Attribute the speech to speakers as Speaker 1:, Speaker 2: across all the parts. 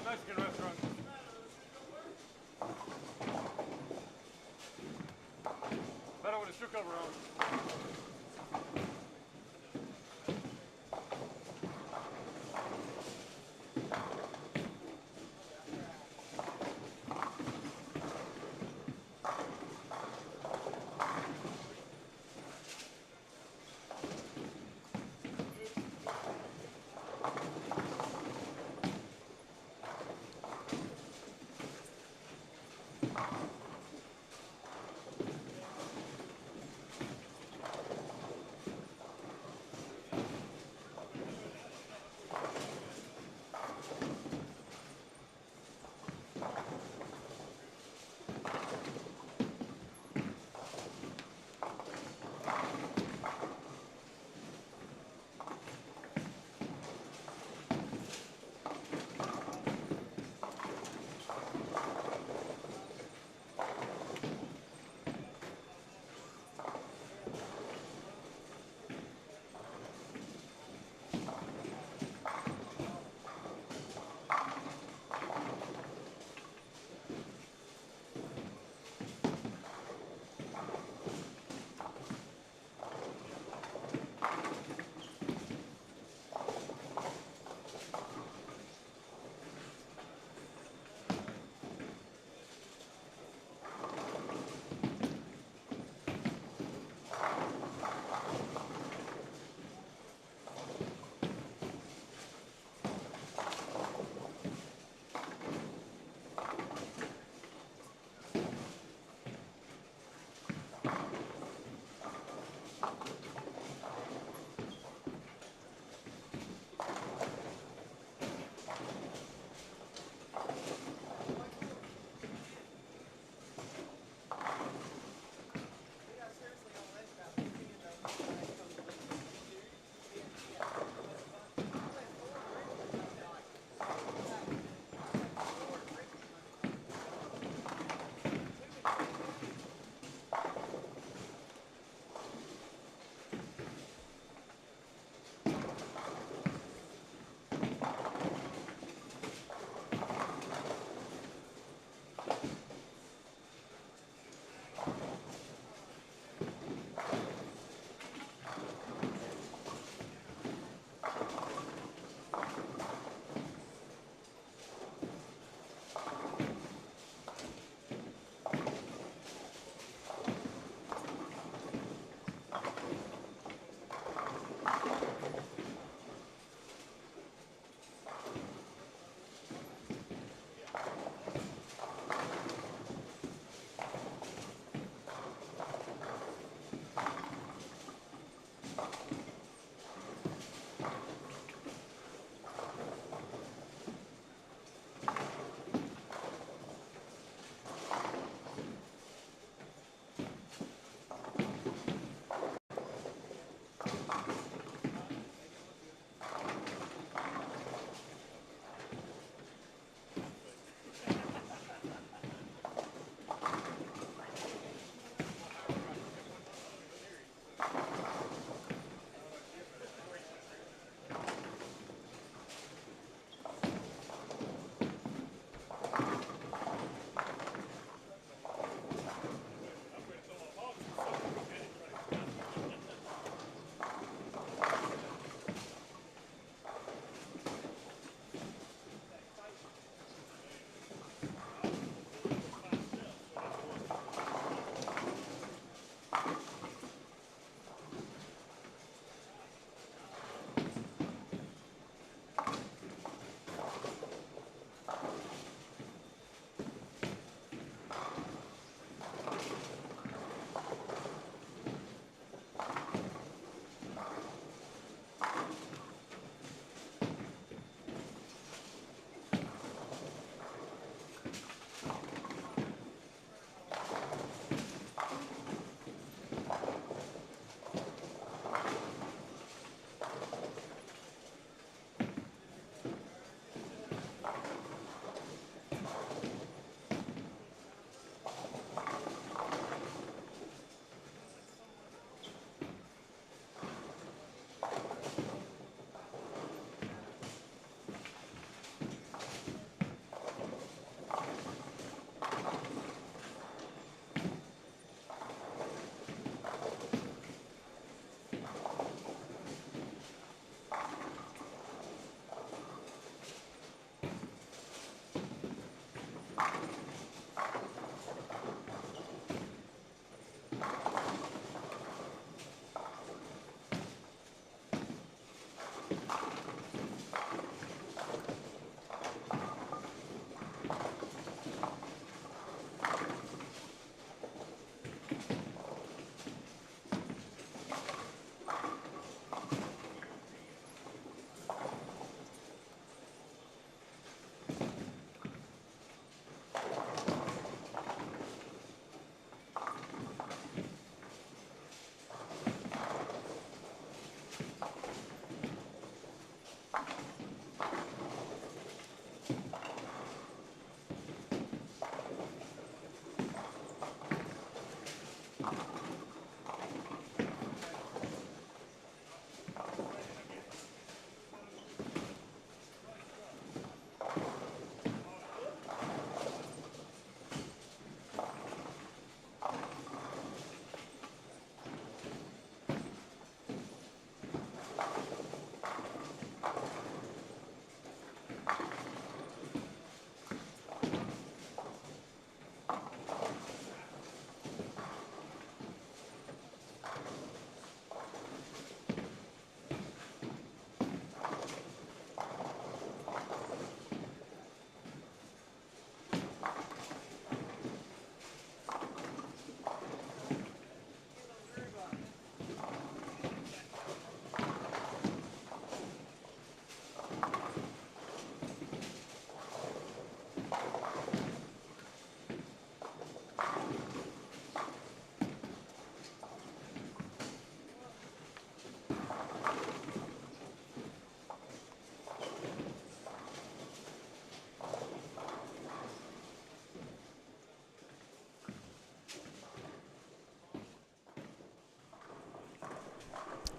Speaker 1: Mexican restaurant. Better with a shoe cover on.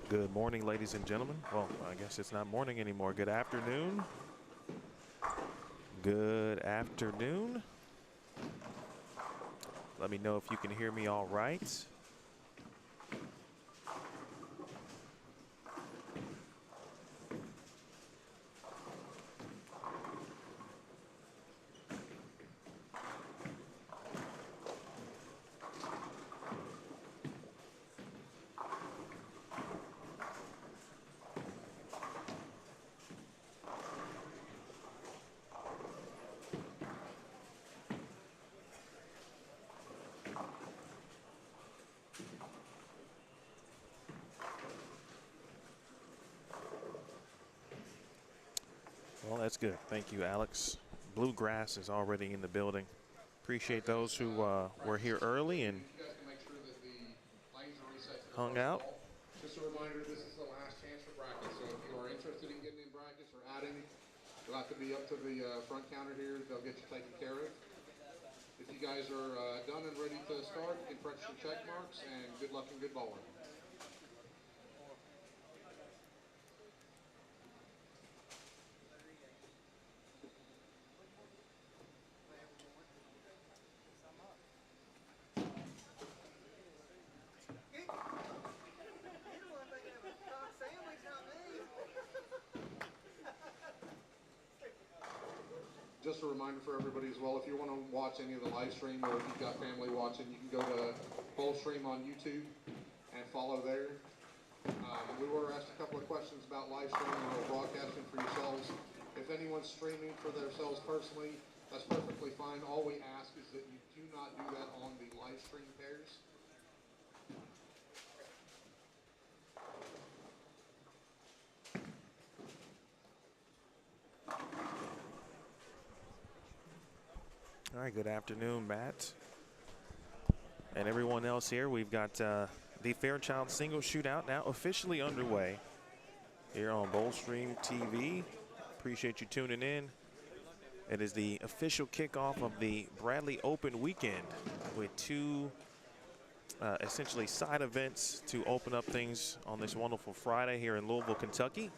Speaker 2: Good morning, ladies and gentlemen. Well, I guess it's not morning anymore. Good afternoon. Good afternoon. Let me know if you can hear me all right. Well, that's good. Thank you, Alex. Bluegrass is already in the building. Appreciate those who were here early and hung out.
Speaker 3: Just a reminder, this is the last chance for brackets. So if you are interested in getting in brackets or adding, you'll have to be up to the front counter here. They'll get you taken care of. If you guys are done and ready to start, you can press your check marks, and good luck and good bowling. Just a reminder for everybody as well, if you want to watch any of the live stream or if you've got family watching, you can go to Bowl Stream on YouTube and follow there. We were asked a couple of questions about live streaming or broadcasting for yourselves. If anyone's streaming for themselves personally, that's perfectly fine. All we ask is that you do not do that on the live stream pairs.
Speaker 2: All right, good afternoon, Matt. And everyone else here. We've got the Fairchild Singles Shootout now officially underway here on Boldstream TV. Appreciate you tuning in. It is the official kickoff of the Bradley Open weekend with two essentially side events to open up things on this wonderful Friday here in Louisville, Kentucky.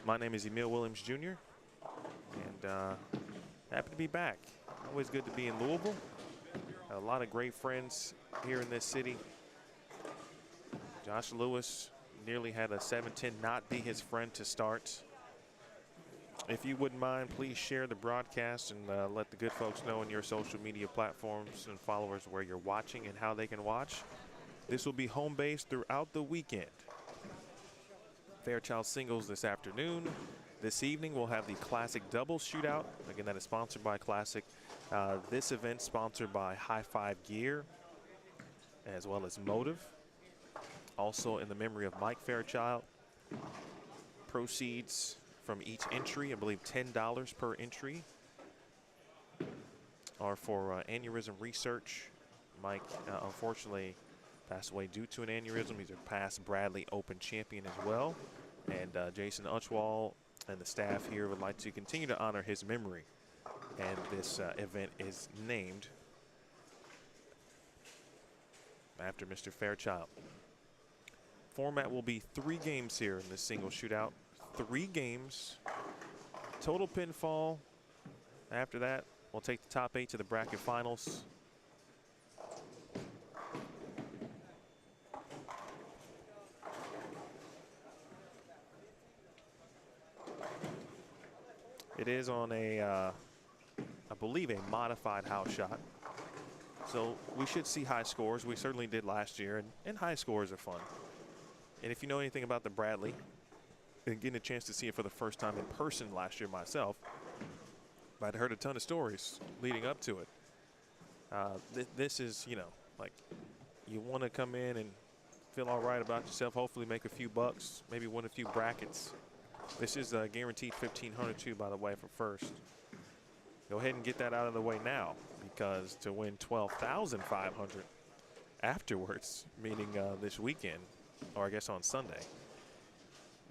Speaker 2: My name is Emil Williams Jr. and happy to be back. Always good to be in Louisville. A lot of great friends here in this city. Josh Lewis nearly had a 7-10 not be his friend to start. If you wouldn't mind, please share the broadcast and let the good folks know on your social media platforms and followers where you're watching and how they can watch. This will be home base throughout the weekend. Fairchild Singles this afternoon. This evening we'll have the Classic Doubles Shootout. Again, that is sponsored by Classic. This event sponsored by High Five Gear as well as Motive. Also in the memory of Mike Fairchild. Proceeds from each entry, I believe $10 per entry, are for aneurysm research. Mike unfortunately passed away due to an aneurysm. He's a past Bradley Open champion as well. And Jason Utchwall and the staff here would like to continue to honor his memory. And this event is named after Mr. Fairchild. Format will be 3 games here in this single shootout. 3 games. Total pinfall. After that, we'll take the top 8 to the bracket finals. It is on a, I believe, a modified house shot. So we should see high scores. We certainly did last year, and high scores are fun. And if you know anything about the Bradley, and getting a chance to see it for the first time in person last year myself, I'd heard a ton of stories leading up to it. This is, you know, like you want to come in and feel all right about yourself, hopefully make a few bucks, maybe win a few brackets. This is guaranteed $1,500 too, by the way, for first. Go ahead and get that out of the way now, because to win $12,500 afterwards, meaning this weekend, or I guess on Sunday,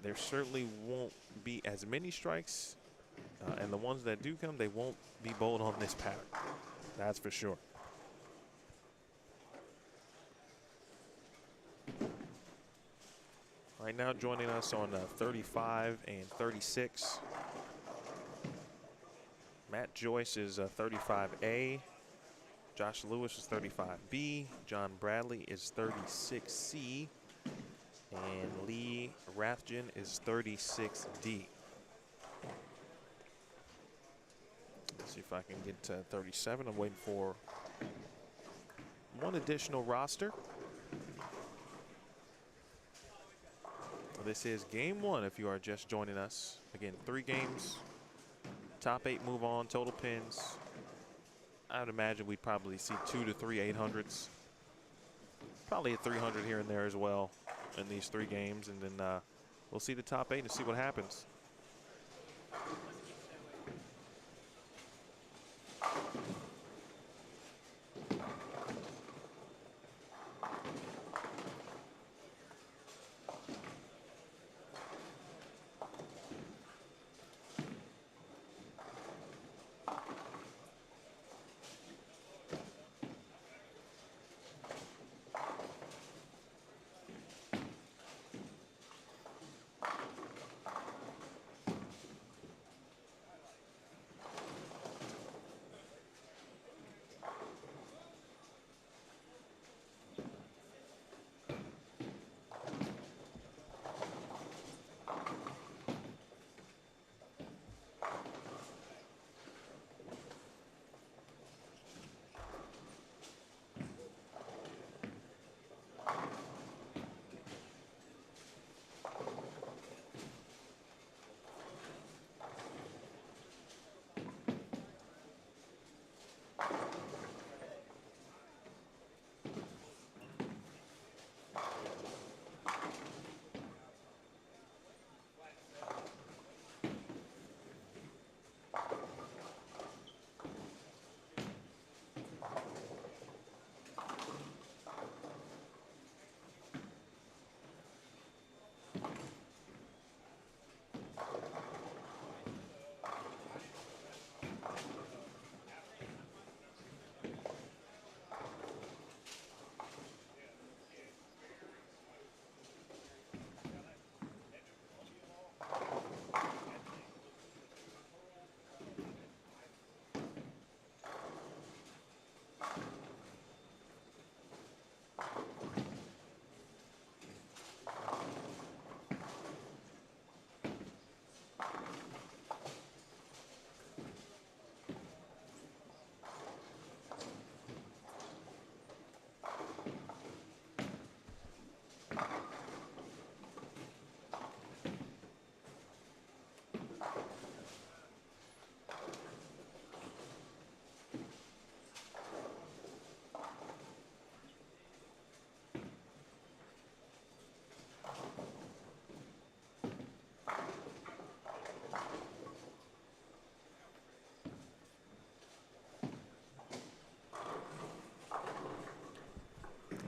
Speaker 2: there certainly won't be as many strikes, and the ones that do come, they won't be bowled on this pattern. That's for sure. Right now joining us on 35 and 36. Matt Joyce is 35A. Josh Lewis is 35B. John Bradley is 36C. And Lee Rathjen is 36D. Let's see if I can get to 37. I'm waiting for one additional roster. This is game one if you are just joining us. Again, 3 games. Top 8 move on, total pins. I would imagine we'd probably see 2 to 3 800s. Probably a 300 here and there as well in these 3 games. And then we'll see the top 8 and see what happens.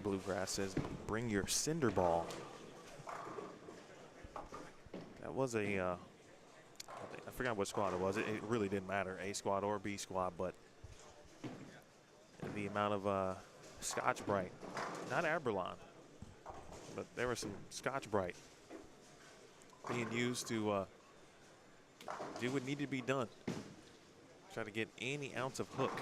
Speaker 2: Bluegrass says, bring your cinder ball. That was a, I forgot what squad it was. It really didn't matter, A squad or B squad, but the amount of Scotch Brite, not Aberlon, but there was some Scotch Brite being used to do what needed to be done. Try to get any ounce of hook.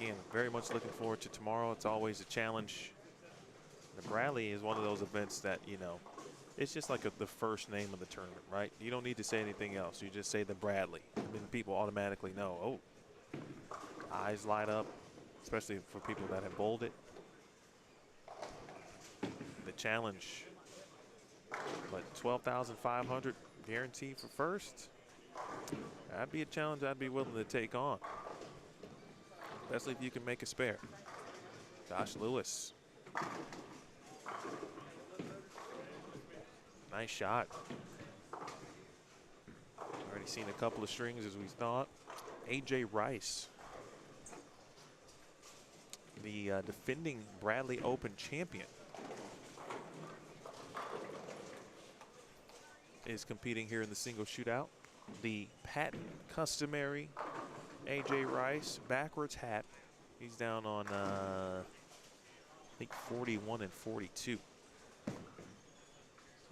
Speaker 2: Again, very much looking forward to tomorrow. It's always a challenge. The Bradley is one of those events that, you know, it's just like the first name of the tournament, right? You don't need to say anything else. You just say the Bradley. And then people automatically know, oh, eyes light up, especially for people that have bowled it. The challenge, but 12,500 guaranteed for first. That'd be a challenge I'd be willing to take on, especially if you can make a spare. Josh Lewis. Nice shot. Already seen a couple of strings as we thought. AJ Rice, the defending Bradley Open champion, is competing here in the single shootout. The patent customary AJ Rice backwards hat. He's down on I think 41 and 42.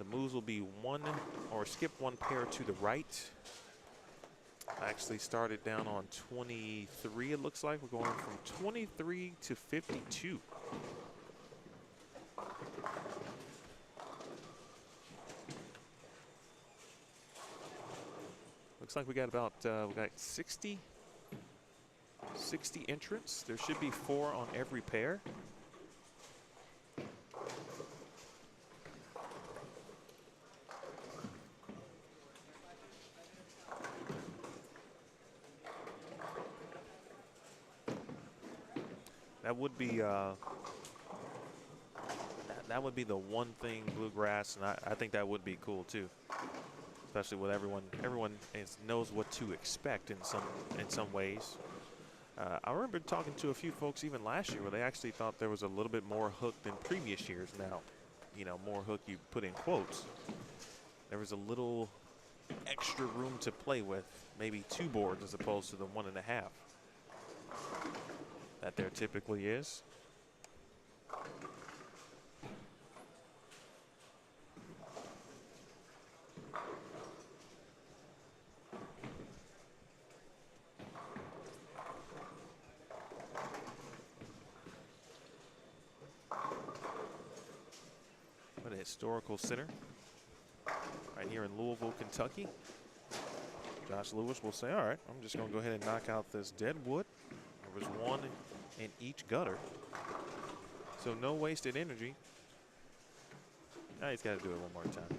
Speaker 2: The moves will be skip one pair to the right. Actually started down on 23, it looks like. We're going from 23 to 52. Looks like we got about 60 entrants. There should be 4 on every pair. That would be the one thing, bluegrass, and I think that would be cool too. Especially with everyone knows what to expect in some ways. I remember talking to a few folks even last year where they actually thought there was a little bit more hook than previous years. Now, you know, more hook you put in quotes. There was a little extra room to play with, maybe 2 boards as opposed to the 1.5 that there typically is. What a historical center right here in Louisville, Kentucky. Josh Lewis will say, all right, I'm just going to go ahead and knock out this dead wood. There was 1 in each gutter. So no wasted energy. Now he's got to do it one more time.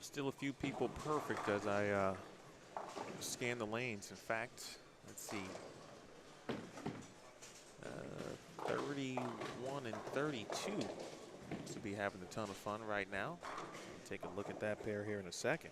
Speaker 2: Still a few people perfect as I scan the lanes. In fact, let's see. 31 and 32 to be having a ton of fun right now. Take a look at that pair here in a second.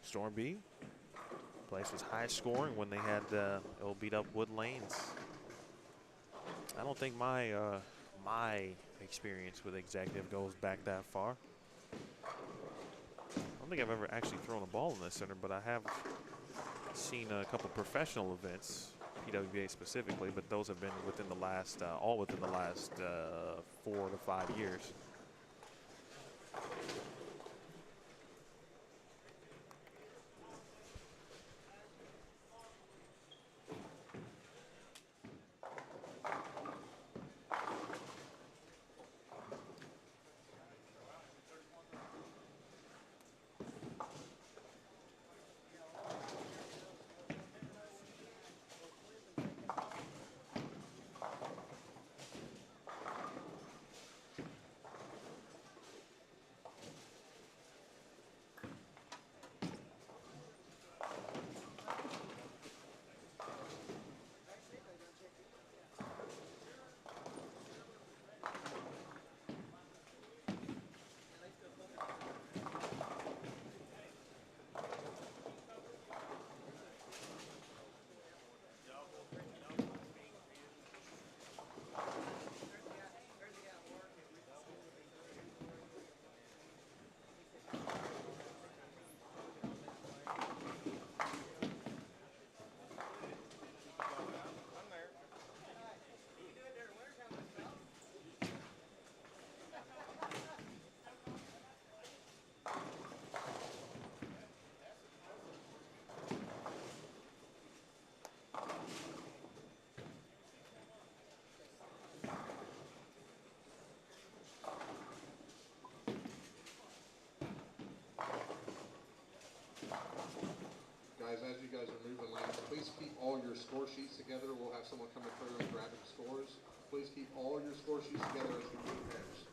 Speaker 2: Storm B. Place was high scoring when they had it'll beat up wood lanes. I don't think my experience with executive goes back that far. I don't think I've ever actually thrown a ball in this center, but I have seen a couple professional events, PWBA specifically, but those have been within the last all within the last 4 to 5 years.
Speaker 3: guys, as you guys are moving lanes, please keep all your score sheets together. We'll have someone coming through and grabbing scores. Please keep all your score sheets together as you move pairs.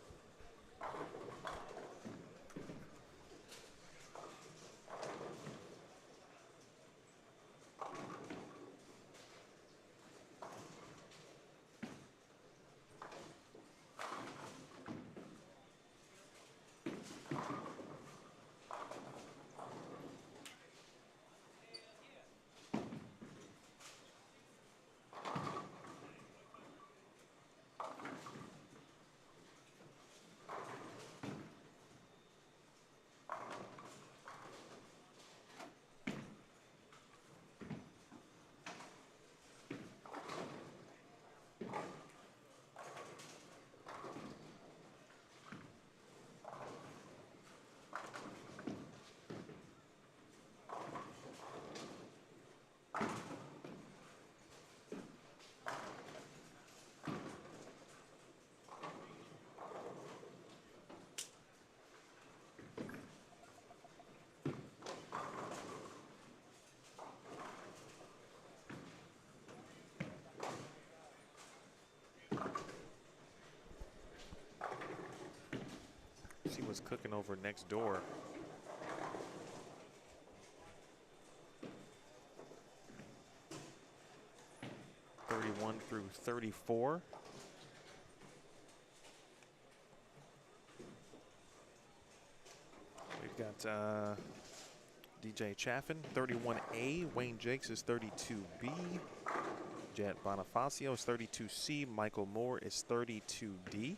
Speaker 2: See what's cooking over next door. '31 through '34. We've got DJ Chaffin, 31A. Wayne Jakes is 32B. Jet Bonifacio is 32C. Michael Moore is 32D.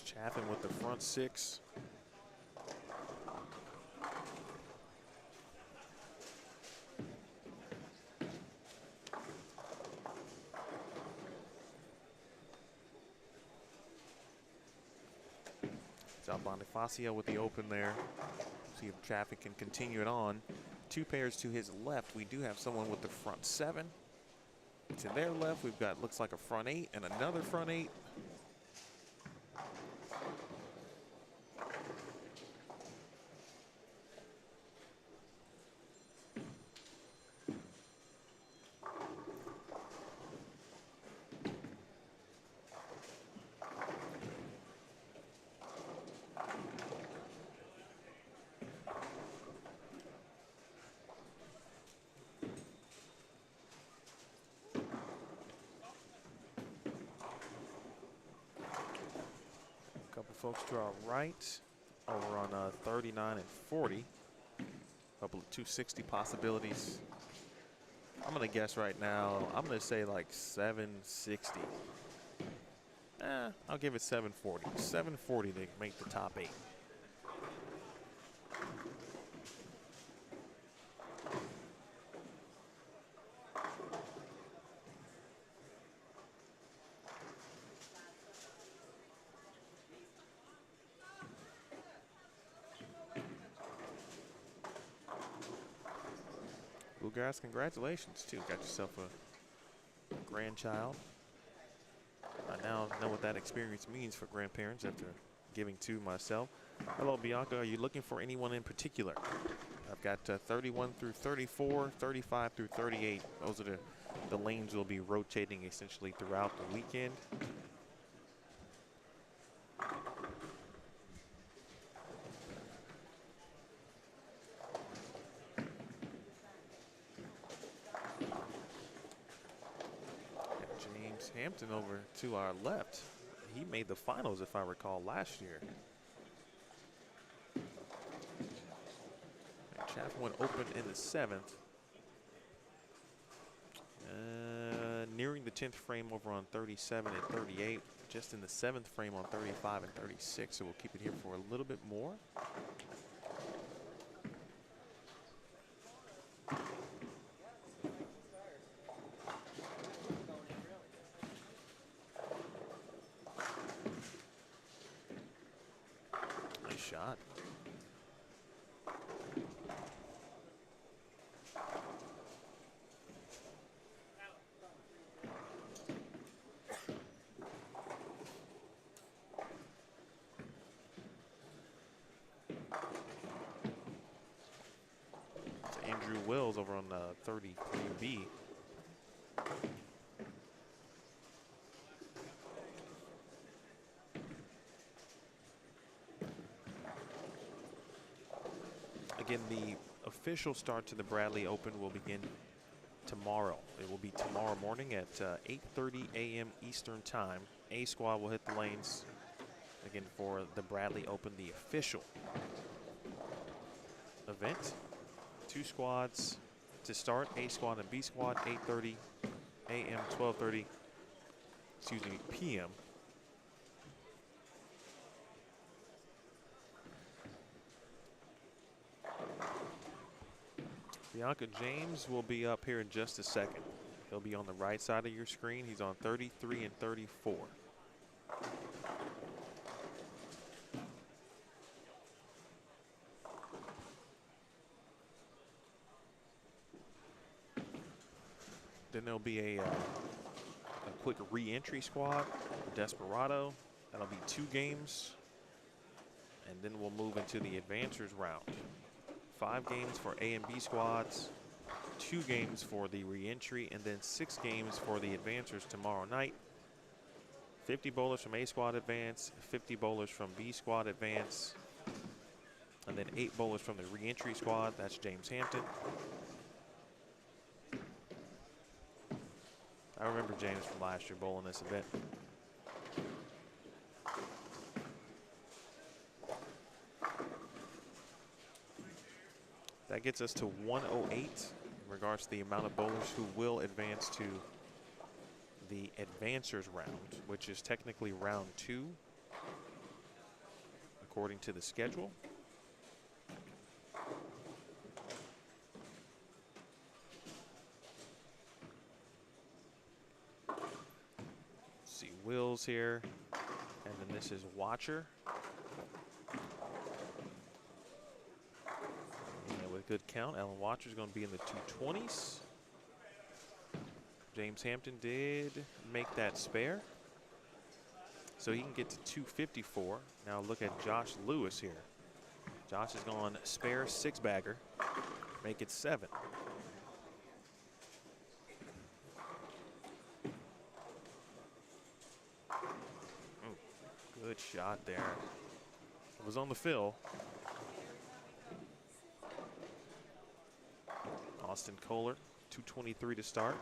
Speaker 2: Chaffin with the front six. Bonifacio with the open there. See if Chaffin can continue it on. Two pairs to his left. We do have someone with the front seven. To their left, we've got looks like a front eight and another front eight. Folks to our right over on 39 and 40. Couple of 260 possibilities. I'm going to guess right now, I'm going to say like 760. I'll give it 740. 740 to make the top 8. Guys, congratulations too. Got yourself a grandchild. I now know what that experience means for grandparents after giving two myself. Hello, Bianca. Are you looking for anyone in particular? I've got 31 through 34, 35 through 38. Those are the lanes we'll be rotating essentially throughout the weekend. Hampton over to our left. He made the finals, if I recall, last year. And Chaffin went open in the 7th. Nearing the 10th frame over on 37 and 38. Just in the 7th frame on 35 and 36. So we'll keep it here for a little bit more. Shot. Drew Wills over on 33B. Again, the official start to the Bradley Open will begin tomorrow. It will be tomorrow morning at 8:30 a.m. Eastern Time. A squad will hit the lanes again for the Bradley Open, the official event. 2 squads to start, A squad and B squad, 8:30 a.m., 12:30, p.m. Bianca James will be up here in just a second. He'll be on the right side of your screen. He's on 33 and 34. Then there'll be a quick re-entry squad, Desperado. That'll be 2 games. And then we'll move into the advancers round. 5 games for A and B squads, 2 games for the re-entry, and then 6 games for the advancers tomorrow night. 50 bowlers from A squad advance, 50 bowlers from B squad advance, and then 8 bowlers from the re-entry squad. That's James Hampton. I remember James from last year bowling this event. That gets us to 108 in regards to the amount of bowlers who will advance to the advancers round, which is technically round 2 according to the schedule. See Wills here, and then this is Watcher. Good count. Alan Watcher is going to be in the 220s. James Hampton did make that spare, so he can get to 254. Now look at Josh Lewis here. Josh has gone spare 6-bagger, make it 7. Ooh, good shot there. It was on the fill. Austin Kohler, 223 to start.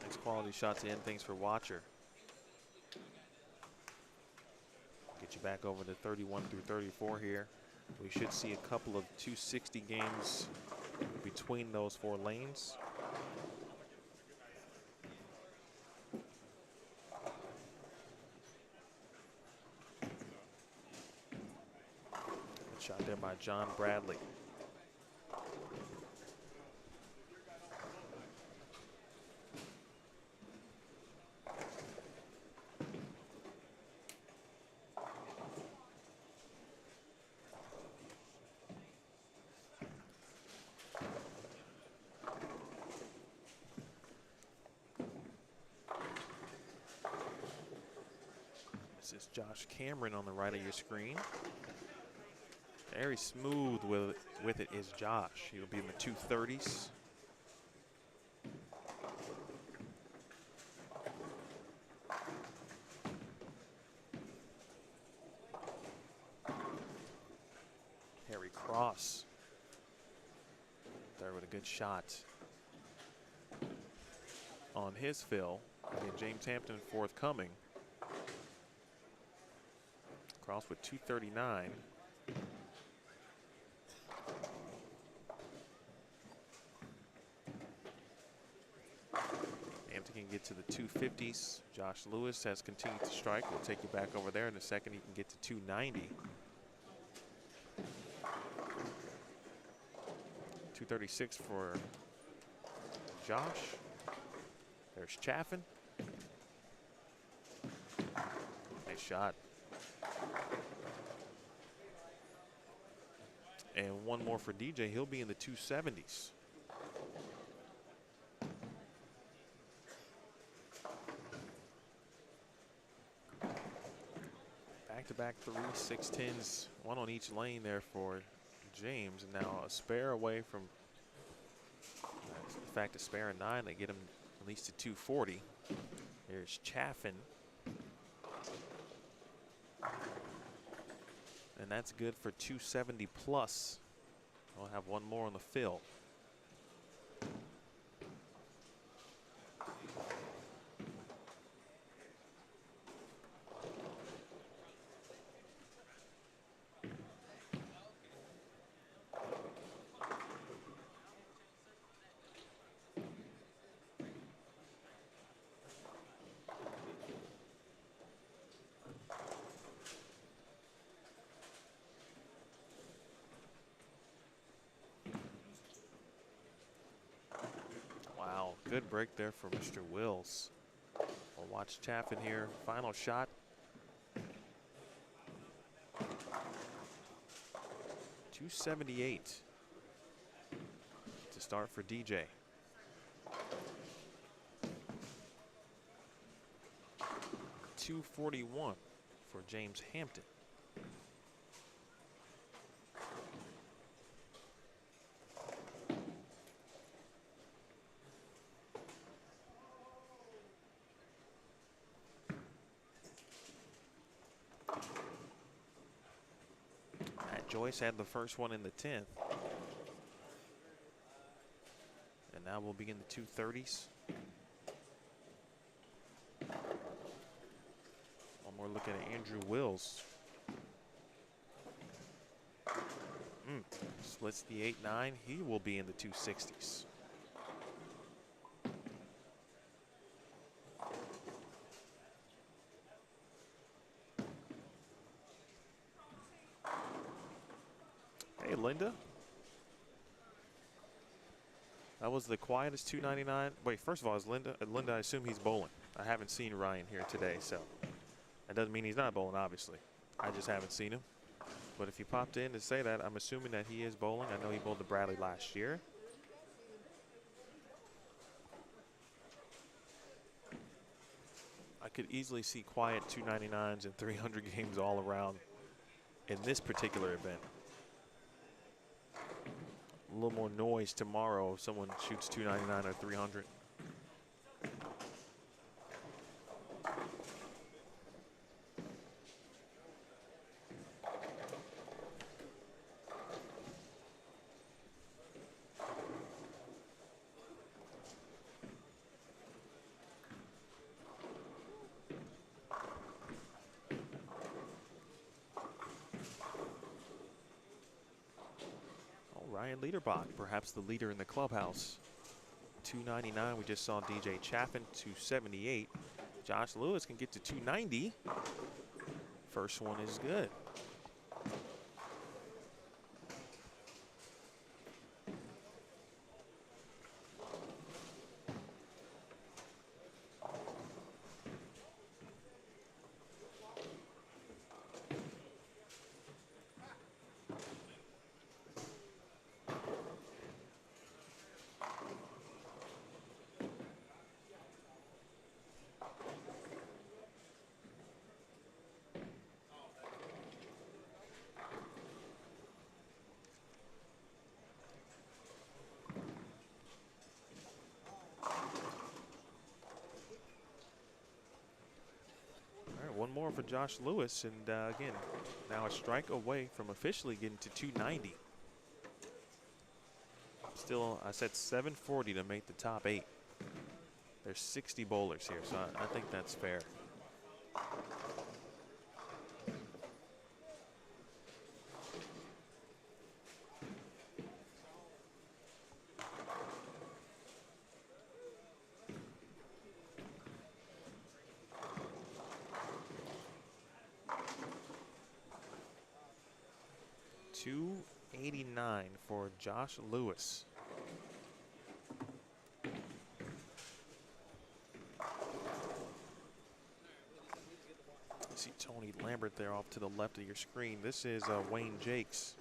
Speaker 2: Nice quality shot to end things for Watcher. Get you back over to 31 through 34 here. We should see a couple of 260 games between those 4 lanes. Good shot there by John Bradley. This is Josh Cameron on the right of your screen. Very smooth with it is Josh. He'll be in the 230s. Harry Cross there with a good shot on his fill. Again, James Hampton forthcoming. Cross with 239. Hampton can get to the 250s. Josh Lewis has continued to strike. We'll take you back over there in a second. He can get to 290. 236 for Josh. There's Chaffin. Nice shot. And one more for DJ. He'll be in the 270s. Back-to-back 3 610s, one on each lane there for James. And now a spare away from, in fact, a spare and 9. They get him at least to 240. Here's Chaffin. And that's good for 270 plus. We'll have one more on the fill. Good break there for Mr. Wills. We'll watch Chaffin here. Final shot. .278 to start for DJ. .241 for James Hampton. Joyce had the first one in the 10th. And now we'll begin the 230s. One more look at Andrew Wills. Splits the 8-9. He will be in the 260s. Hey, Linda. That was the quietest 299. Wait, first of all, is Linda? Linda, I assume he's bowling. I haven't seen Ryan here today, so that doesn't mean he's not bowling, obviously. I just haven't seen him. But if you popped in to say that, I'm assuming that he is bowling. I know he bowled the Bradley last year. I could easily see quiet 299s and 300 games all around in this particular event. A little more noise tomorrow if someone shoots 299 or 300. Ryan Liederbach, perhaps the leader in the clubhouse. 299, we just saw DJ Chaffin, 278. Josh Lewis can get to 290. First one is good. One more for Josh Lewis, and again, now a strike away from officially getting to 290. Still, I said 740 to make the top 8. There's 60 bowlers here, so I think that's fair. .289 for Josh Lewis. See Tony Lambert there off to the left of your screen. This is Wayne Jakes.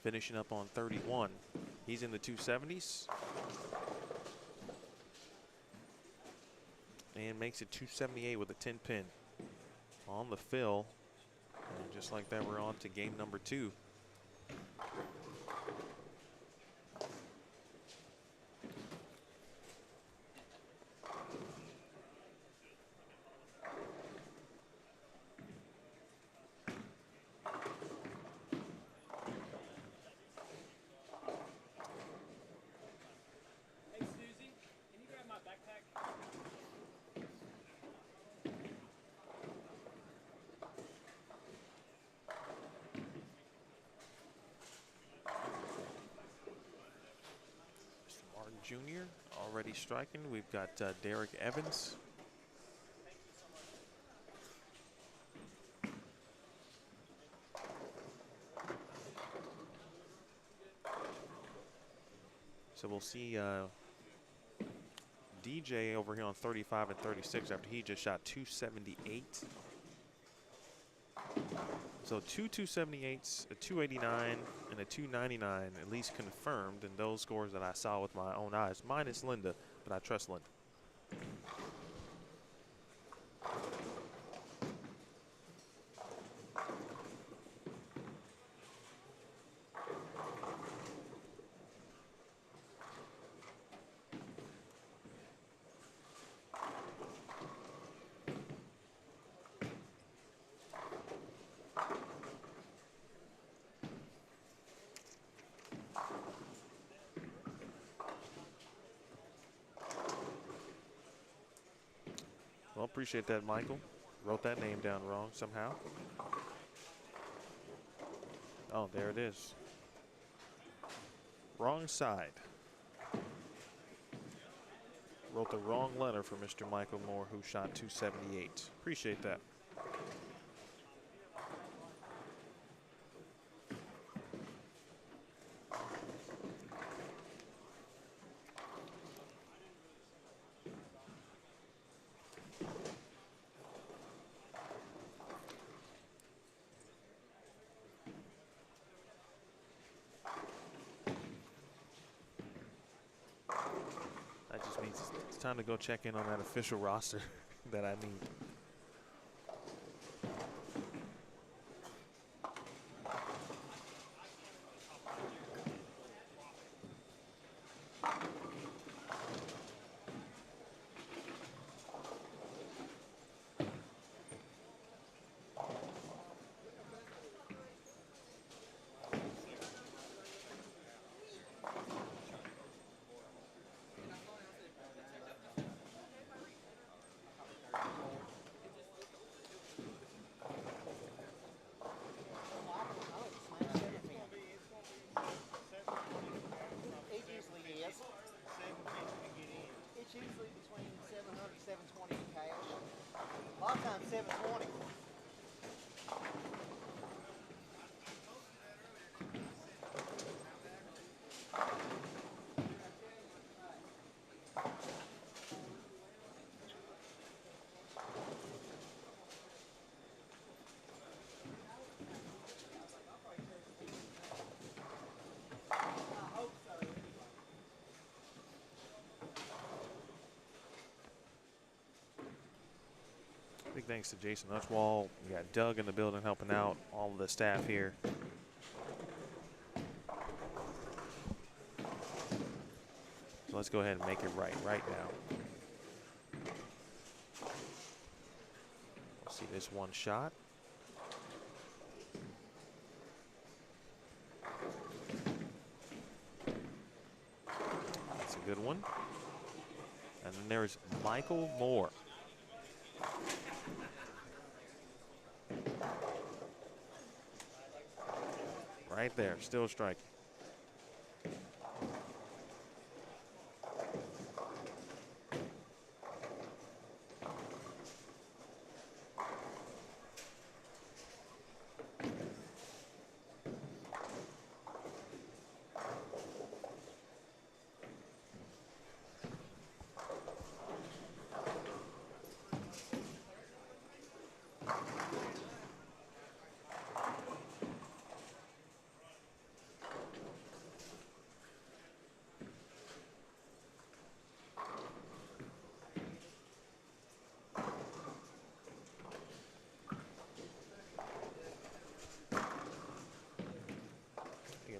Speaker 2: finishing up on 31. He's in the 270s. And makes it 278 with a 10 pin on the fill. And just like that, we're on to game number 2. Jr. already striking. We've got Derek Evans. So we'll see DJ over here on 35 and 36 after he just shot 278. So 278s, a 289, and a 299 at least confirmed in those scores that I saw with my own eyes, minus Linda, but I trust Linda. Well, appreciate that, Michael. Wrote that name down wrong somehow. Oh, there it is. Wrong side. Wrote the wrong letter for Mr. Michael Moore, who shot 278. Appreciate that. That just means it's time to go check in on that official roster that I need.
Speaker 4: Usually between 700 and 720 in cash. A lot of times 720.
Speaker 2: Big thanks to Jason Utchwall. We got Doug in the building helping out, all of the staff here. So let's go ahead and make it right now. We'll see this one shot. That's a good one. And then there's Michael Moore. Right there, still striking.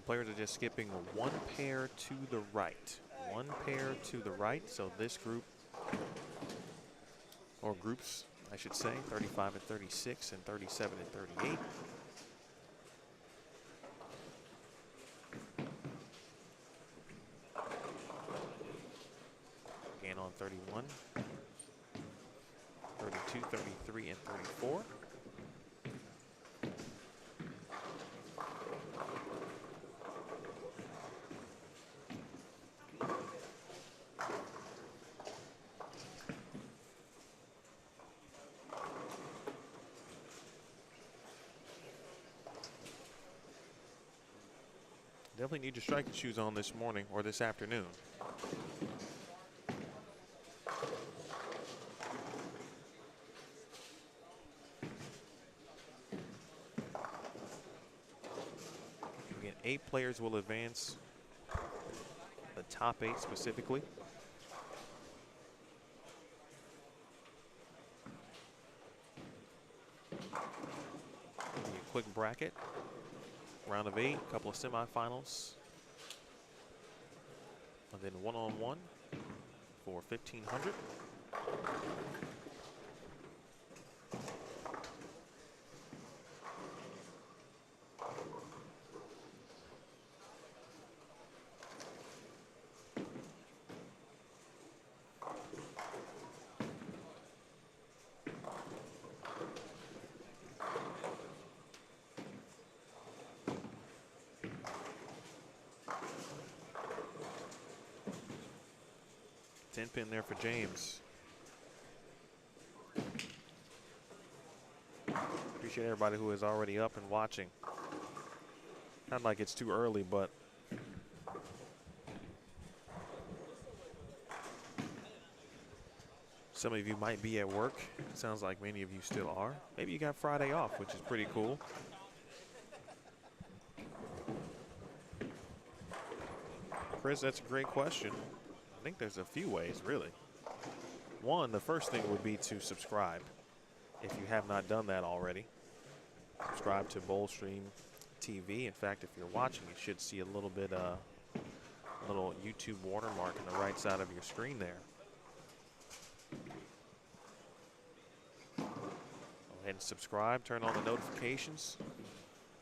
Speaker 2: players are just skipping one pair to the right. One pair to the right. So this group, or groups, I should say, 35 and 36 and 37 and 38. Again on 31, 32, 33, and 34. Definitely need your striking shoes on this morning or this afternoon. Again, 8 players will advance, the top 8 specifically. Give you a quick bracket. Round of 8, a couple of semifinals, and then one-on-one for 1,500. Pin there for James. Appreciate everybody who is already up and watching. Not like it's too early, but some of you might be at work. It sounds like many of you still are. Maybe you got Friday off, which is pretty cool. Chris, that's a great question. I think there's a few ways, really. One, the first thing would be to subscribe if you have not done that already. Subscribe to Boldstream TV. In fact, if you're watching, you should see a little bit, little YouTube watermark on the right side of your screen there. Go ahead and subscribe, turn on the notifications.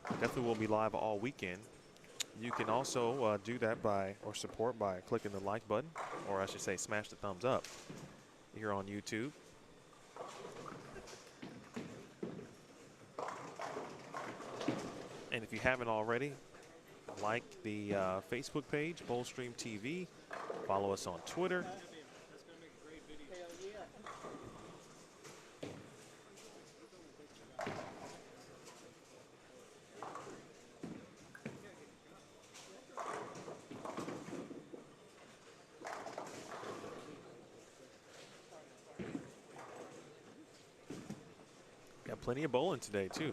Speaker 2: Definitely will be live all weekend. You can also do that or support by clicking the like button, or I should say smash the thumbs up here on YouTube. And if you haven't already, like the Facebook page, Boldstream TV. Follow us on Twitter. Got plenty of bowling today, too.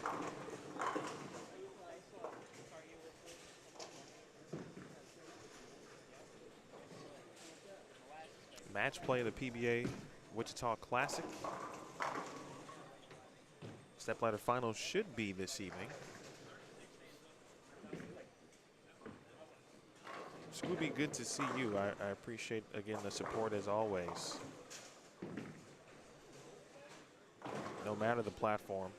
Speaker 2: Match play of the PBA Wichita Classic. Stepladder Finals should be this evening. Scooby, good to see you. I appreciate, again, the support as always. No matter the platform.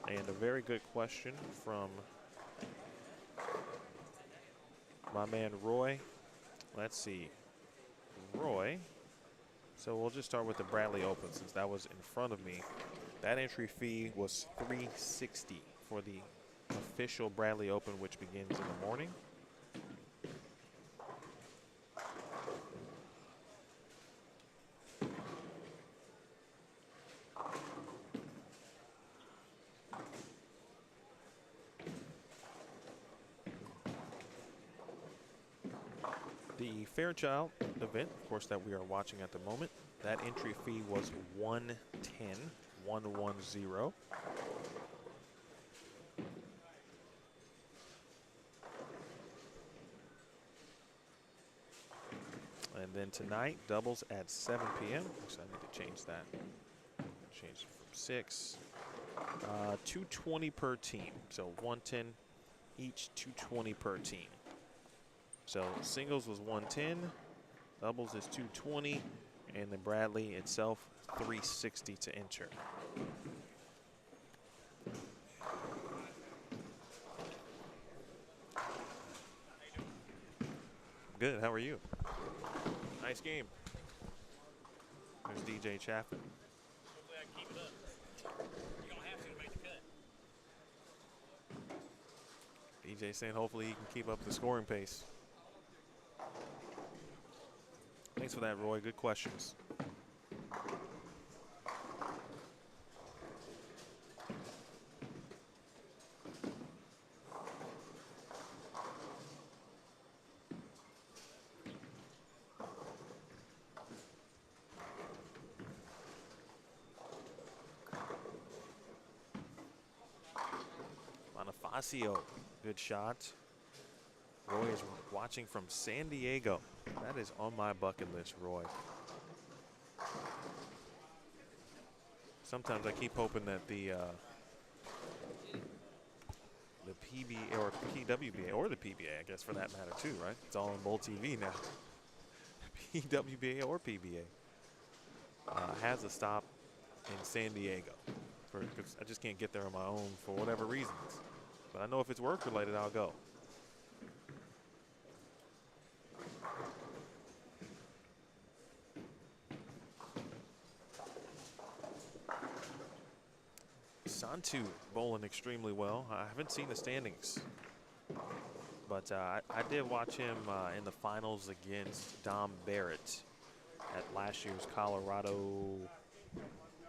Speaker 2: And a very good question from my man Roy. Let's see. Roy. So we'll just start with the Bradley Open since that was in front of me. That entry fee was $360 for the official Bradley Open, which begins in the morning. The Fairchild event, of course, that we are watching at the moment, that entry fee was $110. And then tonight, doubles at 7 p.m. So I need to change that. Change it from 6. $220 per team. So $110 each 220 per team. So singles was 110, doubles is 220, and the Bradley itself 360 to enter. Good, how are you? Nice game. There's DJ Chaffin.
Speaker 5: Hopefully I can keep it up. You're going to have to make the cut.
Speaker 2: DJ saying hopefully he can keep up the scoring pace. Thanks for that, Roy. Good questions. Bonifacio, good shot. Roy is watching from San Diego. That is on my bucket list, Roy. Sometimes I keep hoping that the PBA or PWBA or the PBA, I guess for that matter too, right? It's all on Bowl TV now. PWBA or PBA has a stop in San Diego. Because I just can't get there on my own for whatever reasons. But I know if it's work related, I'll go. Santu bowling extremely well. I haven't seen the standings, but I did watch him in the finals against Dom Barrett at last year's Colorado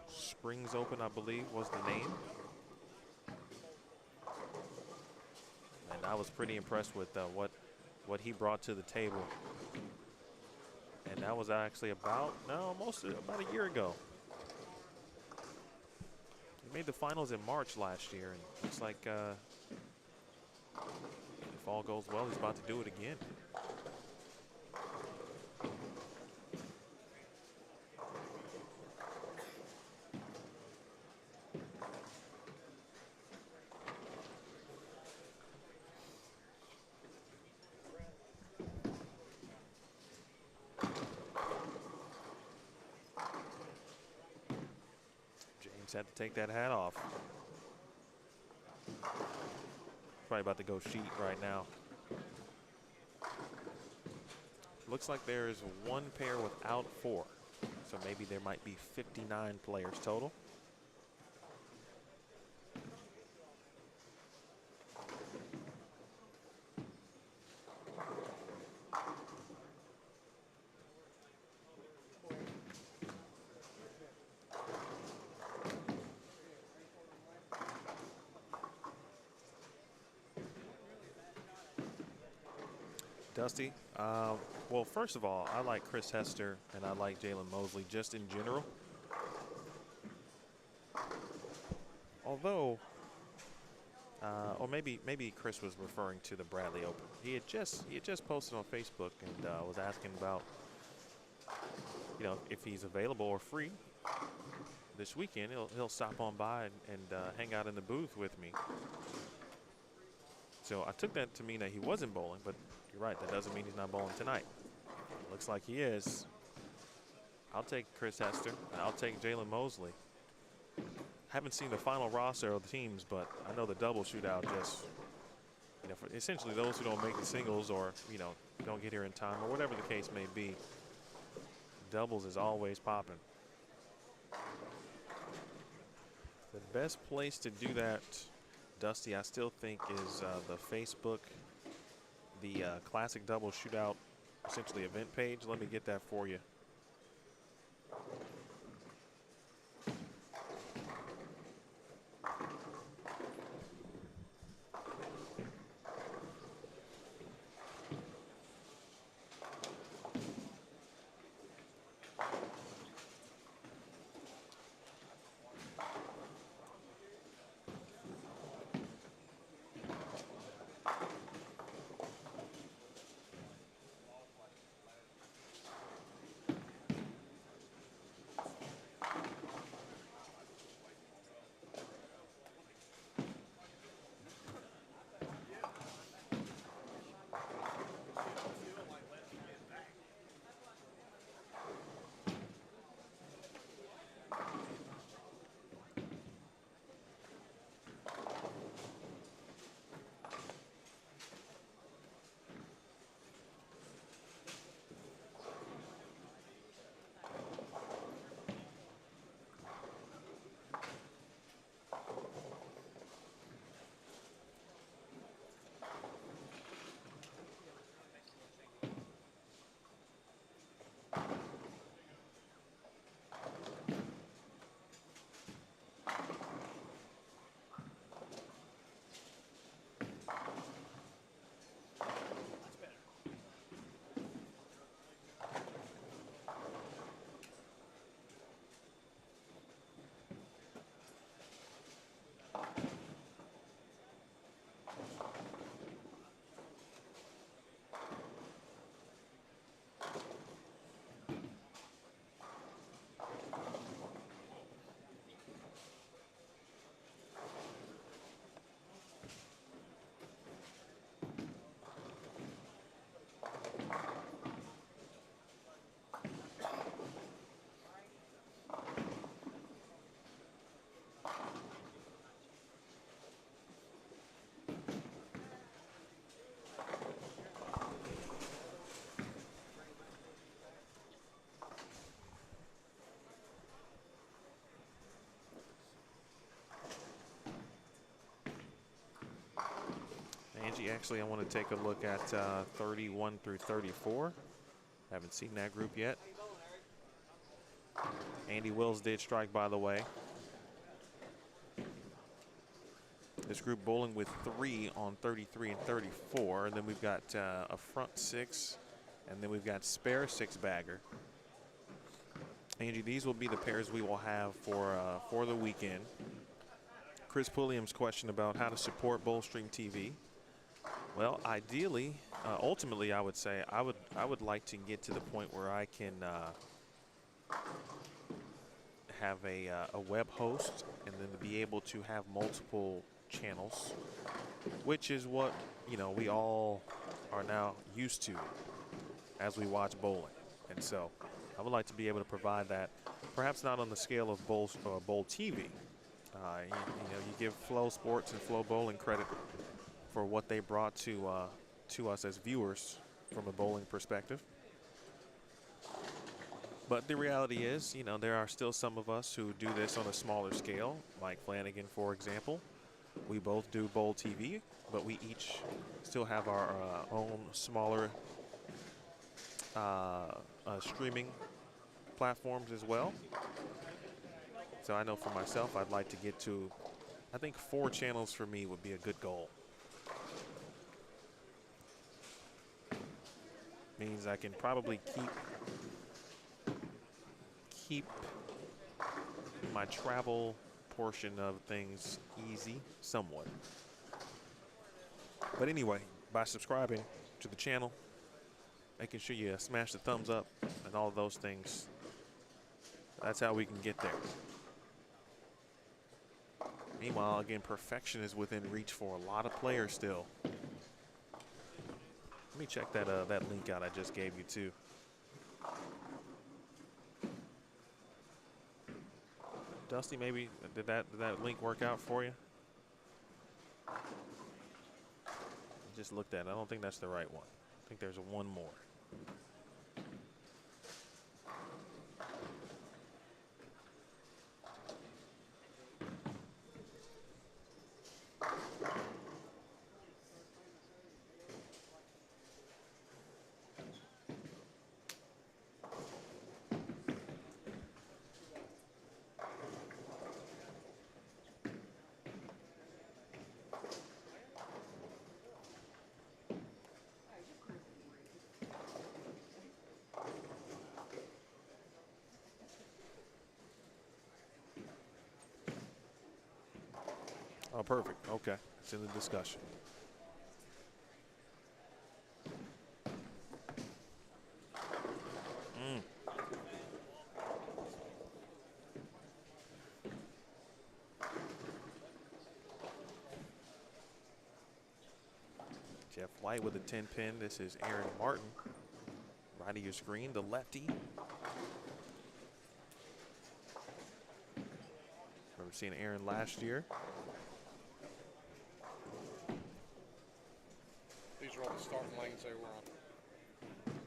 Speaker 2: Springs Open, I believe was the name. And I was pretty impressed with what he brought to the table. And that was actually about a year ago. He made the finals in March last year, and looks like if all goes well, he's about to do it again. Had to take that hat off. Probably about to go sheet right now. Looks like there is one pair without 4. So maybe there might be 59 players total. Dusty, well, first of all, I like Chris Hester and I like Jalen Mosley just in general. Although, or maybe Chris was referring to the Bradley Open. He had just posted on Facebook and was asking about, if he's available or free this weekend. He'll stop on by and hang out in the booth with me. So I took that to mean that he wasn't bowling, but you're right, that doesn't mean he's not bowling tonight. Looks like he is. I'll take Chris Hester, and I'll take Jalen Mosley. Haven't seen the final roster of the teams, but I know the double shootout just, for essentially those who don't make the singles or, don't get here in time or whatever the case may be, doubles is always popping. The best place to do that, Dusty, I still think is the Facebook, the Classic Double Shootout, essentially event page. Let me get that for you. Angie, actually, I want to take a look at 31 through 34. Haven't seen that group yet. Andy Wills did strike, by the way. This group bowling with 3 on 33 and 34. And then we've got a front 6, and then we've got spare 6-bagger. Angie, these will be the pairs we will have for the weekend. Chris Pulliam's question about how to support Bowlstream TV. Well, ideally, ultimately, I would say I would like to get to the point where I can have a web host and then to be able to have multiple channels, which is what we all are now used to as we watch bowling. And so I would like to be able to provide that, perhaps not on the scale of Bowl TV. You give Flow Sports and Flow Bowling credit for what they brought to us as viewers from a bowling perspective. But the reality is, there are still some of us who do this on a smaller scale. Mike Flanagan, for example. We both do Bowl TV, but we each still have our own smaller streaming platforms as well. So I know for myself, I'd like to get to, I think 4 channels for me would be a good goal. Means I can probably keep my travel portion of things easy somewhat. But anyway, by subscribing to the channel, making sure you smash the thumbs up and all of those things, that's how we can get there. Meanwhile, again, perfection is within reach for a lot of players still. Let me check that link out I just gave you too. Dusty, maybe did that link work out for you? I just looked at it. I don't think that's the right one. I think there's one more. Oh, perfect. Okay. It's in the discussion. Jeff White with a 10-pin. This is Aaron Martin. Right of your screen, the lefty. Remember seeing Aaron last year.
Speaker 1: These are all the starting lanes they were on.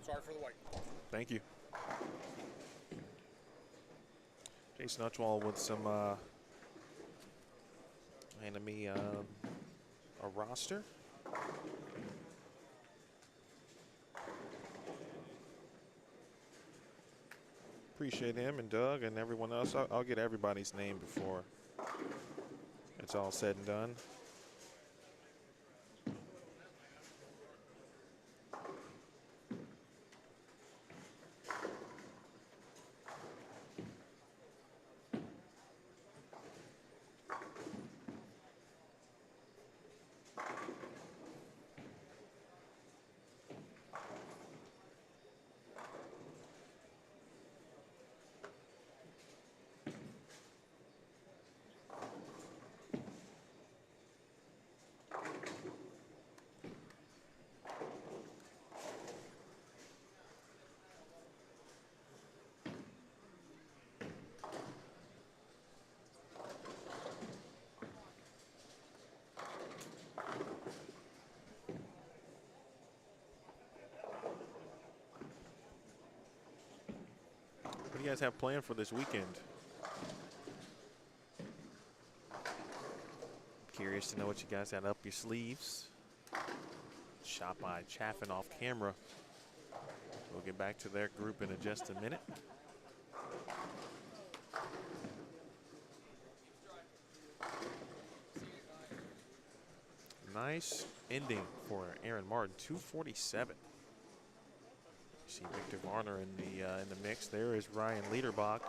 Speaker 1: Sorry for the wait.
Speaker 2: Thank you. Jason Utchwald with some handing me a roster. Appreciate him and Doug and everyone else. I'll get everybody's name before it's all said and done. What do you guys have planned for this weekend? Curious to know what you guys had up your sleeves. shot by Chaffin off camera. We'll get back to their group in just a minute. Nice ending for Aaron Martin, 247. You see Victor Varner in the mix. There is Ryan Liederbach.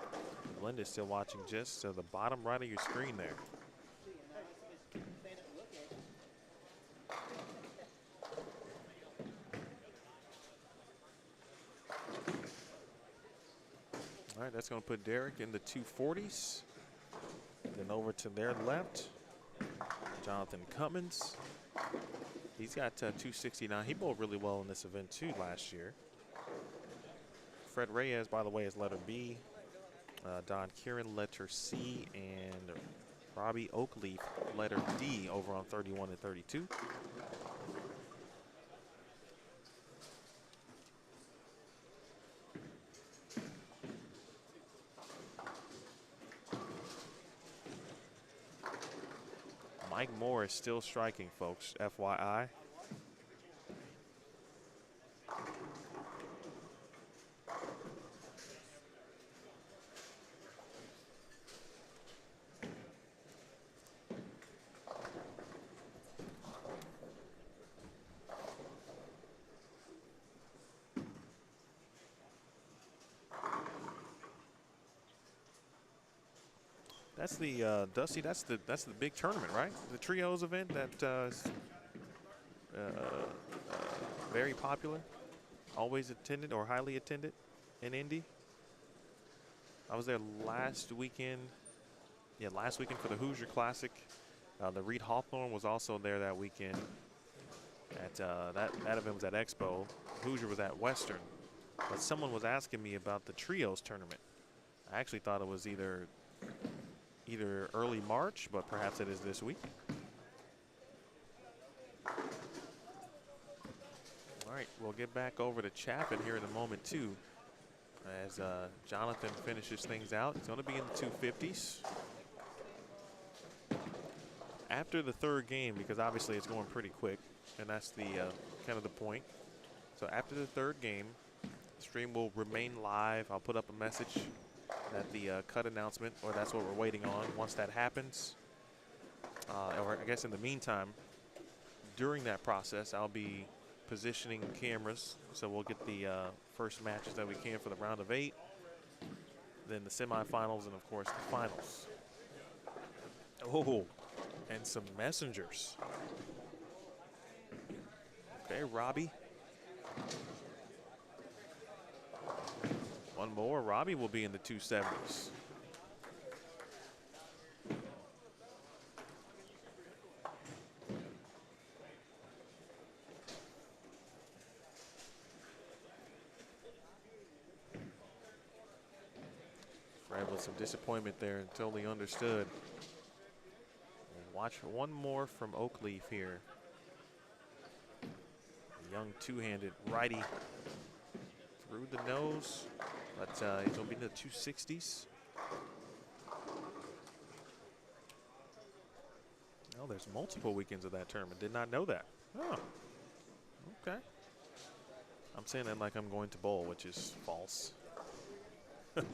Speaker 2: Linda's still watching just to the bottom right of your screen there. All right, that's going to put Derek in the 240s. Then over to their left, Jonathan Cummins. He's got 269. He bowled really well in this event too last year. Fred Reyes, by the way, is letter B. Don Kieran, letter C. And Robbie Oakleaf, letter D, over on 31 and 32. Mike Moore is still striking, folks, FYI. That's the Dusty. That's the big tournament, right? The trios event that is very popular, always attended or highly attended in Indy. I was there last weekend. Yeah, last weekend for the Hoosier Classic. The Reed Hawthorne was also there that weekend. At that event was at Expo. Hoosier was at Western. But someone was asking me about the trios tournament. I actually thought it was either early March, but perhaps it is this week. All right, we'll get back over to Chaffin here in a moment too, as Jonathan finishes things out. It's going to be in the 250s. After the third game, because obviously it's going pretty quick, and that's the kind of the point. So after the third game, the stream will remain live. I'll put up a message at the cut announcement, or that's what we're waiting on. Once that happens, or I guess in the meantime, during that process, I'll be positioning cameras. So we'll get the first matches that we can for the round of 8, then the semifinals, and of course the finals. Oh, and some messengers. Okay, Robbie. One more. Robbie will be in the 270s. Fred with some disappointment there and totally understood. We'll watch one more from Oakleaf here. A young two-handed righty through the nose. But it'll be in the 260s. Oh, there's multiple weekends of that tournament. Did not know that. Oh, okay. I'm saying that like I'm going to bowl, which is false. It's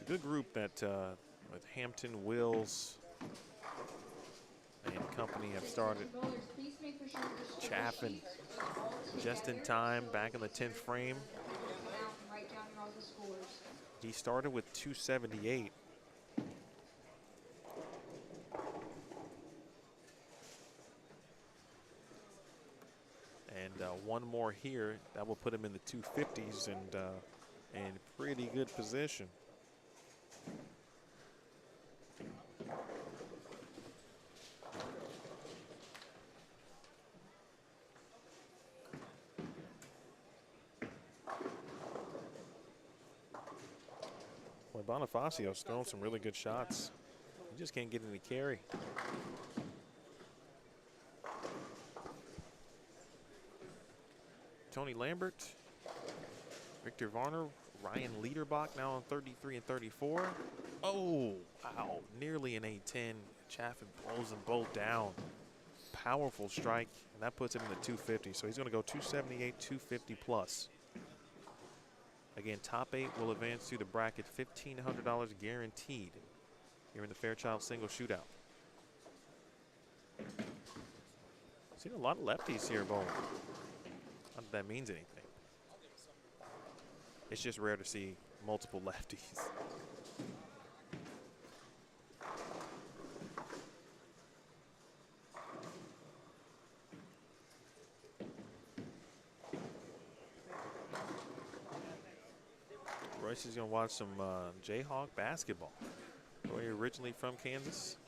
Speaker 2: a good group that with Hampton, Wills, and company have started. Chaffin just in time, back in the 10th frame. He started with 278. And one more here, that will put him in the 250s and in pretty good position. Bonifacio's throwing some really good shots. He just can't get any carry. Tony Lambert, Victor Varner, Ryan Liederbach now on 33 and 34. Oh, wow, nearly an 8-10. Chaffin blows them both down. Powerful strike, and that puts him in the 250. So he's going to go 278, 250 plus. Again, top 8 will advance to the bracket, $1,500 guaranteed here in the Fairchild Single Shootout. Seen a lot of lefties here, Bowman. Not that that means anything. It's just rare to see multiple lefties. Royce is going to watch some Jayhawk basketball. Roy originally from Kansas.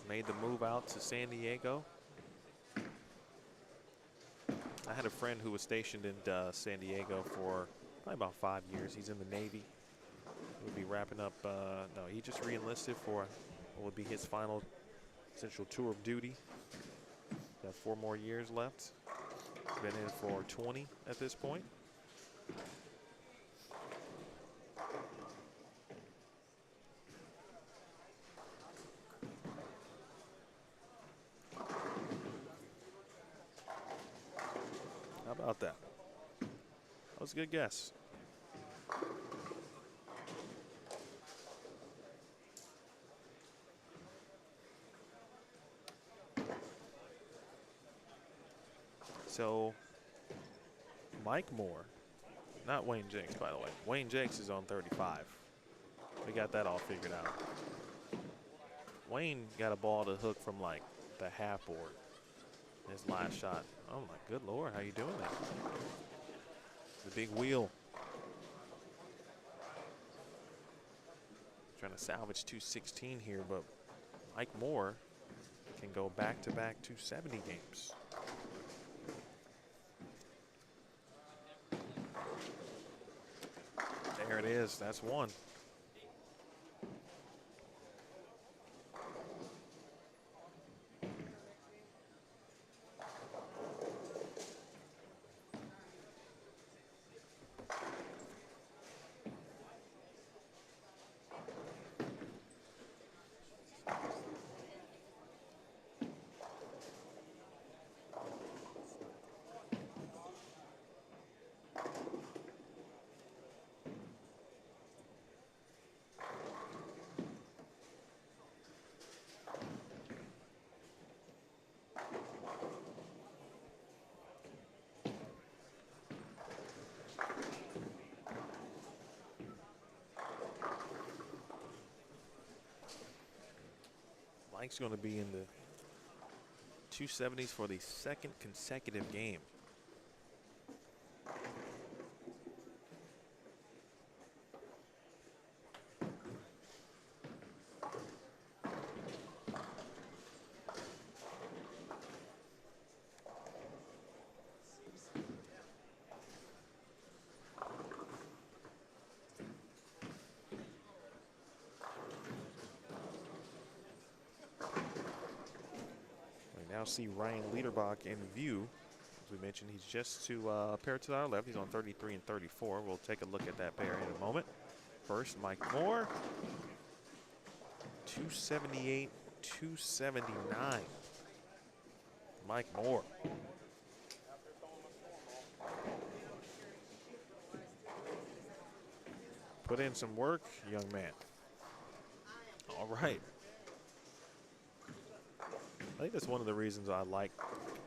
Speaker 2: Made the move out to San Diego. I had a friend who was stationed in San Diego for probably about 5 years. He's in the Navy. He'll be wrapping up. No, he just re-enlisted for what will be his final essential tour of duty. Got 4 more years left. Been in for 20 at this point. How about that? That was a good guess. So, Mike Moore, not Wayne Jakes, by the way. Wayne Jakes is on 35. We got that all figured out. Wayne got a ball to hook from like the half board. His last shot. Oh my good Lord, how you doing that? The big wheel. Trying to salvage 216 here, but Mike Moore can go back-to-back 270 games. There it is, that's one. Mike's going to be in the 270s for the second consecutive game. Now see Ryan Liederbach in view. As we mentioned, he's just to a pair to our left. He's on 33 and 34. We'll take a look at that pair in a moment. First, Mike Moore. 278, 279. Mike Moore. Put in some work, young man. All right. I think that's one of the reasons I like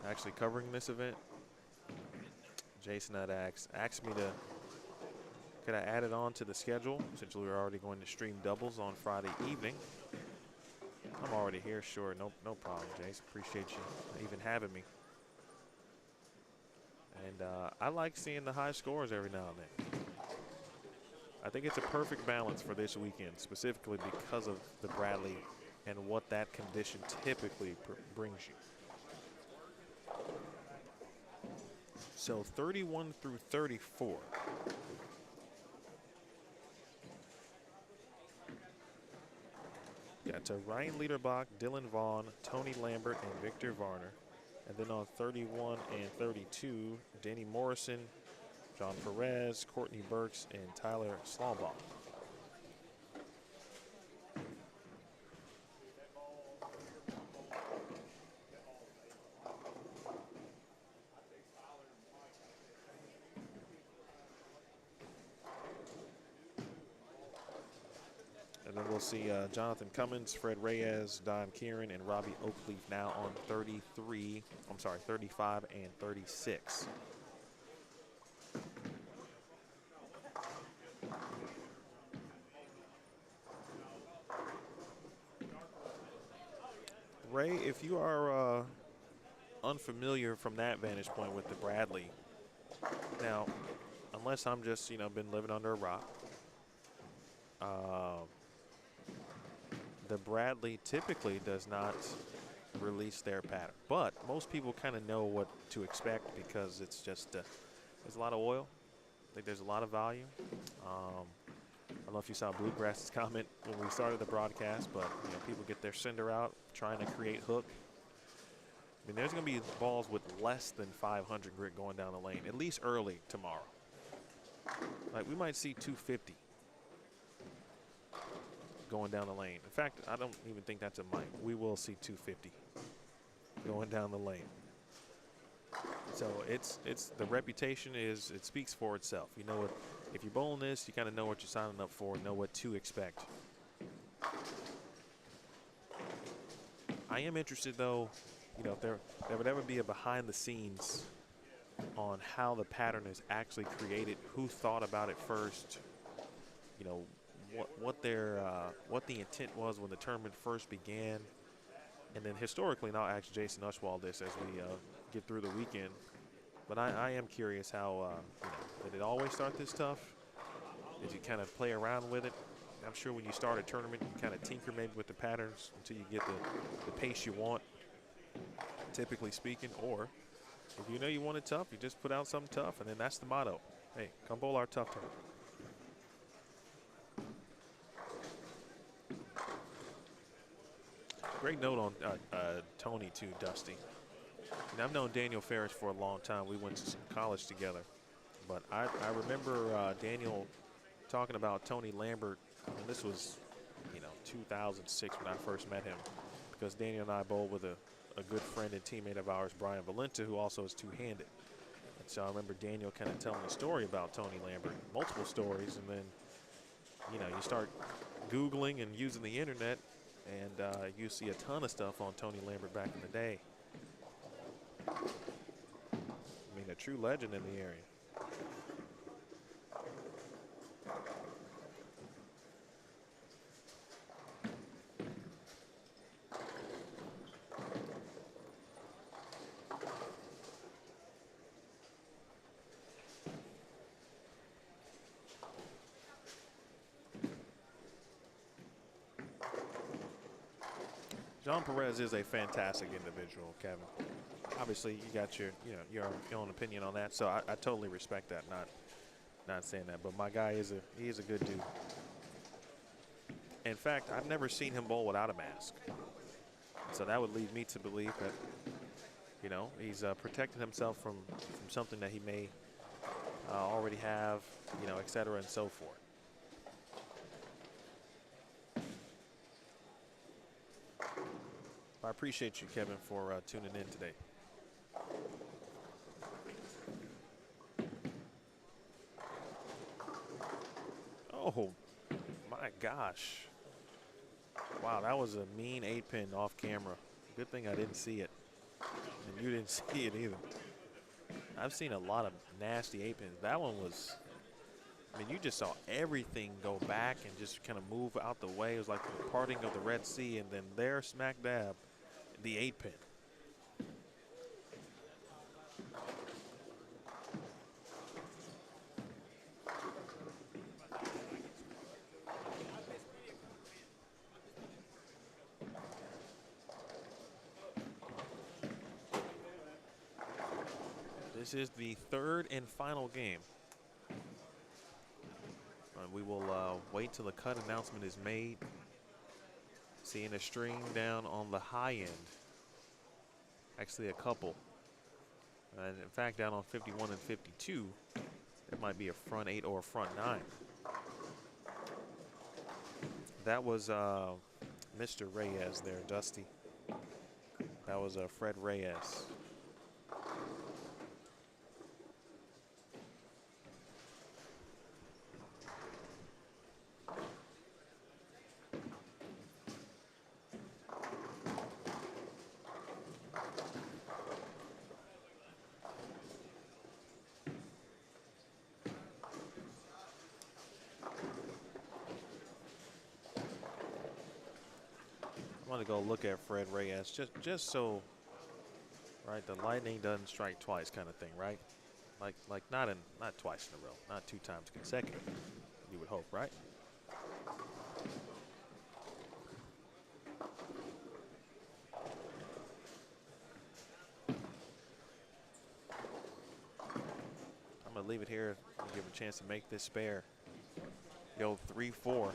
Speaker 2: actually covering this event. Jason had asked me to, could I add it on to the schedule since we were already going to stream doubles on Friday evening. I'm already here, sure, no problem, Jason. Appreciate you even having me. And I like seeing the high scores every now and then. I think it's a perfect balance for this weekend, specifically because of the Bradley and what that condition typically brings you. So 31 through 34. Got to Ryan Liederbach, Dylan Vaughn, Tony Lambert, and Victor Varner. And then on 31 and 32, Danny Morrison, John Perez, Courtney Burks, and Tyler Slaubaugh. And then we'll see Jonathan Cummins, Fred Reyes, Don Kieran, and Robbie Oakleaf now on 35 and 36. Ray, if you are unfamiliar from that vantage point with the Bradley, now, unless I'm just, been living under a rock, the Bradley typically does not release their pattern, but most people kind of know what to expect because it's just there's a lot of oil. I think there's a lot of volume. I don't know if you saw Bluegrass's comment when we started the broadcast, but people get their cinder out trying to create hook. I mean, there's going to be balls with less than 500 grit going down the lane, at least early tomorrow. Like, we might see 250 going down the lane. In fact, I don't even think that's a mic. We will see 250 going down the lane. So it's the reputation is, it speaks for itself. You know what, if you're bowling this, you kind of know what you're signing up for, know what to expect. I am interested though, if there would ever be a behind the scenes on how the pattern is actually created, who thought about it first, what the intent was when the tournament first began. And then historically, and I'll ask Jason Ushwald this as we get through the weekend, but I am curious how, did it always start this tough? Did you kind of play around with it? I'm sure when you start a tournament, you kind of tinker maybe with the patterns until you get the pace you want, typically speaking. Or if you know you want it tough, you just put out something tough, and then that's the motto. Hey, come bowl our tough tournament. Great note on Tony too, Dusty. And I've known Daniel Ferris for a long time. We went to college together. But I remember Daniel talking about Tony Lambert, and this was, 2006 when I first met him, because Daniel and I bowled with a good friend and teammate of ours, Brian Valenta, who also is two-handed. And so I remember Daniel kind of telling a story about Tony Lambert, multiple stories, and then, you start Googling and using the internet, and you see a ton of stuff on Tony Lambert back in the day. I mean, a true legend in the area. John Perez is a fantastic individual, Kevin. Obviously, you got your own opinion on that, so I totally respect that. Not saying that, but my guy is a good dude. In fact, I've never seen him bowl without a mask, so that would lead me to believe that he's protecting himself from something that he may already have, et cetera, and so forth. I appreciate you, Kevin, for tuning in today. Oh, my gosh. Wow, that was a mean 8-pin off camera. Good thing I didn't see it. And you didn't see it either. I've seen a lot of nasty 8-pins. That one was, you just saw everything go back and just kind of move out the way. It was like the parting of the Red Sea, and then there, smack dab, the 8-pin. This is the third and final game. We will wait till the cut announcement is made. Seeing a string down on the high end. Actually, a couple. And in fact, down on 51 and 52. It might be a front 8 or a front 9. That was Mr. Reyes there, Dusty. That was Fred Reyes. I'm gonna go look at Fred Reyes just so, right, the lightning doesn't strike twice kind of thing, right? Like not twice in a row, not 2 times consecutive. You would hope, right? I'm gonna leave it here and give him a chance to make this spare. Go 3-4.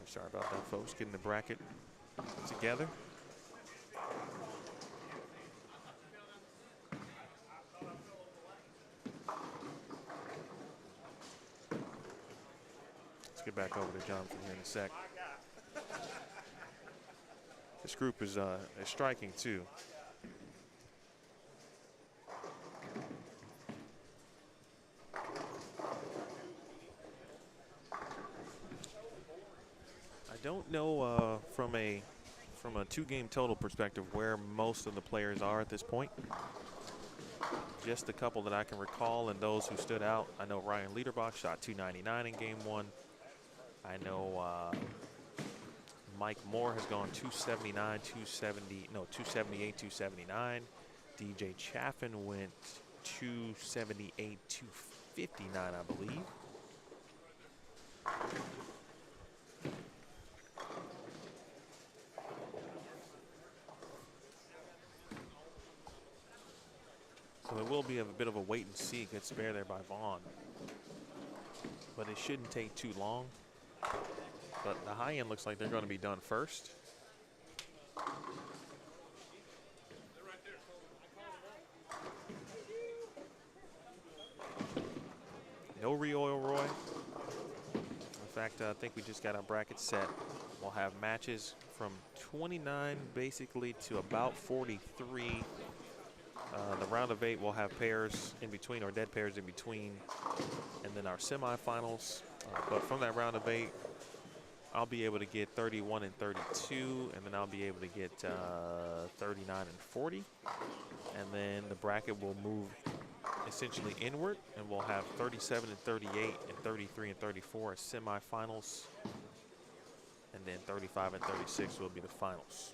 Speaker 2: Sorry about that, folks. Getting the bracket together. Let's get back over to Jonathan here in a sec. This group is striking too. I don't know from a 2-game total perspective where most of the players are at this point. Just a couple that I can recall and those who stood out. I know Ryan Liederbach shot 299 in game 1. I know Mike Moore has gone 279, 278, 279. DJ Chaffin went 278, 259, I believe. So there will be a bit of a wait and see. Good spare there by Vaughn. But it shouldn't take too long. But the high end looks like they're going to be done first. No re-oil Roy. In fact, I think we just got our bracket set. We'll have matches from 29 basically to about 43. The round of 8 will have pairs in between, or dead pairs in between, and then our semifinals. But from that round of 8, I'll be able to get 31 and 32, and then I'll be able to get 39 and 40. And then the bracket will move essentially inward, and we'll have 37 and 38 and 33 and 34 as semifinals, and then 35 and 36 will be the finals.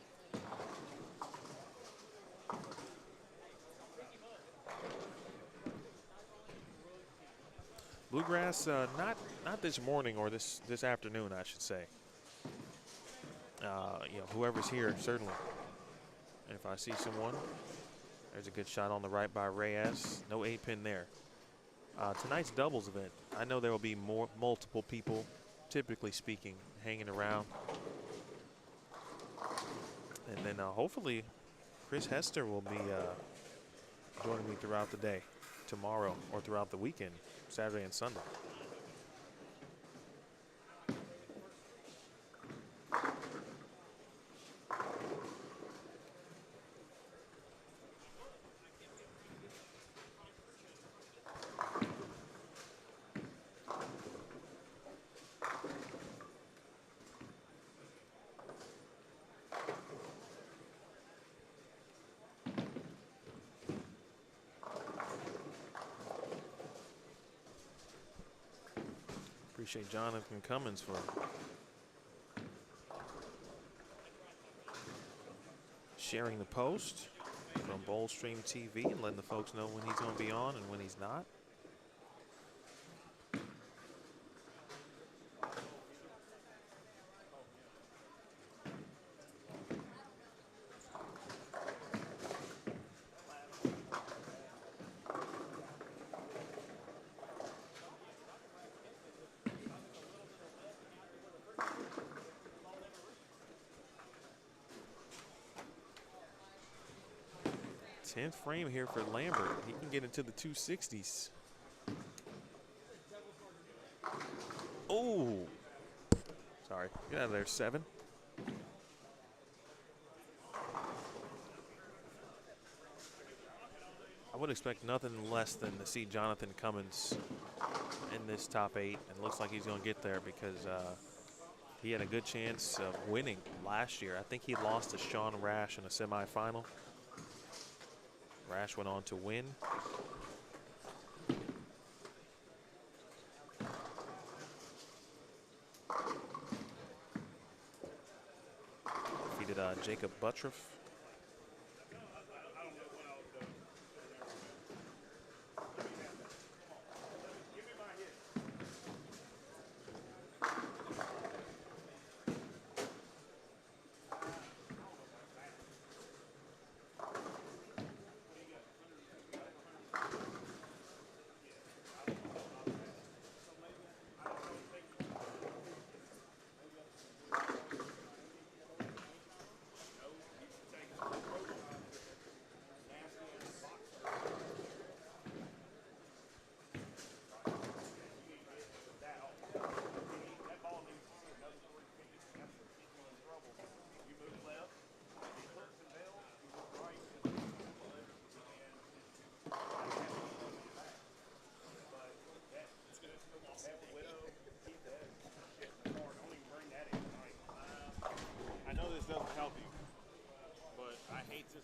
Speaker 2: Bluegrass, not this morning or this afternoon, I should say. You know, whoever's here, certainly. And if I see someone, there's a good shot on the right by Reyes. No 8-pin there. Tonight's doubles event, I know there will be multiple people, typically speaking, hanging around. And then hopefully Chris Hester will be joining me throughout the day, tomorrow, or throughout the weekend, Saturday and Sunday. Appreciate Jonathan Cummins for sharing the post from Boldstream TV and letting the folks know when he's going to be on and when he's not. Tenth frame here for Lambert. He can get into the 260s. Oh, sorry. Get out of there, 7. I would expect nothing less than to see Jonathan Cummins in this top 8, and looks like he's going to get there because he had a good chance of winning last year. I think he lost to Sean Rash in a semifinal. Rash went on to win. Defeated Jacob Buttriff.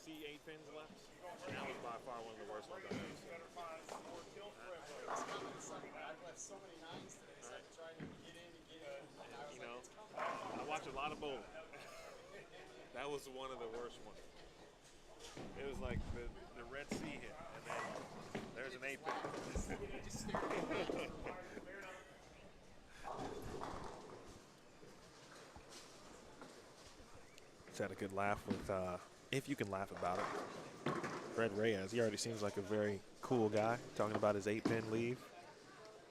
Speaker 1: See 8 pins left. That was by far one of the worst ones I've ever seen.
Speaker 6: I've left so many 9s today, so I'm trying to get in and get in.
Speaker 1: You know, I watch a lot of bowling. That was one of the worst ones. It was like the Red Sea hit, and then there's an 8 pin.
Speaker 6: Just stared at me.
Speaker 2: Just had a good laugh with, if you can laugh about it, Fred Reyes. He already seems like a very cool guy, talking about his 8-pin leave.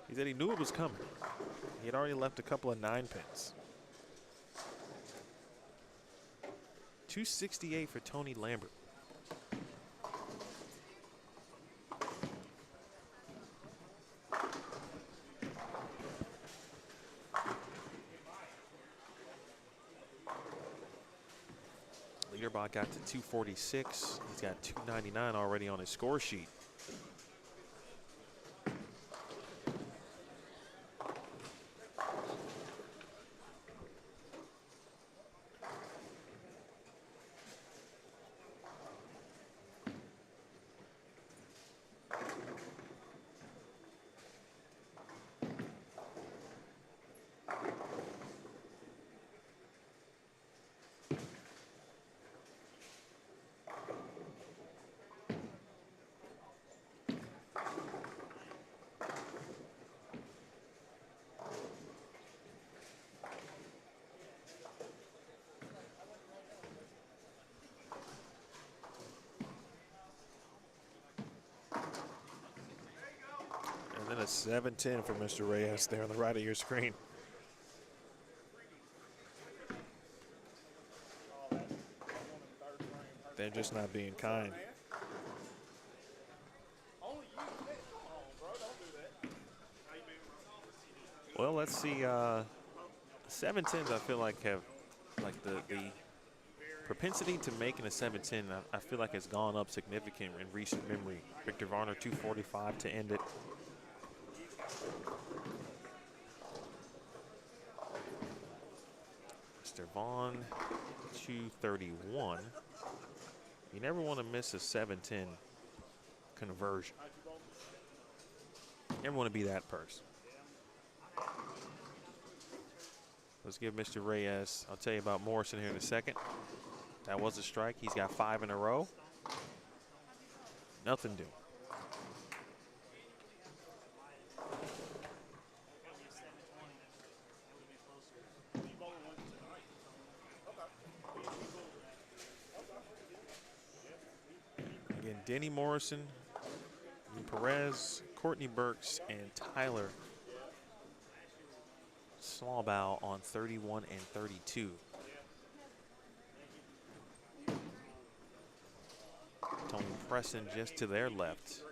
Speaker 2: He said he knew it was coming. He had already left a couple of 9-pins. 268 for Tony Lambert. Leaderbot got to 246. He's got 299 already on his score sheet. 7-10 for Mr. Reyes there on the right of your screen. They're just not being kind. Well, let's see. 7-10s I feel like have like the propensity to making a 7-10. I feel like it's gone up significant in recent memory. Victor Varner 245 to end it. Mr. Vaughn 231. You never want to miss a 7-10 conversion. You never want to be that person. Let's give Mr. Reyes, I'll tell you about Morrison here in a second. That was a strike. He's got 5 in a row. Nothing doing. Again, Denny Morrison, Perez, Courtney Burks, and Tyler Slawbow on 31 and 32. Tony Preston just to their left.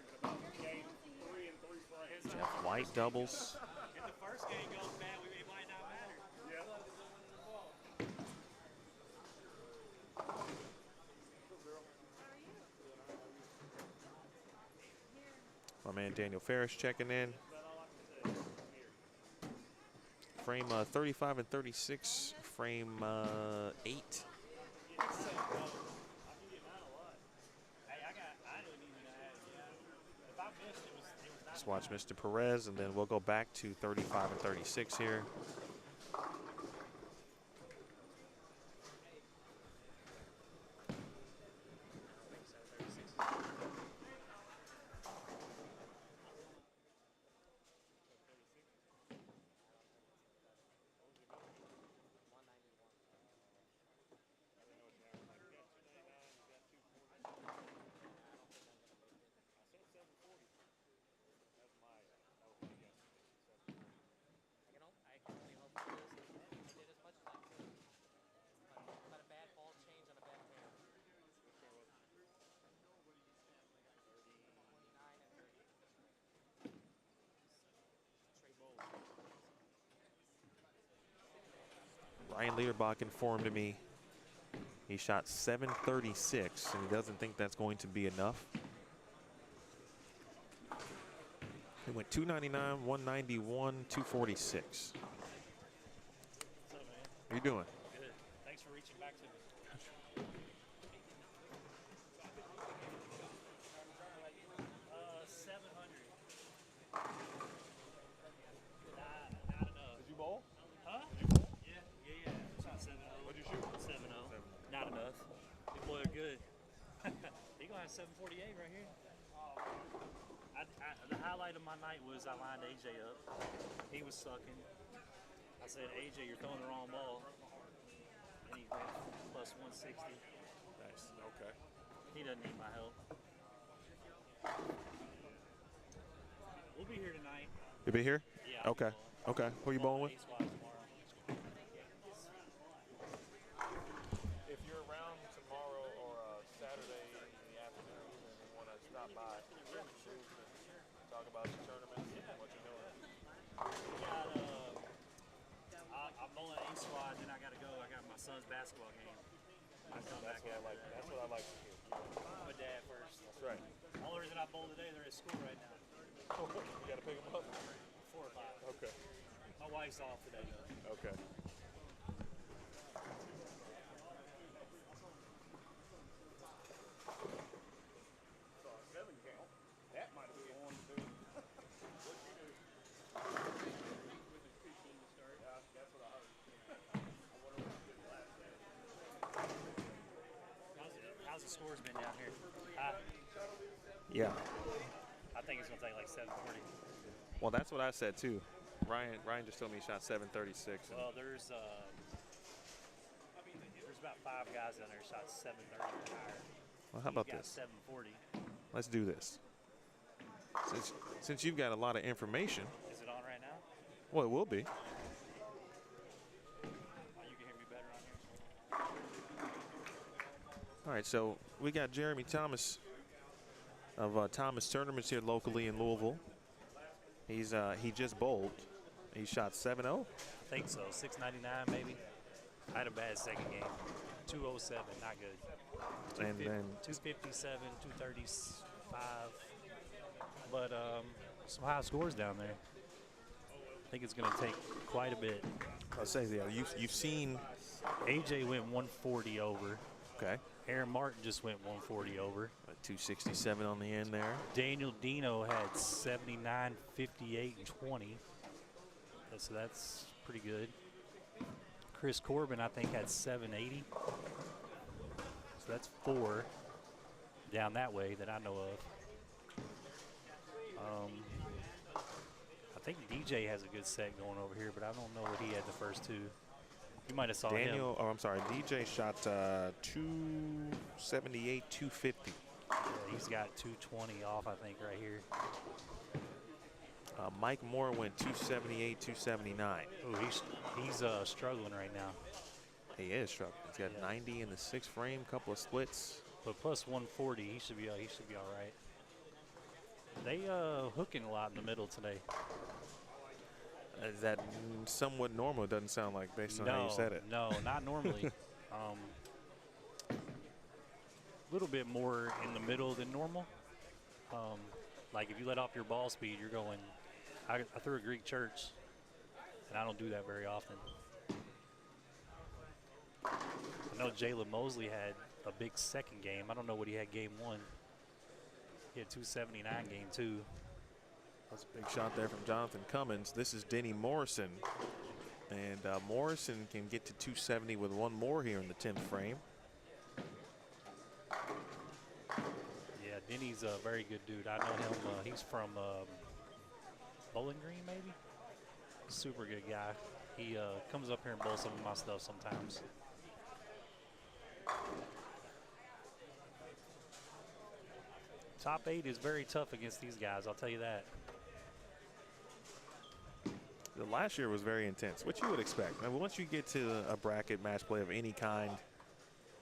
Speaker 2: Jeff White doubles.
Speaker 5: If the first game goes bad, it might not matter.
Speaker 2: My man Daniel Ferris checking in. Frame 35 and 36, frame 8. Let's watch Mr. Perez, and then we'll go back to 35 and 36 here. Ryan Leerbach informed me he shot 736, and he doesn't think that's going to be enough. He went 299, 191, 246. How you doing?
Speaker 5: Good. Thanks for reaching back to me. 700. Not enough.
Speaker 1: Did you bowl?
Speaker 5: Huh? Yeah. Shot 7-0.
Speaker 1: What'd you shoot?
Speaker 5: 7-0. Not enough. These boys are good. He gonna have 748 right here. The highlight of my night was I lined AJ up. He was sucking. I said, AJ, you're throwing the wrong ball. And he went plus 160.
Speaker 1: Nice. Okay.
Speaker 5: He doesn't need my help. We'll be here tonight.
Speaker 2: You be here?
Speaker 5: Yeah. I'll be
Speaker 2: Okay.
Speaker 5: bowling.
Speaker 2: Okay. Who you bowling with?
Speaker 5: Ace-wise tomorrow.
Speaker 1: If you're around tomorrow or Saturday in the afternoon and you want to stop by, talk about the tournament and what you're doing.
Speaker 5: I'm bowling East-wise, then I got to go. I got my son's basketball game. I come back
Speaker 1: That's
Speaker 5: after that.
Speaker 1: that's what I like to hear.
Speaker 5: I'm a dad first.
Speaker 1: That's right.
Speaker 5: The only reason I bowl today, they're at school right now.
Speaker 1: You got to pick them up.
Speaker 5: 4 or 5.
Speaker 1: Okay.
Speaker 5: My wife's off today, though.
Speaker 1: Okay.
Speaker 5: How's the scores been down here?
Speaker 2: Yeah.
Speaker 5: I think it's going to take like 740.
Speaker 2: Well, that's what I said too. Ryan just told me he shot 736.
Speaker 5: Well, there's about 5 guys down there shot 730 or higher.
Speaker 2: Well, how about
Speaker 5: He's got
Speaker 2: this?
Speaker 5: 740.
Speaker 2: Let's do this. Since you've got a lot of information,
Speaker 5: Is it on right now?
Speaker 2: well, it will be.
Speaker 5: You can hear me better on here.
Speaker 2: All right, so we got Jeremy Thomas of Thomas Tournaments here locally in Louisville. He just bowled. He shot 7-0.
Speaker 5: I think so. 699 maybe. I had a bad second game. 207, not good.
Speaker 2: And then
Speaker 5: 257, 235. But some high scores down there. I think it's going to take quite a bit.
Speaker 2: I'll say, yeah, you've seen.
Speaker 5: AJ went 140 over.
Speaker 2: Okay.
Speaker 5: Aaron Martin just went 140 over.
Speaker 2: 267 on the end there.
Speaker 5: Daniel Dino had 79, 58, and 20. So that's pretty good. Chris Corbin, I think, had 780. So that's 4 down that way that I know of. I think DJ has a good set going over here, but I don't know what he had the first 2. You might have saw him.
Speaker 2: Oh, I'm sorry. DJ shot 278, 250.
Speaker 5: Yeah, he's got 220 off, I think, right here.
Speaker 2: Mike Moore went 278, 279.
Speaker 5: Oh, he's struggling right now.
Speaker 2: He is struggling. He's got 90 in the 6th frame, couple of splits.
Speaker 5: But plus 140, he should be all right. They hooking a lot in the middle today.
Speaker 2: Is that somewhat normal? It doesn't sound like based on how you said it.
Speaker 5: No, not normally. A little bit more in the middle than normal. Like if you let off your ball speed, you're going. I threw a Greek church, and I don't do that very often. I know Jalen Mosley had a big second game. I don't know what he had game 1. He had 279 game 2.
Speaker 2: That's a big shot there from Jonathan Cummins. This is Denny Morrison. And Morrison can get to 270 with one more here in the 10th frame.
Speaker 5: Yeah, Denny's a very good dude. I know him. He's from Bowling Green, maybe? Super good guy. He comes up here and bowls some of my stuff sometimes. Top 8 is very tough against these guys, I'll tell you that.
Speaker 2: The last year was very intense, which you would expect. I mean, once you get to a bracket match play of any kind,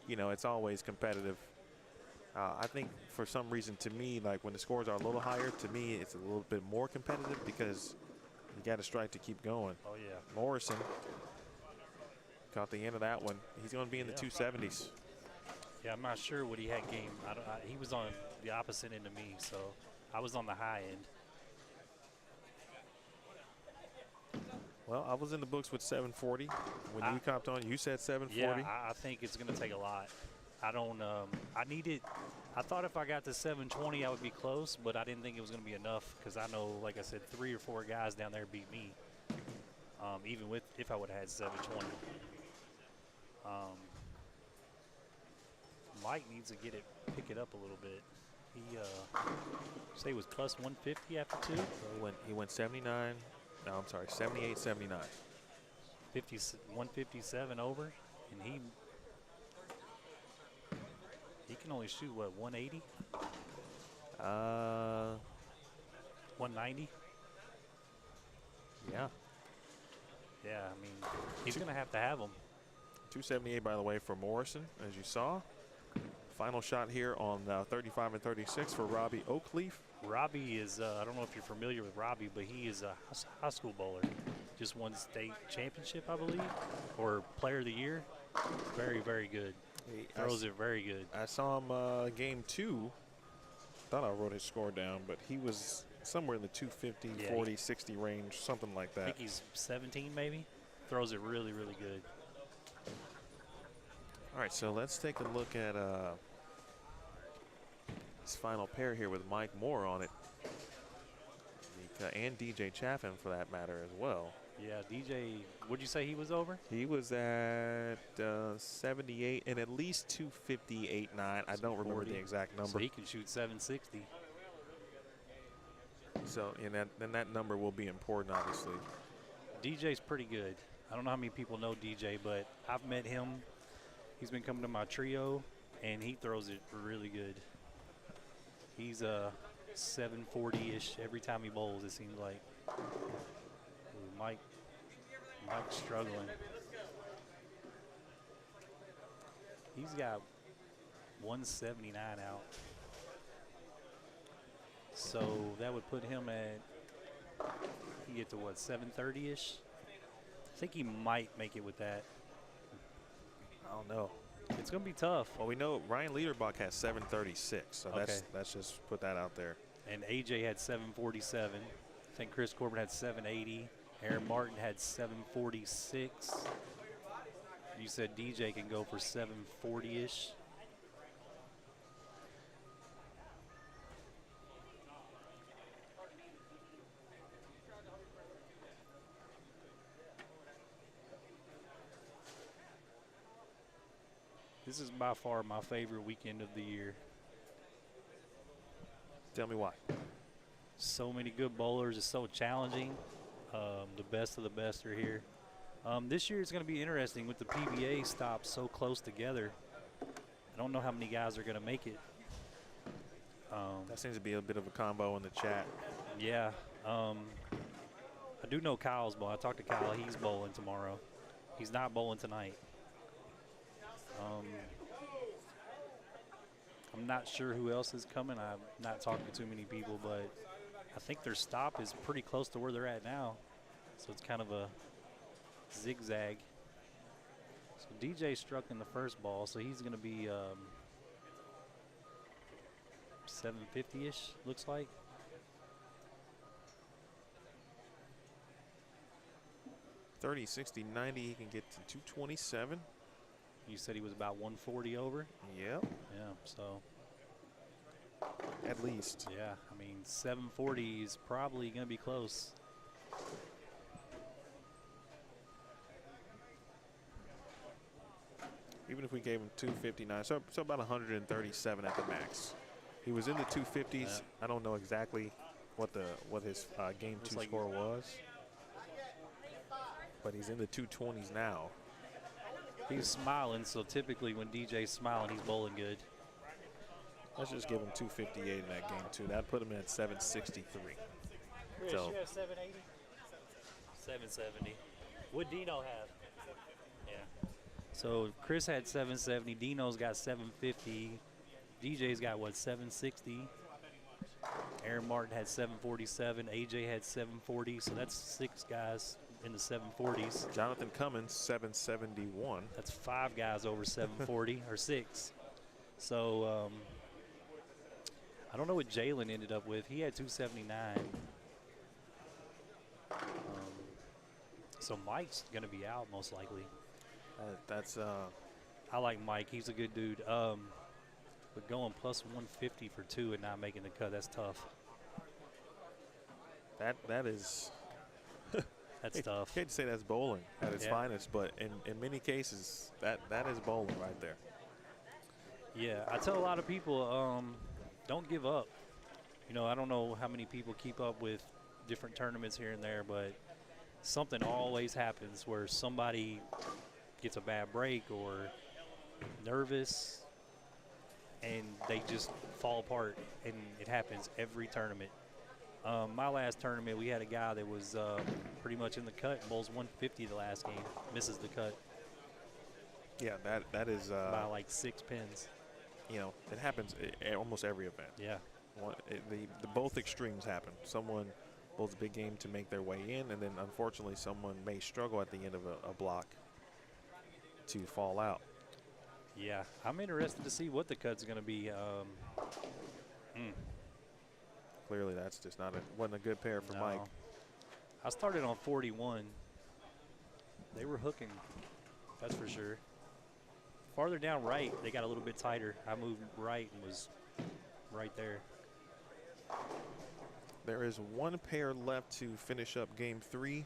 Speaker 2: you know, it's always competitive. I think for some reason, to me, like when the scores are a little higher, to me, it's a little bit more competitive because you got to strike to keep going.
Speaker 5: Oh, yeah.
Speaker 2: Morrison caught the end of that one. He's going to be in the 270s.
Speaker 5: Yeah, I'm not sure what he had game. He was on the opposite end of me, so I was on the high end.
Speaker 2: Well, I was in the books with 740. When you copped on, you said 740.
Speaker 5: Yeah, I think it's going to take a lot. I don't. I needed. I thought if I got to 720, I would be close, but I didn't think it was going to be enough because I know, like I said, 3 or 4 guys down there beat me. Even if I would have had 720. Mike needs to pick it up a little bit. He say he was plus 150 after 2.
Speaker 2: He went 79. No, I'm sorry, 78, 79.
Speaker 5: 157 over, and he can only shoot what, 180? 190?
Speaker 2: Yeah.
Speaker 5: Yeah, I mean, he's going to have them.
Speaker 2: 278, by the way, for Morrison, as you saw. Final shot here on 35 and 36 for Robbie Oakleaf.
Speaker 5: Robbie is, I don't know if you're familiar with Robbie, but he is a high school bowler. Just won state championship, I believe, or player of the year. Very, very good. He throws it very good.
Speaker 2: I saw him game 2. Thought I wrote his score down, but he was somewhere in the 250, 40, 60 range, something like that.
Speaker 5: I think he's 17 maybe. Throws it really, really good.
Speaker 2: All right, so let's take a look at this final pair here with Mike Moore on it. And DJ Chaffin, for that matter, as well.
Speaker 5: Yeah, DJ, would you say he was over?
Speaker 2: He was at 78 and at least 258.9. I don't remember the exact number.
Speaker 5: So he can shoot 760.
Speaker 2: So, and then that number will be important, obviously.
Speaker 5: DJ's pretty good. I don't know how many people know DJ, but I've met him. He's been coming to my trio, and he throws it really good. He's 740-ish every time he bowls, it seems like. Ooh, Mike's struggling. He's got 179 out. So that would put him at, he get to what, 730-ish? I think he might make it with that.
Speaker 2: I don't know.
Speaker 5: It's going to be tough.
Speaker 2: Well, we know Ryan Liederbach has 736, so
Speaker 5: Okay.
Speaker 2: that's just put that out there.
Speaker 5: And AJ had 747. I think Chris Corbin had 780. Aaron Martin had 746. You said DJ can go for 740-ish. This is by far my favorite weekend of the year.
Speaker 2: Tell me why.
Speaker 5: So many good bowlers. It's so challenging. The best of the best are here. This year it's going to be interesting with the PBA stops so close together. I don't know how many guys are going to make it.
Speaker 2: That seems to be a bit of a combo in the chat.
Speaker 5: Yeah. I do know Kyle's bowling. I talked to Kyle. He's bowling tomorrow. He's not bowling tonight. I'm not sure who else is coming. I'm not talking to too many people, but I think their stop is pretty close to where they're at now. So it's kind of a zigzag. So DJ struck in the first ball, so he's going to be 750-ish, looks like.
Speaker 2: $30, $60, $90, he can get to 227.
Speaker 5: You said he was about 140 over?
Speaker 2: Yep.
Speaker 5: Yeah, so.
Speaker 2: At least.
Speaker 5: Yeah, I mean, 740 is probably going to be close.
Speaker 2: Even if we gave him 259, so about 137 at the max. He was in the 250s.
Speaker 5: Yeah.
Speaker 2: I don't know exactly what his game
Speaker 5: Looks
Speaker 2: 2
Speaker 5: like
Speaker 2: score was, but he's in the 220s now.
Speaker 5: He's smiling, so typically when DJ's smiling, he's bowling good.
Speaker 2: Let's just give him 258 in that game too. That'd put him at 763.
Speaker 5: Chris,
Speaker 2: So-
Speaker 5: you have 780? 770. What Dino have? Yeah. So Chris had 770. Dino's got 750. DJ's got what, 760? Aaron Martin had 747. AJ had 740. So that's 6 guys in the 740s.
Speaker 2: Jonathan Cummins 771.
Speaker 5: That's 5 guys over 740 or 6. So I don't know what Jalen ended up with. He had 279. So Mike's going to be out most likely. I like Mike. He's a good dude. But going plus 150 for 2 and not making the cut, that's tough.
Speaker 2: That is.
Speaker 5: That's tough.
Speaker 2: Hate to say that's bowling at its
Speaker 5: Yeah.
Speaker 2: finest, but in many cases that is bowling right there.
Speaker 5: Yeah, I tell a lot of people, don't give up. You know, I don't know how many people keep up with different tournaments here and there, but something always happens where somebody gets a bad break or nervous and they just fall apart, and it happens every tournament. My last tournament, we had a guy that was pretty much in the cut, bowls 150 the last game, misses the cut
Speaker 2: Yeah, that is.
Speaker 5: by like 6 pins.
Speaker 2: You know, it happens at almost every event.
Speaker 5: Yeah.
Speaker 2: The both extremes happen. Someone bowls a big game to make their way in, and then unfortunately someone may struggle at the end of a block to fall out.
Speaker 5: Yeah, I'm interested to see what the cut's going to be.
Speaker 2: Clearly, that's just wasn't a good pair for
Speaker 5: No.
Speaker 2: Mike.
Speaker 5: I started on 41. They were hooking, that's for sure. Farther down right, they got a little bit tighter. I moved right and was right there.
Speaker 2: There is one pair left to finish up game 3.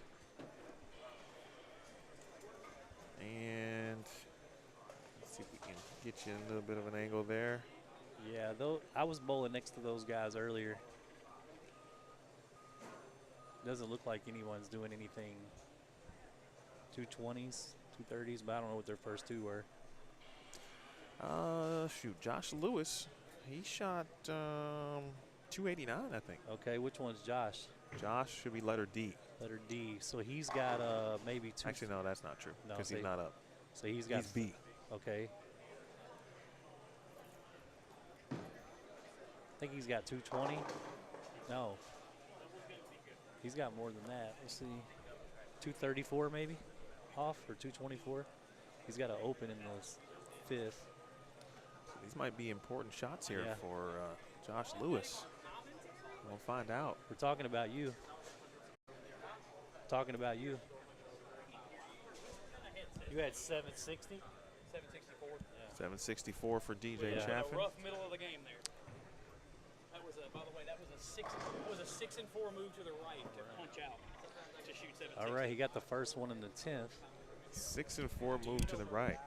Speaker 2: And let's see if we can get you a little bit of an angle there.
Speaker 5: Yeah, though I was bowling next to those guys earlier. Doesn't look like anyone's doing anything 220s, 230s, but I don't know what their first 2 were.
Speaker 2: Shoot, Josh Lewis, he shot 289, I think.
Speaker 5: Okay, which one's Josh?
Speaker 2: Josh should be letter D.
Speaker 5: Letter D. So he's got maybe two.
Speaker 2: Actually, no, that's not true
Speaker 5: No,
Speaker 2: because
Speaker 5: so
Speaker 2: he's not up.
Speaker 5: So he's got.
Speaker 2: He's B.
Speaker 5: Okay. I think he's got 220. No. He's got more than that. Let's see. 234 maybe off or 224. He's got to open in the 5th.
Speaker 2: These might be important shots here
Speaker 5: Yeah.
Speaker 2: for Josh Lewis. We'll find out.
Speaker 5: We're talking about you. Talking about you. You had 760?
Speaker 7: 764.
Speaker 5: Yeah.
Speaker 2: 764 for DJ
Speaker 5: Yeah.
Speaker 2: Chaffin.
Speaker 7: A rough middle of the game there. That was by the way, that was a 6 and 4 move to the right to punch out to shoot 760.
Speaker 5: All right, he got the first one in the 10th.
Speaker 2: 6 and 4 move to the right.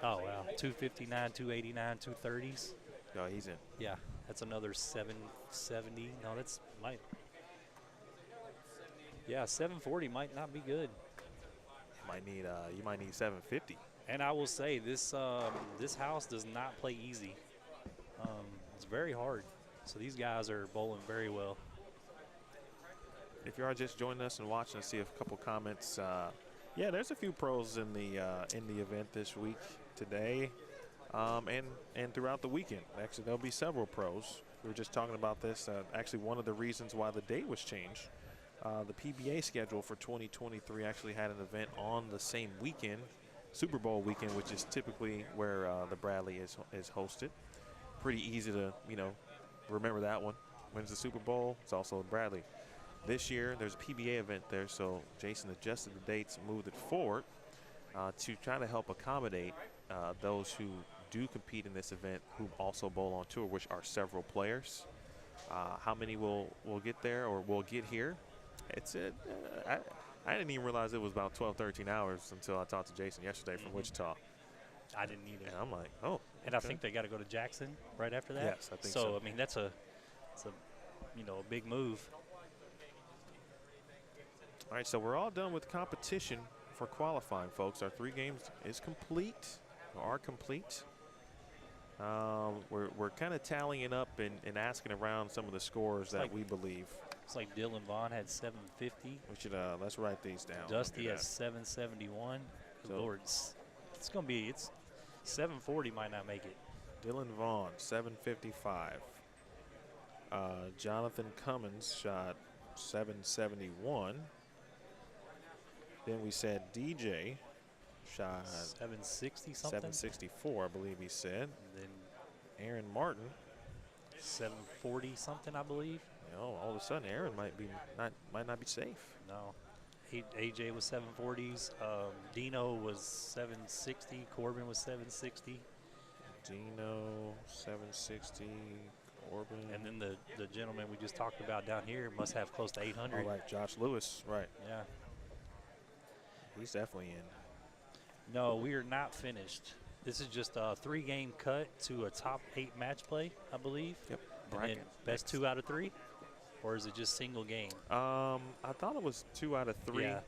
Speaker 5: Oh, wow. 259, 289, 230s.
Speaker 2: No, he's in.
Speaker 5: Yeah, that's another 770. No, that's might. Yeah, 740 might not be good.
Speaker 2: You might need 750.
Speaker 5: And I will say this this house does not play easy. It's very hard. So these guys are bowling very well.
Speaker 2: If you are just joining us and watching, I see a couple comments. Yeah, there's a few pros in the event this week, today, and throughout the weekend. Actually, there'll be several pros. We were just talking about this. Actually, one of the reasons why the date was changed, the PBA schedule for 2023 actually had an event on the same weekend, Super Bowl weekend, which is typically where the Bradley is hosted. Pretty easy to remember that one. When's the Super Bowl? It's also Bradley. This year, there's a PBA event there, so Jason adjusted the dates, moved it forward to try to help accommodate those who do compete in this event who also bowl on tour, which are several players. How many will get there or will get here? I didn't even realize it was about 12, 13 hours until I talked to Jason yesterday from Wichita.
Speaker 5: I didn't either.
Speaker 2: And I'm like, oh.
Speaker 5: And I
Speaker 2: okay.
Speaker 5: think they got to go to Jackson right after that.
Speaker 2: Yes, I think so.
Speaker 5: I mean, it's a big move.
Speaker 2: All right, so we're all done with competition for qualifying, folks. Our 3 games is complete, or are complete. We're kind of tallying up and asking around some of the scores that we believe.
Speaker 5: It's like Dylan Vaughn had 750.
Speaker 2: We should let's write these down.
Speaker 5: Dusty has 771.
Speaker 2: So
Speaker 5: Lord, it's 740 might not make it.
Speaker 2: Dylan Vaughn 755. Jonathan Cummins shot 771. Then we said DJ shot
Speaker 5: 760 something.
Speaker 2: 764, I believe he said.
Speaker 5: And then
Speaker 2: Aaron Martin
Speaker 5: 740 something, I believe.
Speaker 2: All of a sudden Aaron might not be safe.
Speaker 5: No. AJ was 740s. Dino was 760. Corbin was 760.
Speaker 2: Dino 760. Corbin.
Speaker 5: And then the gentleman we just talked about down here must have close to 800.
Speaker 2: All right, Josh Lewis. Right.
Speaker 5: Yeah.
Speaker 2: He's definitely in.
Speaker 5: No, we are not finished. This is just a 3-game cut to a top 8 match play, I believe.
Speaker 2: Yep.
Speaker 5: And then best 2 out of 3? Or is it just single game?
Speaker 2: I thought it was 2 out of 3.
Speaker 5: Yeah.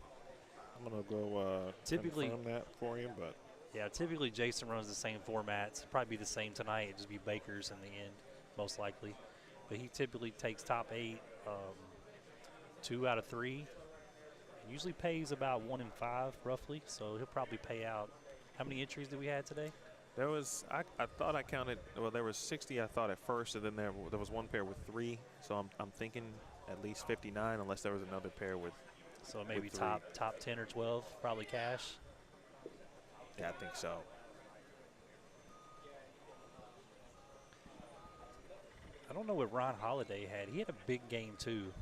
Speaker 2: I'm gonna go
Speaker 5: Typically,
Speaker 2: confirm that for you, but
Speaker 5: yeah, typically Jason runs the same formats. It'll probably be the same tonight. It'll just be Baker's in the end, most likely. But he typically takes top 8, 2 out of 3. And usually pays about 1 in 5, roughly. So he'll probably pay out. How many entries did we have today?
Speaker 2: there was I thought I counted. Well, there was 60. I thought at first, and then there was one pair with 3. So I'm thinking at least 59, unless there was another pair with.
Speaker 5: So maybe
Speaker 2: with
Speaker 5: top 10 or 12, probably cash.
Speaker 2: Yeah, I think so.
Speaker 5: I don't know what Ron Holiday had. He had a big game too.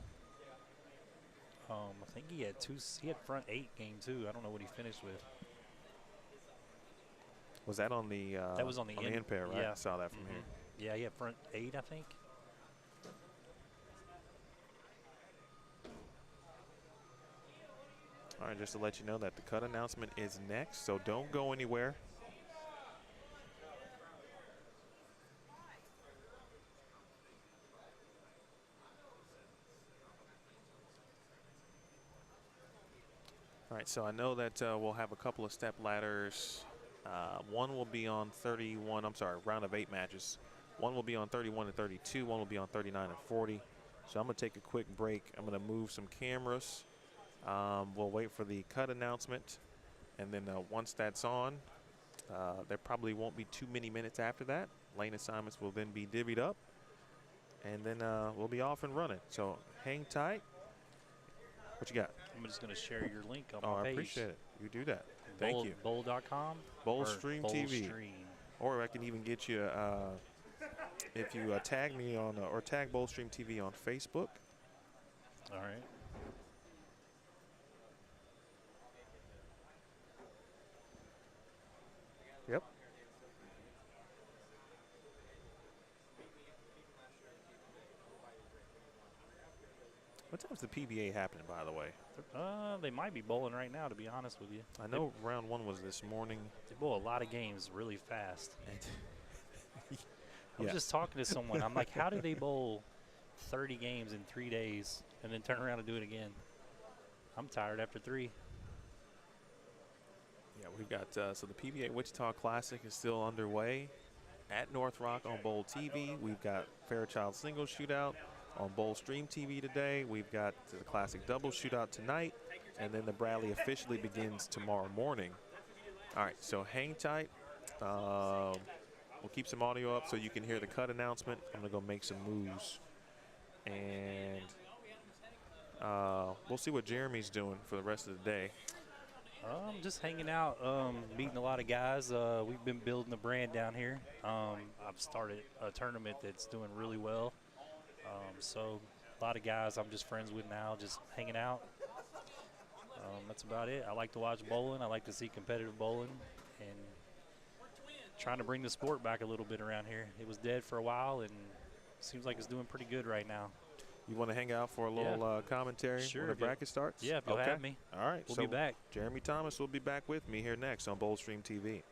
Speaker 5: I think he had 2. He had front 8 game too. I don't know what he finished with.
Speaker 2: Was that on the?
Speaker 5: That was on the
Speaker 2: end pair, right?
Speaker 5: Yeah.
Speaker 2: I saw that from here.
Speaker 5: Yeah, he had front 8, I think.
Speaker 2: All right, just to let you know that the cut announcement is next, so don't go anywhere. All right, so I know that we'll have a couple of step ladders. One will be on 31, I'm sorry, round of 8 matches. One will be on 31 and 32, one will be on 39 and 40. So I'm gonna take a quick break. I'm gonna move some cameras. We'll wait for the cut announcement. And then once that's on, there probably won't be too many minutes after that. Lane assignments will then be divvied up. And then we'll be off and running. So hang tight. What you got?
Speaker 5: I'm just going to share your link on
Speaker 2: Oh,
Speaker 5: my
Speaker 2: I
Speaker 5: page.
Speaker 2: appreciate it. You do that. Thank you.
Speaker 5: Bowl.com?
Speaker 2: Bowl Stream TV.
Speaker 5: Stream.
Speaker 2: Or I can even get you, if you tag me on, or tag Bowl Stream TV on Facebook.
Speaker 5: All right.
Speaker 2: Yep. What time's the PBA happening, by the way?
Speaker 5: They might be bowling right now, to be honest with you.
Speaker 2: I know round 1 was this morning.
Speaker 5: They bowl a lot of games really fast. I was
Speaker 2: Yeah.
Speaker 5: just talking to someone. I'm like, how do they bowl 30 games in 3 days and then turn around and do it again? I'm tired after 3.
Speaker 2: Yeah, we've got, so the PBA Wichita Classic is still underway at North Rock on Bowl TV. We've got Fairchild Singles Shootout on Bowl Stream TV today. We've got the Classic Double Shootout tonight, and then the Bradley officially begins tomorrow morning. All right, so hang tight. We'll keep some audio up so you can hear the cut announcement. I'm gonna go make some moves, and we'll see what Jeremy's doing for the rest of the day.
Speaker 5: Just hanging out, meeting a lot of guys. We've been building the brand down here. I've started a tournament that's doing really well. So a lot of guys I'm just friends with now, just hanging out. That's about it. I like to watch bowling. I like to see competitive bowling, and trying to bring the sport back a little bit around here. It was dead for a while, and seems like it's doing pretty good right now.
Speaker 2: You want to hang out for a little commentary
Speaker 5: Sure,
Speaker 2: when the
Speaker 5: if you-
Speaker 2: bracket starts?
Speaker 5: Yeah, if you'll have me.
Speaker 2: All right.
Speaker 5: We'll
Speaker 2: so
Speaker 5: be back.
Speaker 2: Jeremy Thomas will be back with me here next on Bowl Stream TV.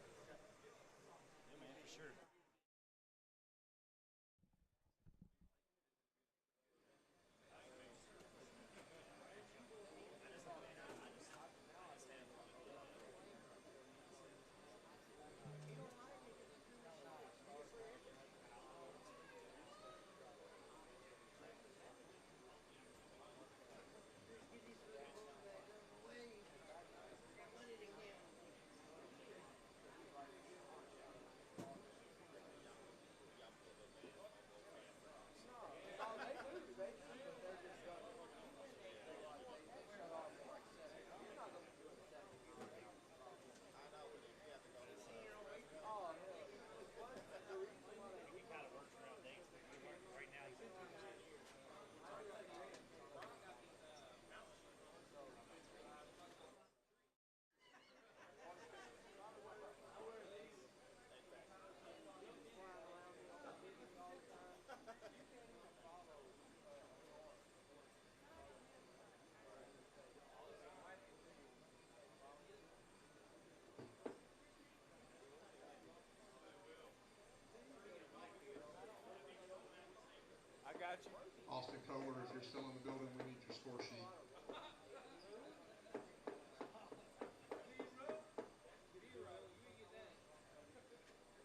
Speaker 3: Austin Kohler, if you're still in the building, we need your score sheet.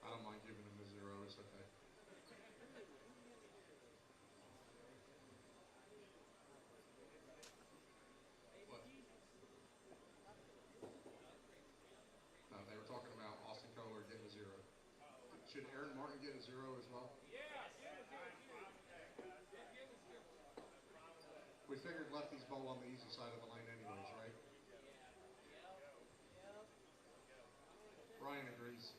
Speaker 3: I don't mind giving him a 0, it's okay. What? No, they were talking about Austin Kohler getting a 0. Should Aaron Martin get a 0 as well? We figured lefties bowl on the easy side of the lane anyways, right? Ryan agrees.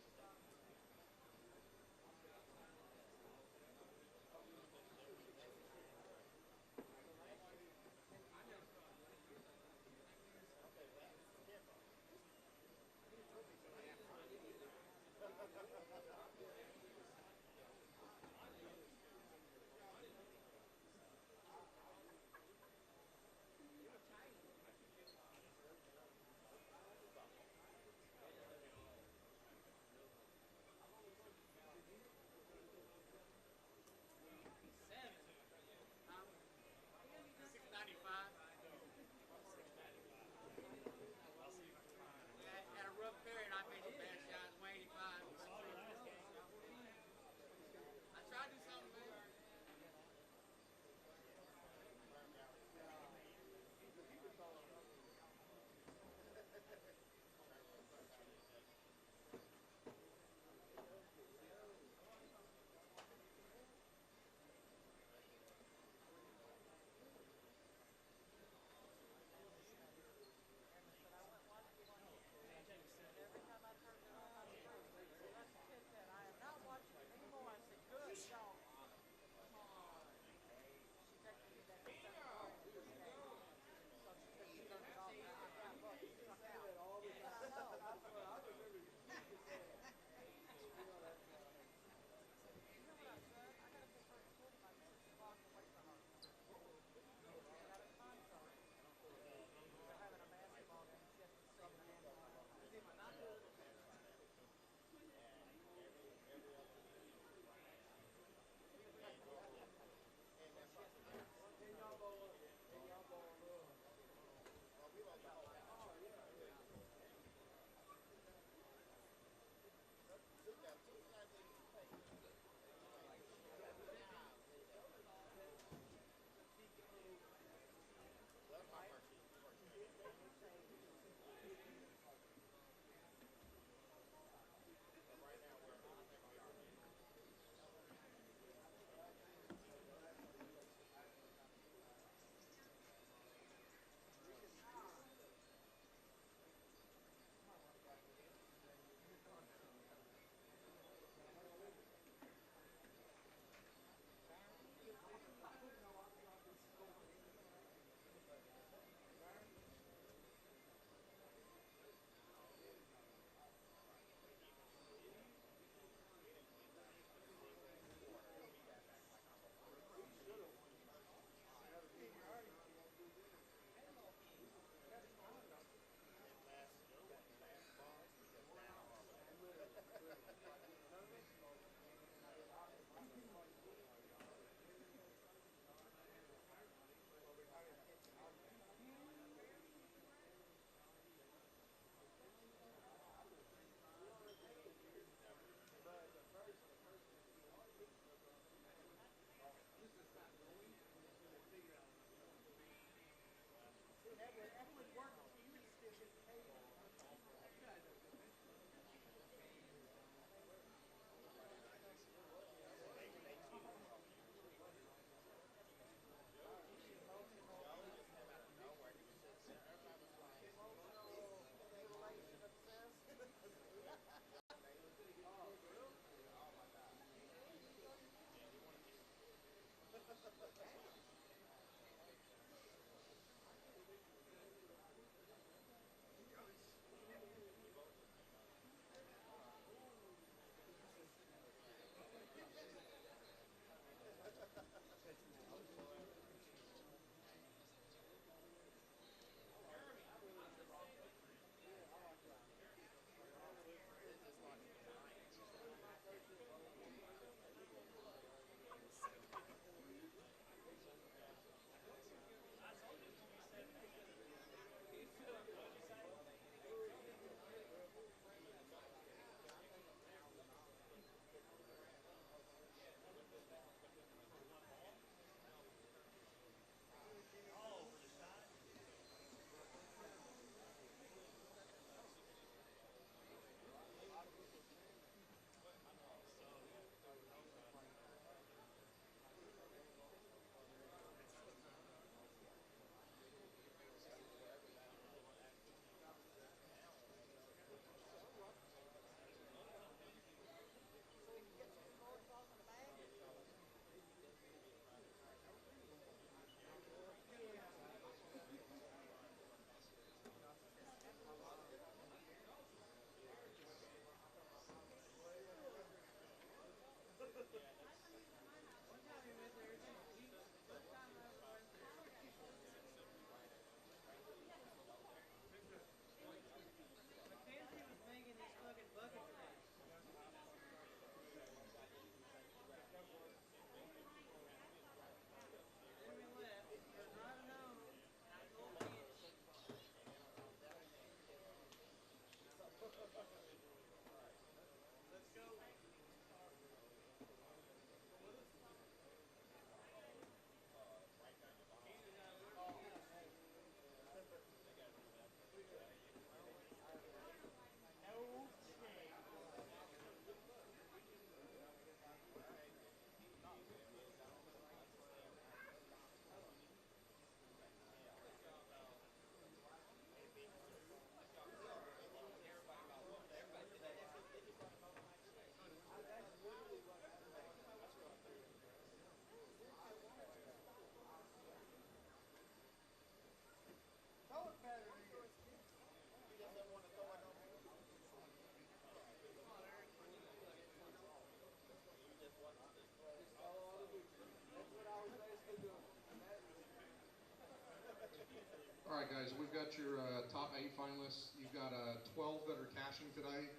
Speaker 3: All right, guys, we've got your top 8 finalists. You've got 12 that are cashing today.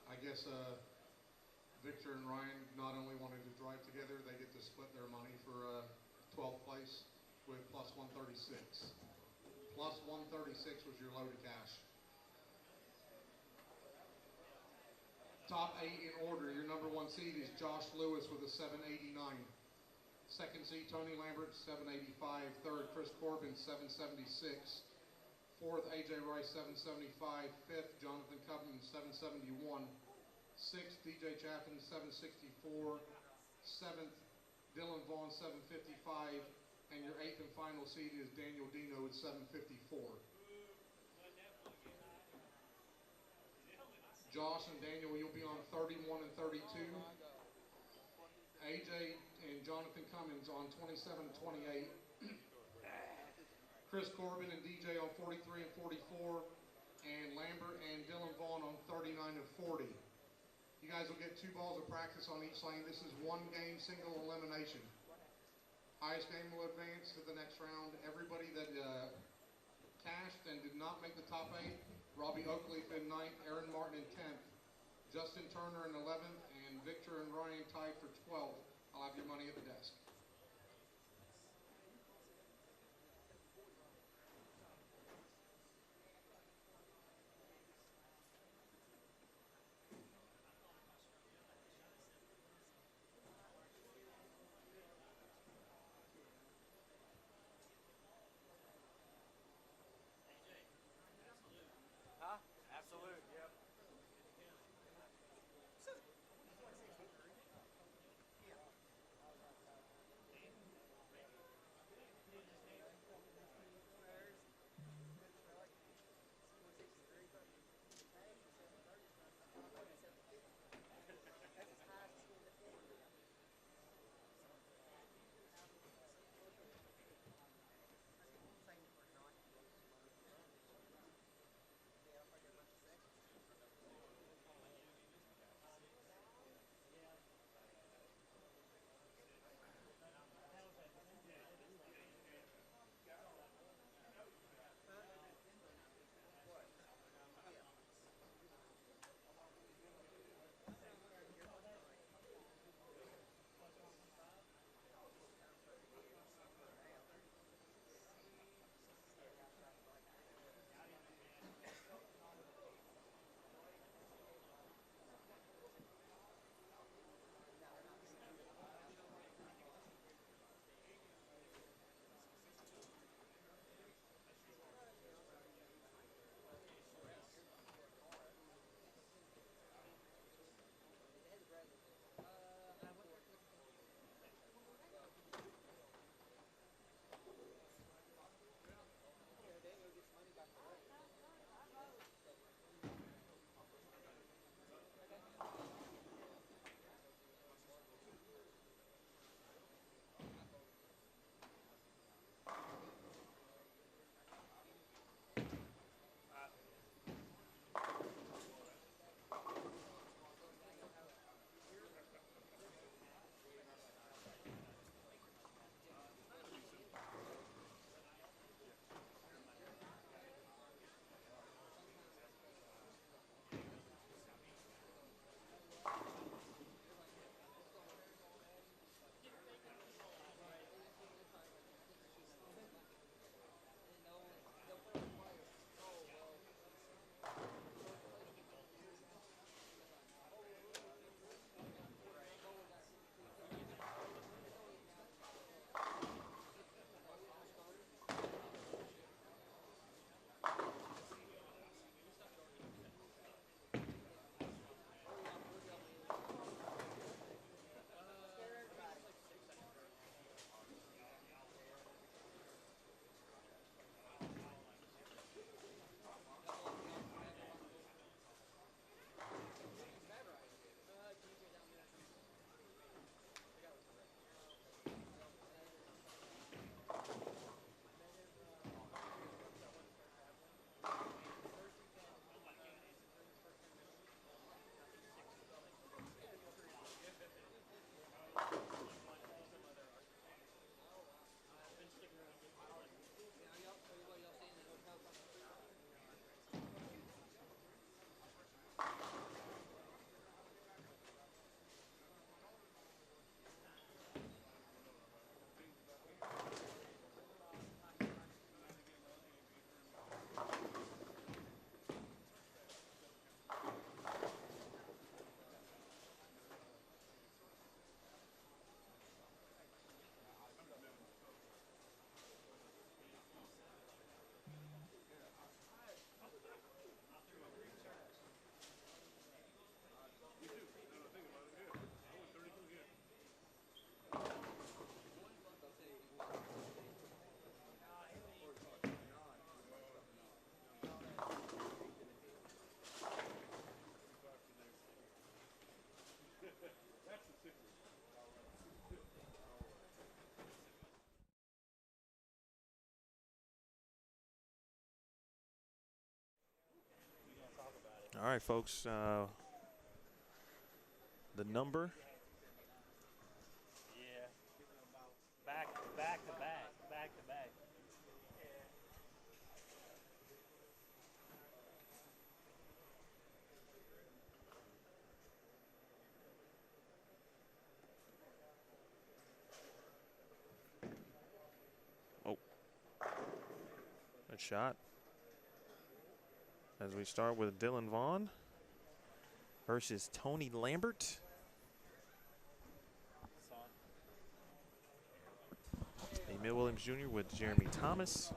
Speaker 3: I guess Victor and Ryan not only wanted to drive together, they get to split their money for 12th place with plus 136. Plus 136 was your load of cash. Top 8 in order. Your number 1 seed is Josh Lewis with a 789. Second seed, Tony Lambert, 785. Third, Chris Corbin, 776. Fourth, AJ Rice, 775. Fifth, Jonathan Cubman, 771. Sixth, DJ Chaffin, 764. Seventh, Dylan Vaughn, 755. And your 8th and final seed is Daniel Dino at 754. Josh and Daniel, you'll be on 31 and 32. AJ and Jonathan Cummins on 27 and 28. Chris Corbin and DJ on 43 and 44. And Lambert and Dylan Vaughn on 39 and 40. You guys will get 2 balls of practice on each lane. This is 1 game single elimination. Highest game will advance to the next round. Everybody that cashed and did not make the top 8, Robbie Oakley in 9th, Aaron Martin in 10th, Justin Turner in 11th, and Victor and Ryan tied for 12th. I'll have your money at the desk.
Speaker 6: Huh? Absolute, yep.
Speaker 2: right, folks. The number.
Speaker 5: Yeah. Back to back.
Speaker 2: Oh. Good shot. As we start with Dylan Vaughn versus Tony Lambert. Emil Williams Jr. with Jeremy Thomas.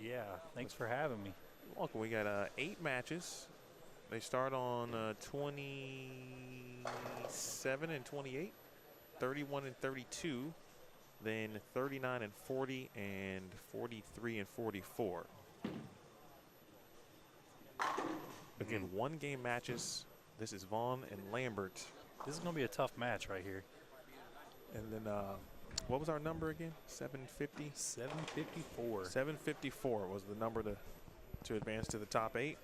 Speaker 5: Yeah, thanks for having me.
Speaker 2: Welcome. We got 8 matches. They start on 27 and 28, 31 and 32, then 39 and 40, and 43 and 44. Again, 1-game matches. This is Vaughn and Lambert.
Speaker 5: This is going to be a tough match right here.
Speaker 2: And then, what was our number again? 750?
Speaker 5: 754.
Speaker 2: 754 was the number to advance to the top 8.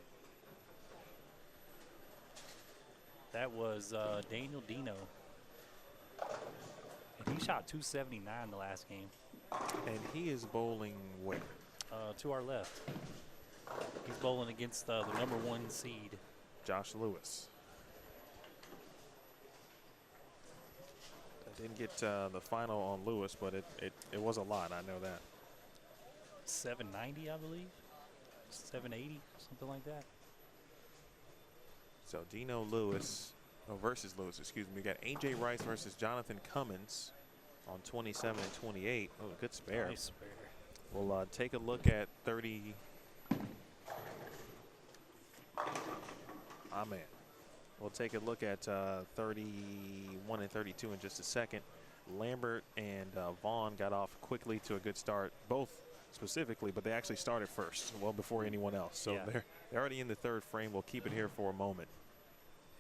Speaker 5: That was Daniel Dino. And he shot 279 the last game.
Speaker 2: And he is bowling where?
Speaker 5: To our left. He's bowling against the number 1 seed.
Speaker 2: Josh Lewis. I didn't get the final on Lewis, but it was a lot. I know that.
Speaker 5: 790, I believe. 780, something like that.
Speaker 2: So Dino Lewis, versus Lewis, excuse me. We got A.J. Rice versus Jonathan Cummins on 27 and 28. Oh, good spare.
Speaker 5: Nice spare.
Speaker 2: We'll take a look at 30. Ah, man. We'll take a look at 31 and 32 in just a second. Lambert and Vaughn got off quickly to a good start, both specifically, but they actually started first, well before anyone else. So
Speaker 5: Yeah.
Speaker 2: they're already in the 3rd frame. We'll keep it here for a moment.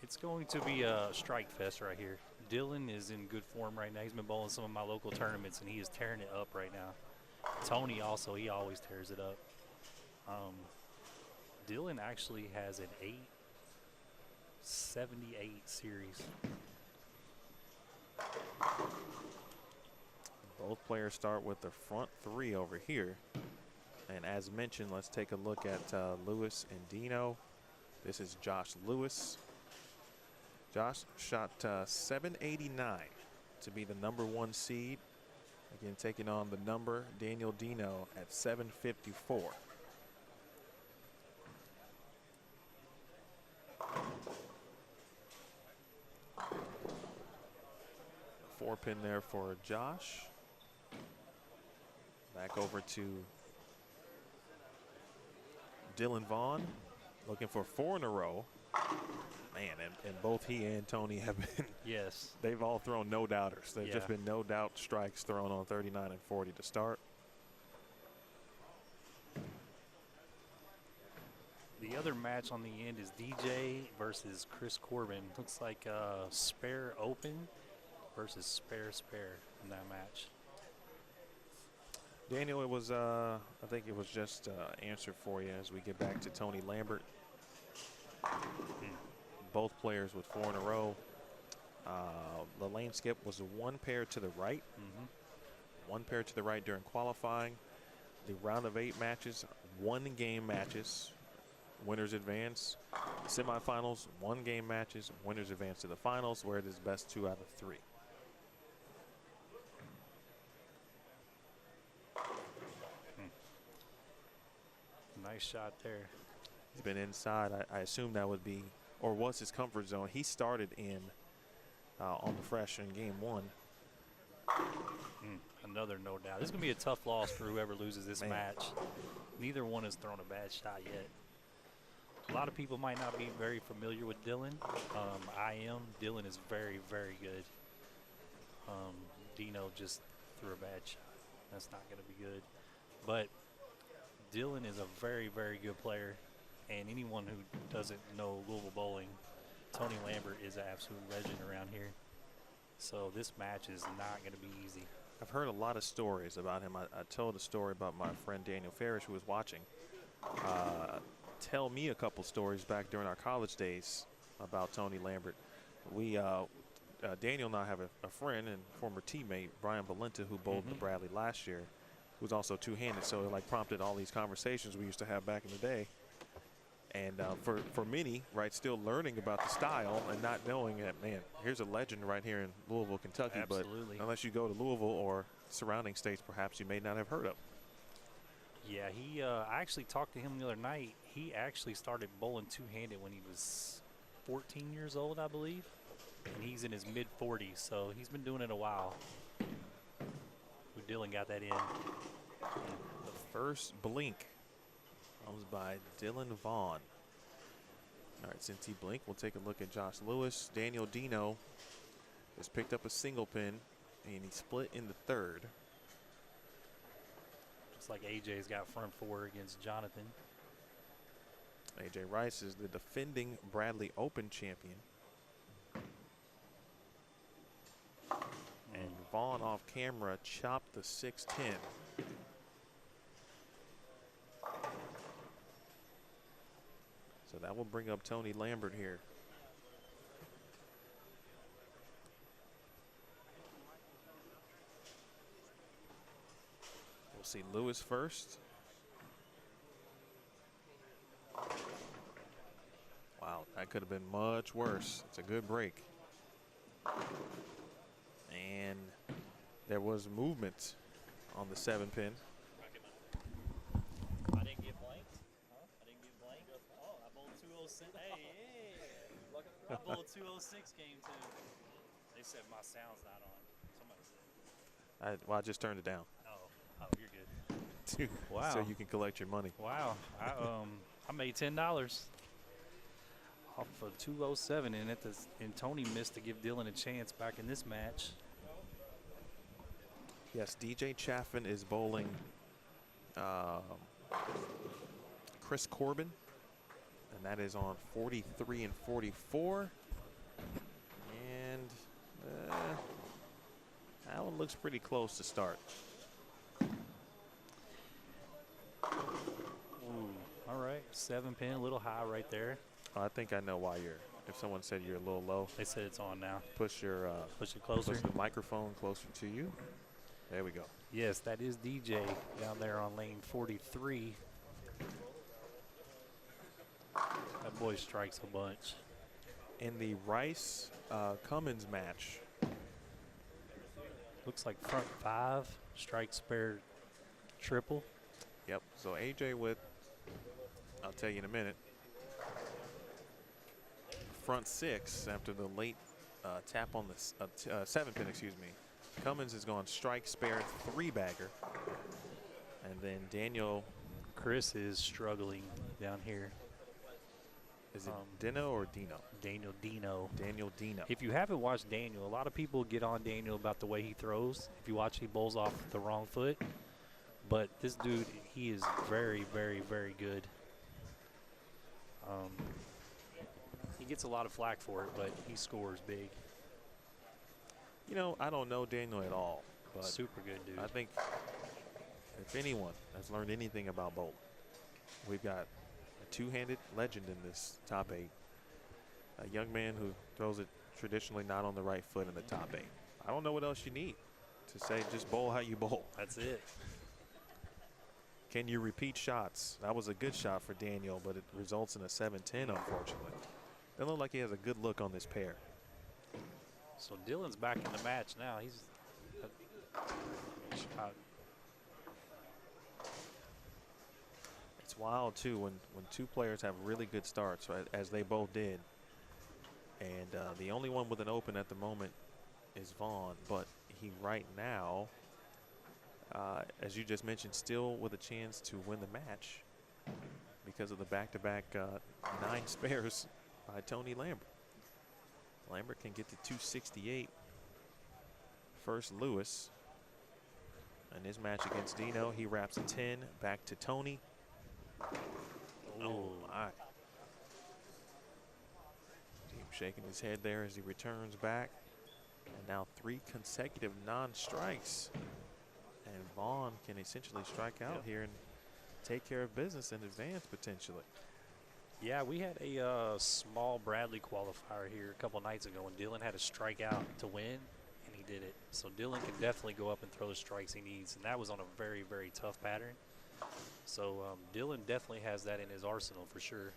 Speaker 5: It's going to be a strike fest right here. Dylan is in good form right now. He's been bowling some of my local tournaments, and he is tearing it up right now. Tony also, he always tears it up. Dylan actually has an 878 series.
Speaker 2: Both players start with the front 3 over here. And as mentioned, let's take a look at Lewis and Dino. This is Josh Lewis. Josh shot 789 to be the number 1 seed. Again, taking on the number Daniel Dino at 754. A 4-pin there for Josh. Back over to Dylan Vaughn, looking for 4 in a row. Man, and both he and Tony have been,
Speaker 5: Yes.
Speaker 2: they've all thrown no doubters. They've just
Speaker 5: Yeah.
Speaker 2: been no doubt strikes thrown on 39 and 40 to start.
Speaker 5: The other match on the end is DJ versus Chris Corbin. Looks like spare open versus spare in that match.
Speaker 2: Daniel, it was, I think it was just answered for you as we get back to Tony Lambert. Both players with 4 in a row. The lane skip was a 1 pair to the right. 1 pair to the right during qualifying. The round of 8 matches, 1-game matches. Winners advance. Semifinals, 1-game matches. Winners advance to the finals, where it is best 2 out of 3.
Speaker 5: Nice shot there.
Speaker 2: He's been inside. I assume that would be, or was his comfort zone. He started in on the fresh in game 1.
Speaker 5: Another no doubt. This is going to be a tough loss for whoever loses this
Speaker 2: Man.
Speaker 5: match. Neither one has thrown a bad shot yet. A lot of people might not be very familiar with Dylan. I am. Dylan is very, very good. Dino just threw a bad shot. That's not going to be good. But Dylan is a very, very good player. And anyone who doesn't know Louisville bowling, Tony Lambert is an absolute legend around here. So this match is not going to be easy.
Speaker 2: I've heard a lot of stories about him. I told a story about my friend Daniel Farish, who was watching. tell me a couple stories back during our college days about Tony Lambert. We Daniel and I have a friend and former teammate, Brian Valenta, who bowled the Bradley last year, who's also two-handed. So it like prompted all these conversations we used to have back in the day. And for many, right, still learning about the style and not knowing that, man, here's a legend right here in Louisville, Kentucky.
Speaker 5: Absolutely.
Speaker 2: But unless you go to Louisville or surrounding states, perhaps you may not have heard of.
Speaker 5: Yeah, I actually talked to him the other night. He actually started bowling two-handed when he was 14 years old, I believe. And he's in his mid-40s, so he's been doing it a while. Dylan got that in.
Speaker 2: The first blink comes by Dylan Vaughn. All right, since he blinked, we'll take a look at Josh Lewis. Daniel Dino has picked up a single pin, and he split in the third.
Speaker 5: Just like AJ's got front four against Jonathan.
Speaker 2: AJ Rice is the defending Bradley Open champion. And Vaughn off camera chopped the 610. So that will bring up Tony Lambert here. We'll see Lewis first. Wow, that could have been much worse. It's a good break. And there was movement on the 7-pin.
Speaker 7: I didn't get blanked. Huh? I didn't get blanked. Oh, I bowled 206. Hey. I bowled 206 game too. They said my sound's not on. Somebody said.
Speaker 2: Well, I just turned it down.
Speaker 7: Oh, you're good.
Speaker 5: Wow.
Speaker 2: So you can collect your money.
Speaker 5: Wow. I made $10 off of 207, and Tony missed to give Dylan a chance back in this match.
Speaker 2: Yes, DJ Chaffin is bowling Chris Corbin, and that is on 43 and 44. And that one looks pretty close to start.
Speaker 5: Ooh, all right, 7-pin, a little high right there.
Speaker 2: I think I know why if someone said you're a little low,
Speaker 5: They said it's on now.
Speaker 2: push it
Speaker 5: Closer.
Speaker 2: Push the microphone closer to you. There we go.
Speaker 5: Yes, that is DJ down there on lane 43. That boy strikes a bunch.
Speaker 2: In the Rice Cummins match,
Speaker 5: Looks like front 5, strike spare triple.
Speaker 2: yep. So AJ with, I'll tell you in a minute, front 6 after the late tap on the 7-pin, excuse me. Cummins is going strike spare 3-bagger. And then Daniel.
Speaker 5: Chris is struggling down here.
Speaker 2: Is it Dino or Dino?
Speaker 5: Daniel Dino.
Speaker 2: Daniel Dino.
Speaker 5: If you haven't watched Daniel, a lot of people get on Daniel about the way he throws. If you watch, he bowls off the wrong foot. But this dude, he is very, very, very good. He gets a lot of flack for it, but he scores big.
Speaker 2: You know, I don't know Daniel at all, but
Speaker 5: Super good dude.
Speaker 2: I think if anyone has learned anything about bowling, we've got a two-handed legend in this top 8. A young man who throws it traditionally not on the right foot in the top 8. I don't know what else you need to say just bowl how you bowl.
Speaker 5: That's it.
Speaker 2: Can you repeat shots? That was a good shot for Daniel, but it results in a 7-10, unfortunately. Doesn't look like he has a good look on this pair.
Speaker 5: So Dylan's back in the match now. He's shot.
Speaker 2: It's wild, too, when two players have really good starts, right, as they both did. And the only one with an open at the moment is Vaughn, but he right now, as you just mentioned, still with a chance to win the match because of the back-to-back 9 spares by Tony Lambert. Lambert can get to 268. First Lewis. In his match against Dino, he wraps a 10 back to Tony. Oh my. Team shaking his head there as he returns back. And now 3 consecutive non-strikes. And Vaughn can essentially strike out here in take care of business and advance potentially.
Speaker 5: Yeah, we had a small Bradley qualifier here a couple nights ago, and Dylan had a strikeout to win, and he did it. So Dylan can definitely go up and throw the strikes he needs, and that was on a very, very tough pattern. So Dylan definitely has that in his arsenal for sure.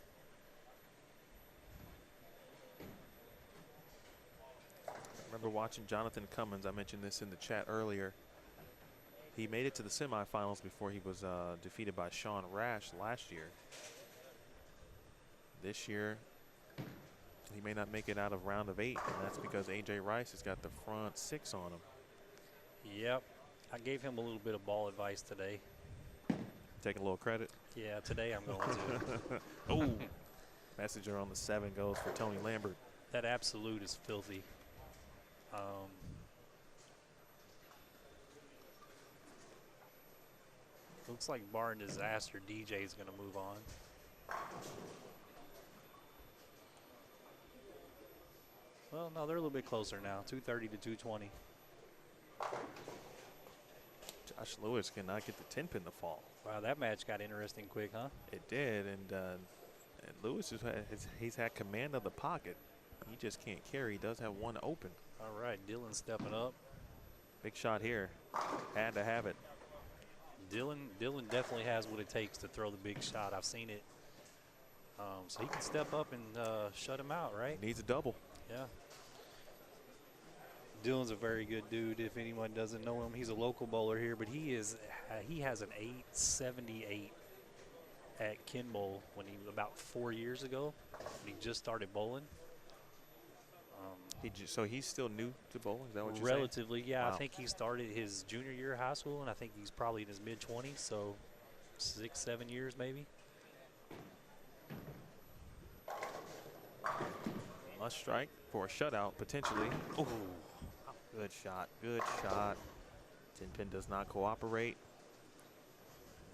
Speaker 2: I remember watching Jonathan Cummins. I mentioned this in the chat earlier. He made it to the semifinals before he was defeated by Sean Rash last year. This year, he may not make it out of round of 8, and that's because A.J. Rice has got the front 6 on him.
Speaker 5: Yep. I gave him a little bit of ball advice today.
Speaker 2: Taking a little credit.
Speaker 5: Yeah, today I'm going to.
Speaker 2: Oh, messenger on the 7 goes for Tony Lambert.
Speaker 5: That absolute is filthy. Looks like Barn Disaster DJ is going to move on. Well, no, they're a little bit closer now, 230 to 220.
Speaker 2: Josh Lewis cannot get the 10 pin to fall.
Speaker 5: Wow, that match got interesting quick, huh?
Speaker 2: It did, and Lewis he's had command of the pocket. He just can't carry. He does have one open.
Speaker 5: All right, Dylan stepping up.
Speaker 2: Big shot here. Had to have it.
Speaker 5: Dylan definitely has what it takes to throw the big shot. I've seen it. So he can step up and shut him out, right?
Speaker 2: Needs a double.
Speaker 5: Yeah. Dylan's a very good dude. If anyone doesn't know him, he's a local bowler here, but he has an 878 at Kimball when he was about 4 years ago. When he just started bowling.
Speaker 2: So he's still new to bowling. Is that what you're saying?
Speaker 5: Relatively, yeah.
Speaker 2: Wow.
Speaker 5: I think he started his junior year of high school, and I think he's probably in his mid-20s, so 6-7 years maybe.
Speaker 2: Must strike for a shutout potentially. Oh, good shot. Good shot. 10 pin does not cooperate.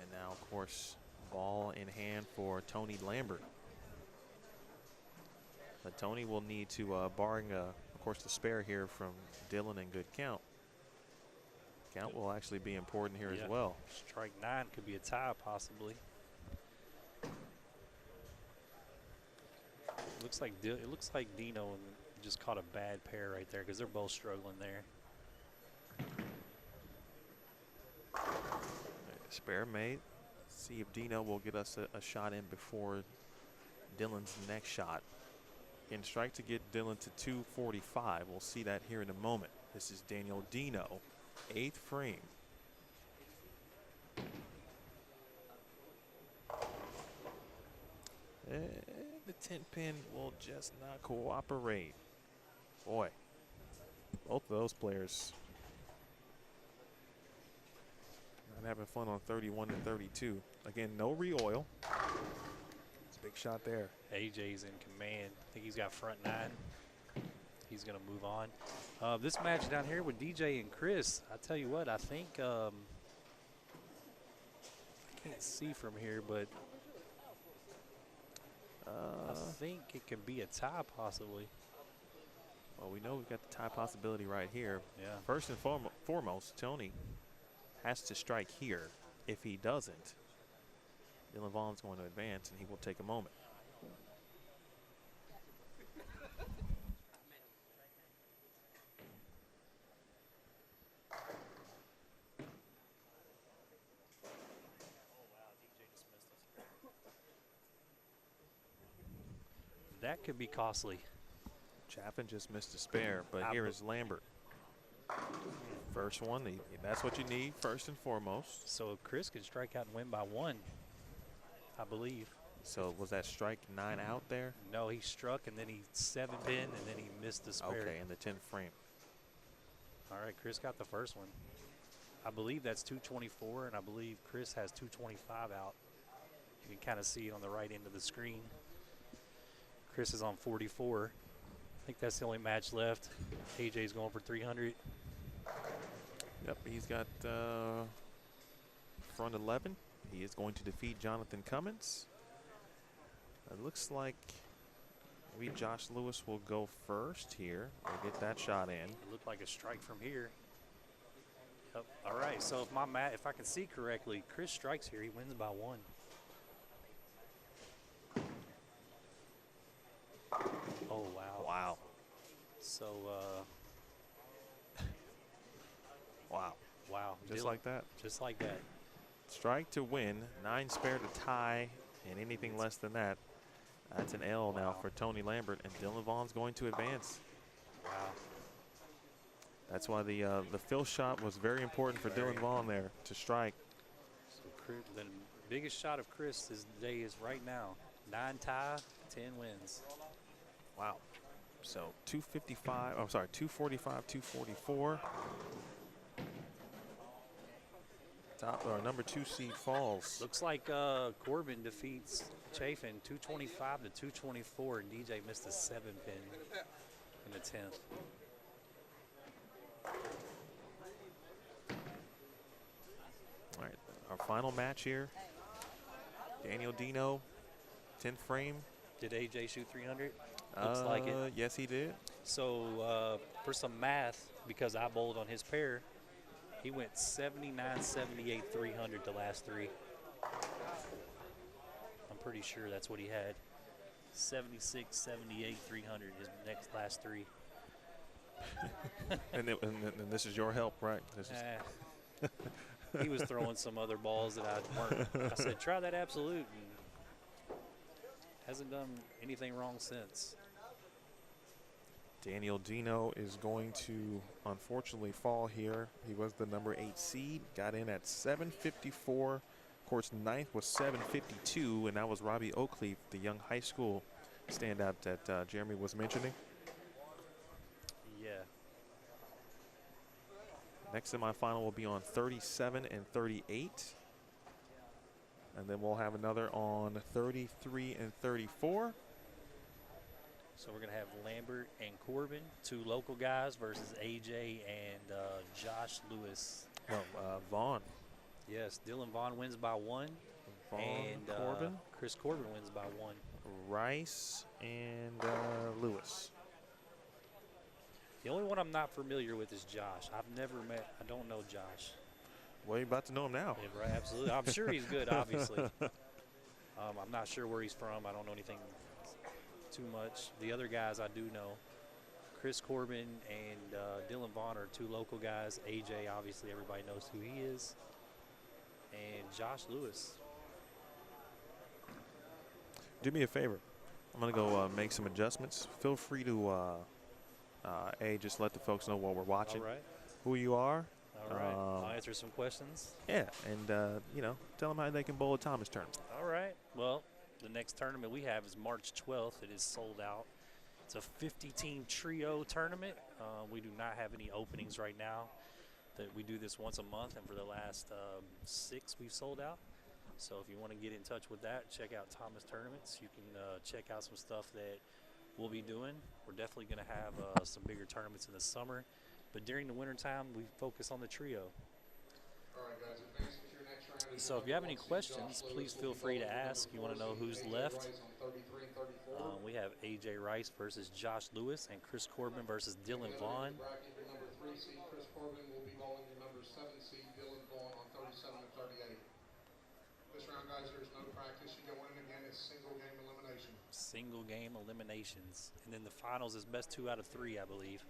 Speaker 2: And now, of course, ball in hand for Tony Lambert. But Tony will need to, barring, of course, the spare here from Dylan and good count. Count will actually be important here as well.
Speaker 5: Strike 9 could be a tie possibly. It looks like Dino just caught a bad pair right there because they're both struggling there.
Speaker 2: Spare made. See if Dino will get us a shot in before Dylan's next shot. Again, strike to get Dylan to 245. We'll see that here in a moment. This is Daniel Dino, 8th frame. The 10 pin will just not cooperate. Boy, both of those players not having fun on 31 and 32. Again, no re-oil. It's a big shot there.
Speaker 5: AJ's in command. I think he's got front 9. He's going to move on. This match down here with DJ and Chris, I tell you what, I think I can't see from here, but I think it can be a tie possibly.
Speaker 2: Well, we know we've got the tie possibility right here.
Speaker 5: Yeah.
Speaker 2: First and foremost, Tony has to strike here. If he doesn't, Dylan Vaughn's going to advance, and he will take a moment.
Speaker 5: That could be costly.
Speaker 2: Chaffin just missed a spare, but here is Lambert. First one, that's what you need first and foremost.
Speaker 5: So Chris could strike out and win by 1, I believe.
Speaker 2: So was that strike 9 out there?
Speaker 5: No, he struck and then he 7 pin and then he missed the spare.
Speaker 2: Okay, in the 10th frame.
Speaker 5: All right, Chris got the first one. I believe that's 224, and I believe Chris has 225 out. You can kind of see it on the right end of the screen. Chris is on 44. I think that's the only match left. AJ's going for 300.
Speaker 2: Yep, he's got front 11. He is going to defeat Jonathan Cummins. It looks like maybe Josh Lewis will go first here. We'll get that shot in.
Speaker 5: It looked like a strike from here. Oh, all right, so if I can see correctly, Chris strikes here. He wins by 1. Oh, wow.
Speaker 2: Wow.
Speaker 5: So,
Speaker 2: Wow.
Speaker 5: wow.
Speaker 2: Just
Speaker 5: Dylan,
Speaker 2: like that.
Speaker 5: Just like that.
Speaker 2: Strike to win, 9 spare to tie, and anything less than that, that's an L now for Tony Lambert, and Dylan Vaughn's going to advance.
Speaker 5: Wow.
Speaker 2: That's why the fill shot was very important for Dylan Vaughn there to strike.
Speaker 5: So the biggest shot of Chris today is right now. 9 tie, 10 wins.
Speaker 2: Wow. So 245, I'm sorry, 245, 244. Top or number 2 seed falls.
Speaker 5: Looks like Corbin defeats Chafin 225 to 224, and DJ missed a 7-pin in the 10th.
Speaker 2: All right, our final match here. Daniel Dino, 10th frame.
Speaker 5: Did AJ shoot 300? Looks like it.
Speaker 2: Yes, he did.
Speaker 5: So for some math, because I bowled on his pair, he went 79, 78, 300 the last 3. I'm pretty sure that's what he had. 76, 78, 300 his last 3.
Speaker 2: and this is your help, right? This is
Speaker 5: He was throwing some other balls that I weren't. I said, try that absolute, and hasn't done anything wrong since.
Speaker 2: Daniel Dino is going to unfortunately fall here. He was the number 8 seed, got in at 754. Of course, 9th was 752, and that was Robbie Oakley, the young high school standout that Jeremy was mentioning.
Speaker 5: Yeah.
Speaker 2: Next semifinal will be on 37 and 38. And then we'll have another on 33 and 34.
Speaker 5: So we're going to have Lambert and Corbin, 2 local guys, versus AJ and Josh Lewis.
Speaker 2: No, Vaughn.
Speaker 5: Yes, Dylan Vaughn wins by 1.
Speaker 2: Vaughn,
Speaker 5: and
Speaker 2: Corbin.
Speaker 5: Chris Corbin wins by 1.
Speaker 2: Rice and Lewis.
Speaker 5: The only one I'm not familiar with is Josh. I've never met, I don't know Josh.
Speaker 2: Well, you're about to know him now.
Speaker 5: Yeah, right, absolutely. I'm sure he's good, obviously. I'm not sure where he's from. I don't know anything too much. The other guys I do know. Chris Corbin and Dylan Vaughn are 2 local guys. AJ, obviously, everybody knows who he is. And Josh Lewis.
Speaker 2: Do me a favor. I'm going to go make some adjustments. Feel free to just let the folks know what we're watching,
Speaker 5: All right.
Speaker 2: who you are.
Speaker 5: All right. I'll answer some questions.
Speaker 2: Yeah, and, you know, tell them how they can bowl a Thomas tournament.
Speaker 5: All right. Well, the next tournament we have is March 12th. It is sold out. It's a 50-team trio tournament. We do not have any openings right now. That we do this once a month, and for the last 6 we've sold out. So if you want to get in touch with that, check out Thomas Tournaments. You can check out some stuff that we'll be doing. We're definitely going to have some bigger tournaments in the summer. But during the wintertime, we focus on the trio.
Speaker 3: All right, guys, advance to your next round.
Speaker 5: So if you have any questions, please feel free to ask. You want to know who's left? We have AJ Rice versus Josh Lewis and Chris Corbin versus Dylan Vaughn.
Speaker 3: Number 3 seed Chris Corbin will be bowling your number 7 seed Dylan Vaughn on 37 and 38. This round, guys, there's no practice. You go in again. It's single game elimination.
Speaker 5: Single game eliminations. And then the finals is best 2 out of 3, I believe.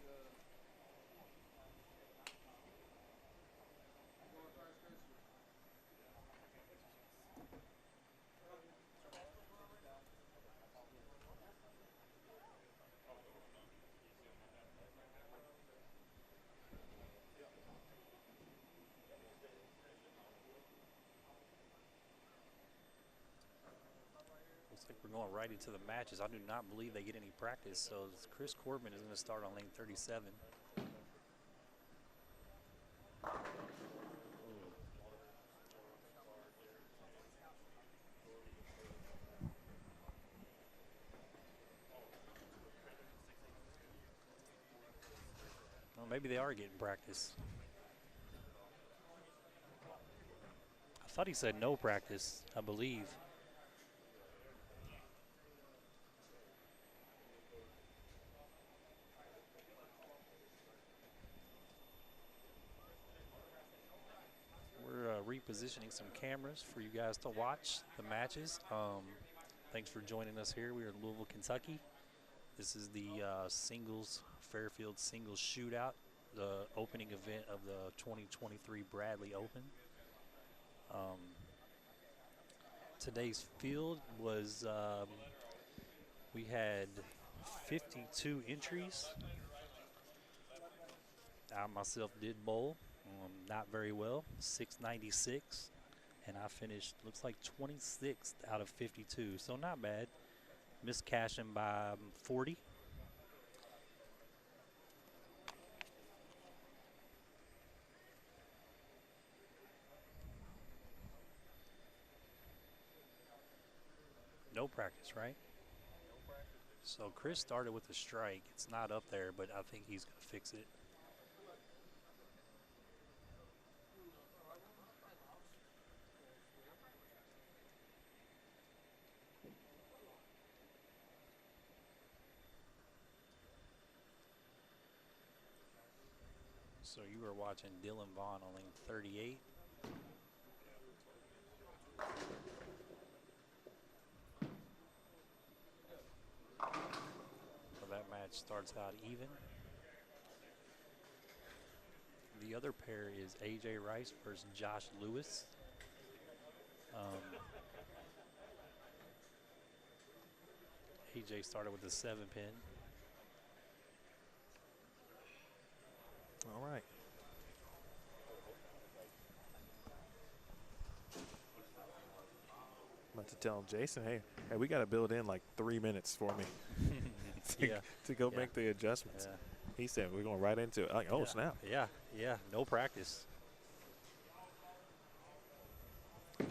Speaker 5: We're going right into the matches. I do not believe they get any practice. So Chris Corbin is going to start on lane 37. Well, maybe they are getting practice. I thought he said no practice, I believe. positioning some cameras for you guys to watch the matches. Thanks for joining us here. We are in Louisville, Kentucky. This is the Fairfield Singles Shootout, the opening event of the 2023 Bradley Open. Today's field was, we had 52 entries. I myself did bowl, not very well, 696, and I finished, looks like 26th out of 52, so not bad. Missed cashing by 40. No practice, right? So Chris started with a strike. It's not up there, but I think he's going to fix it. So you were watching Dylan Vaughn on lane 38. So that match starts out even. The other pair is AJ Rice versus Josh Lewis. AJ started with a 7-pin.
Speaker 2: All right. I'm about to tell Jason, hey, we got to build in like 3 minutes for me to go make the adjustments.
Speaker 5: Yeah.
Speaker 2: He said we're going right into it. Like, oh, snap.
Speaker 5: Yeah, no practice.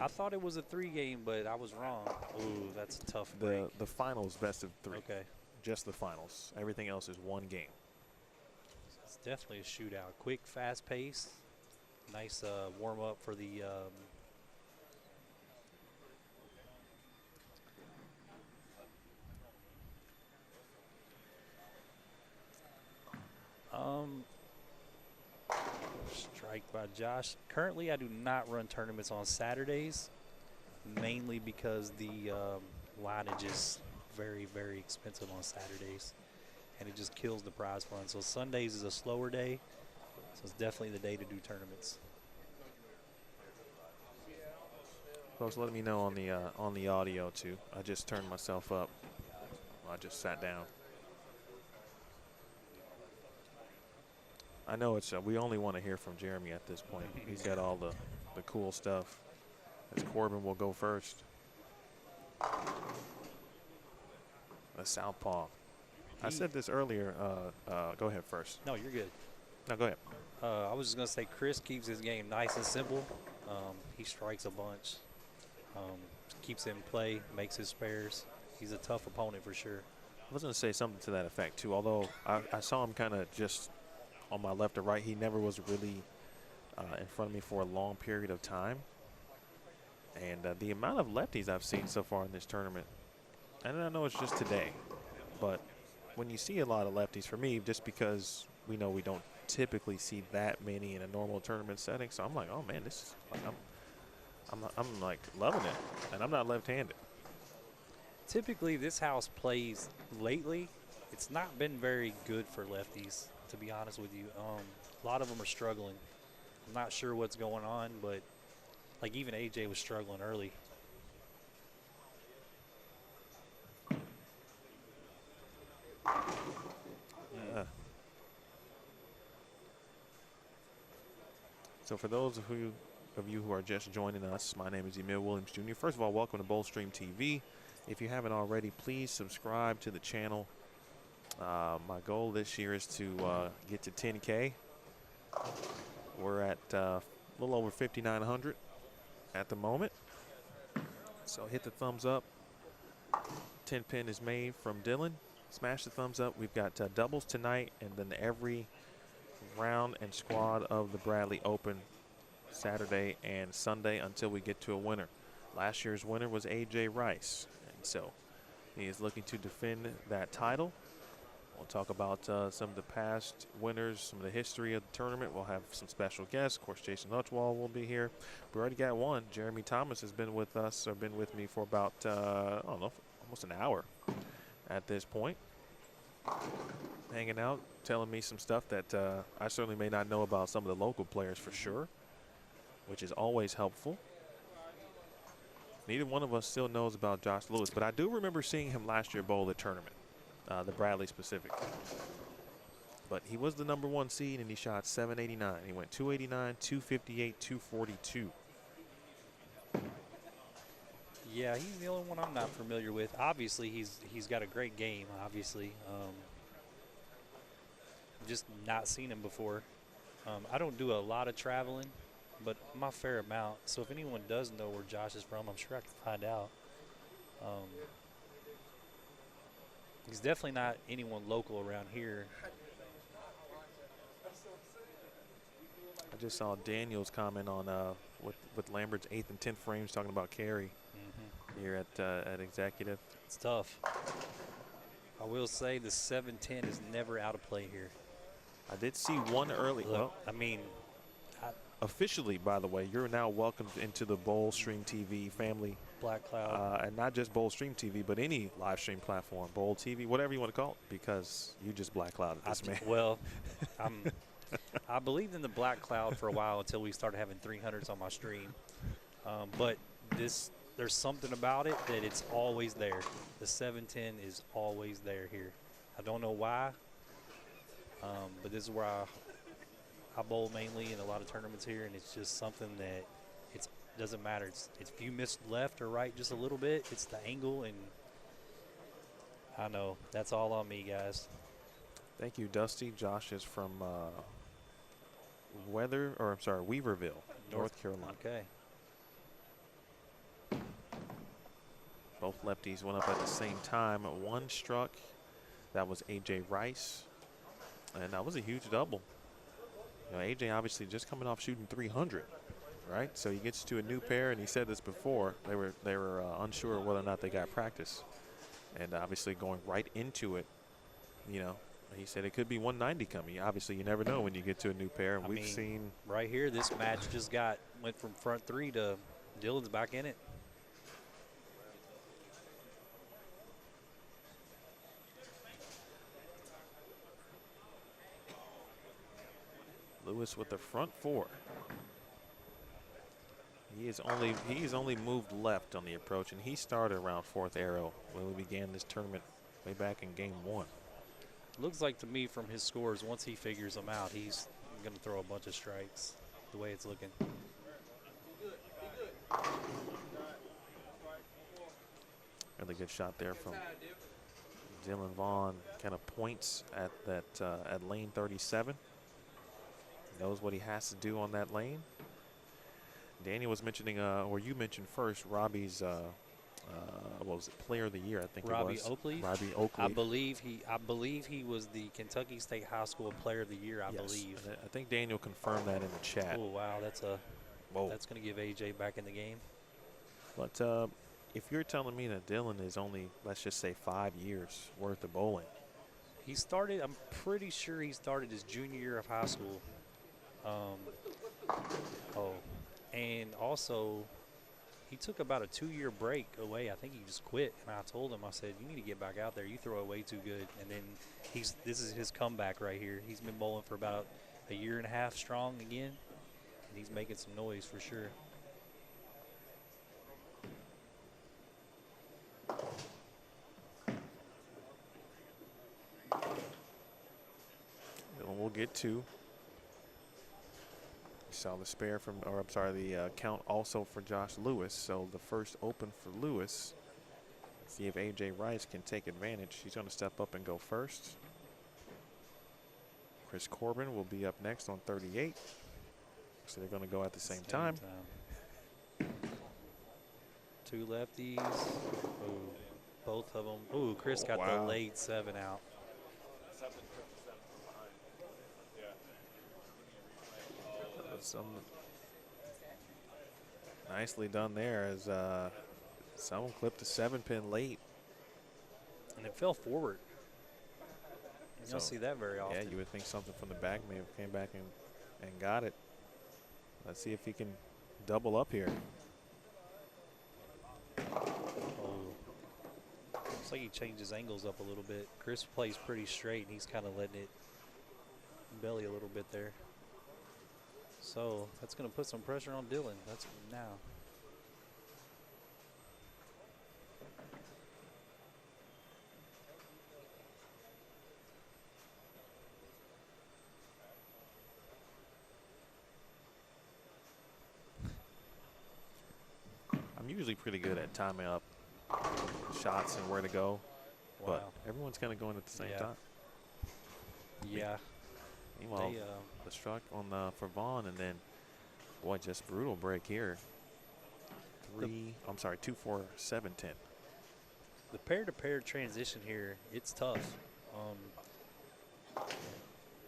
Speaker 5: I thought it was a 3-game, but I was wrong. Ooh, that's a tough break.
Speaker 2: The finals best of 3.
Speaker 5: Okay.
Speaker 2: Just the finals. Everything else is 1 game.
Speaker 5: It's definitely a shootout. Quick, fast pace. Nice warm up for the strike by Josh. Currently, I do not run tournaments on Saturdays, mainly because the lineage is very, very expensive on Saturdays, and it just kills the prize fund. So Sundays is a slower day, so it's definitely the day to do tournaments.
Speaker 2: Folks, let me know on the audio too. I just turned myself up. I just sat down. I know it's we only want to hear from Jeremy at this point. He's got all the cool stuff. As Corbin will go first. The southpaw. I said this earlier. Go ahead first.
Speaker 5: No, you're good.
Speaker 2: No, go ahead.
Speaker 5: I was just going to say Chris keeps his game nice and simple. He strikes a bunch. Keeps it in play, makes his spares. He's a tough opponent for sure.
Speaker 2: I was going to say something to that effect too, although I saw him kind of just on my left or right. He never was really in front of me for a long period of time. And the amount of lefties I've seen so far in this tournament, and I know it's just today, but when you see a lot of lefties, for me, just because we know we don't typically see that many in a normal tournament setting, so I'm like, oh man, this is like, I'm like loving it, and I'm not left-handed.
Speaker 5: Typically, this house plays lately. It's not been very good for lefties, to be honest with you. A lot of them are struggling. I'm not sure what's going on, but like even AJ was struggling early.
Speaker 2: Yeah. So for those of you who are just joining us, my name is Emil Williams Jr. First of all, welcome to Bowlstream TV. If you haven't already, please subscribe to the channel. My goal this year is to get to 10K. We're at a little over 5,900 at the moment. So hit the thumbs up. 10 pin is made from Dylan. Smash the thumbs up. We've got doubles tonight, and then every round and squad of the Bradley Open Saturday and Sunday until we get to a winner. Last year's winner was AJ Rice, and so he is looking to defend that title. We'll talk about some of the past winners, some of the history of the tournament. We'll have some special guests. Of course, Jason Lutchwall will be here. We already got one. Jeremy Thomas has been with us, or been with me for about, I don't know, almost an hour at this point. Hanging out, telling me some stuff that I certainly may not know about some of the local players for sure, which is always helpful. Neither one of us still knows about Josh Lewis, but I do remember seeing him last year bowl the tournament, the Bradley specific. But he was the #1 seed, and he shot 789. He went 289, 258, 242.
Speaker 5: Yeah, he's the only one I'm not familiar with. Obviously, he's got a great game. Obviously, just not seen him before. I don't do a lot of traveling, but my fair amount. So if anyone does know where Josh is from, I'm sure I can find out. He's definitely not anyone local around here.
Speaker 2: I just saw Daniel's comment on with Lambert's 8th and 10th frames talking about carry here at Executive.
Speaker 5: It's tough. I will say the 710 is never out of play here.
Speaker 2: I did see one early.
Speaker 5: Look,
Speaker 2: Well,
Speaker 5: I mean,
Speaker 2: officially, by the way, you're now welcomed into the Bowl Stream TV family.
Speaker 5: Black Cloud.
Speaker 2: And not just Bowl Stream TV, but any live stream platform, Bowl TV, whatever you want to call it, because you just Black Clouded this man.
Speaker 5: Well, I believed in the Black Cloud for a while until we started having 300s on my stream. But there's something about it that it's always there. The 710 is always there here. I don't know why, but this is where I bowl mainly in a lot of tournaments here, and it's just something that it doesn't matter. It's if you miss left or right just a little bit, it's the angle, and I know that's all on me, guys.
Speaker 2: Thank you, Dusty. Josh is from Weaverville, North Carolina.
Speaker 5: Okay.
Speaker 2: Both lefties went up at the same time. One struck. That was A.J. Rice, and that was a huge double. You know, A.J. obviously just coming off shooting 300, right? So he gets to a new pair, and he said this before. They were unsure whether or not they got practice, and obviously going right into it. You know, he said it could be 190 coming. Obviously, you never know when you get to a new pair. And we've seen
Speaker 5: right here. This match just went from front three to Dylan's back in it.
Speaker 2: Lewis with the front four. He is only moved left on the approach, and he started around 4th arrow when we began this tournament way back in game 1.
Speaker 5: Looks like to me from his scores, once he figures them out, he's going to throw a bunch of strikes the way it's looking.
Speaker 2: Really good shot there from Dylan Vaughn. Kind of points at that at lane 37. Knows what he has to do on that lane. Daniel was mentioning, or you mentioned first, Robbie's, what was it, Player of the Year, I think
Speaker 5: Robbie
Speaker 2: it was.
Speaker 5: Oakley?
Speaker 2: Robbie Oakley.
Speaker 5: I believe he was the Kentucky State High School Player of the Year, I believe.
Speaker 2: I think Daniel confirmed that in the chat.
Speaker 5: Oh, wow, that's going to give AJ back in the game.
Speaker 2: But if you're telling me that Dylan is only, let's just say, 5 years worth of bowling.
Speaker 5: He started, I'm pretty sure he started his junior year of high school. And also he took about a 2-year break away. I think he just quit, and I told him, I said, you need to get back out there. You throw it way too good. And then this is his comeback right here. He's been bowling for about a year and a half strong again, and he's making some noise for sure.
Speaker 2: We'll get to. We saw the spare from, or I'm sorry, the count also for Josh Lewis. So the first open for Lewis. See if A.J. Rice can take advantage. He's going to step up and go first. Chris Corbin will be up next on 38. So they're going to go at the same time.
Speaker 5: Two lefties. Ooh, both of them. Ooh, Chris got the late 7 out.
Speaker 2: Nicely done there as someone clipped a 7-pin late.
Speaker 5: And it fell forward. You don't see that very often.
Speaker 2: Yeah, you would think something from the back may have came back and got it. Let's see if he can double up here.
Speaker 5: Oh. Looks like he changed his angles up a little bit. Chris plays pretty straight, and he's kind of letting it belly a little bit there. So that's going to put some pressure on Dylan. That's now.
Speaker 2: I'm usually pretty good at timing up shots and where to go, but
Speaker 5: Wow.
Speaker 2: everyone's kind of going at the same time.
Speaker 5: Yeah.
Speaker 2: Meanwhile, the struck on for Vaughn, and then, boy, just brutal break here. 2, 4, 7, 10.
Speaker 5: The pair-to-pair transition here, it's tough.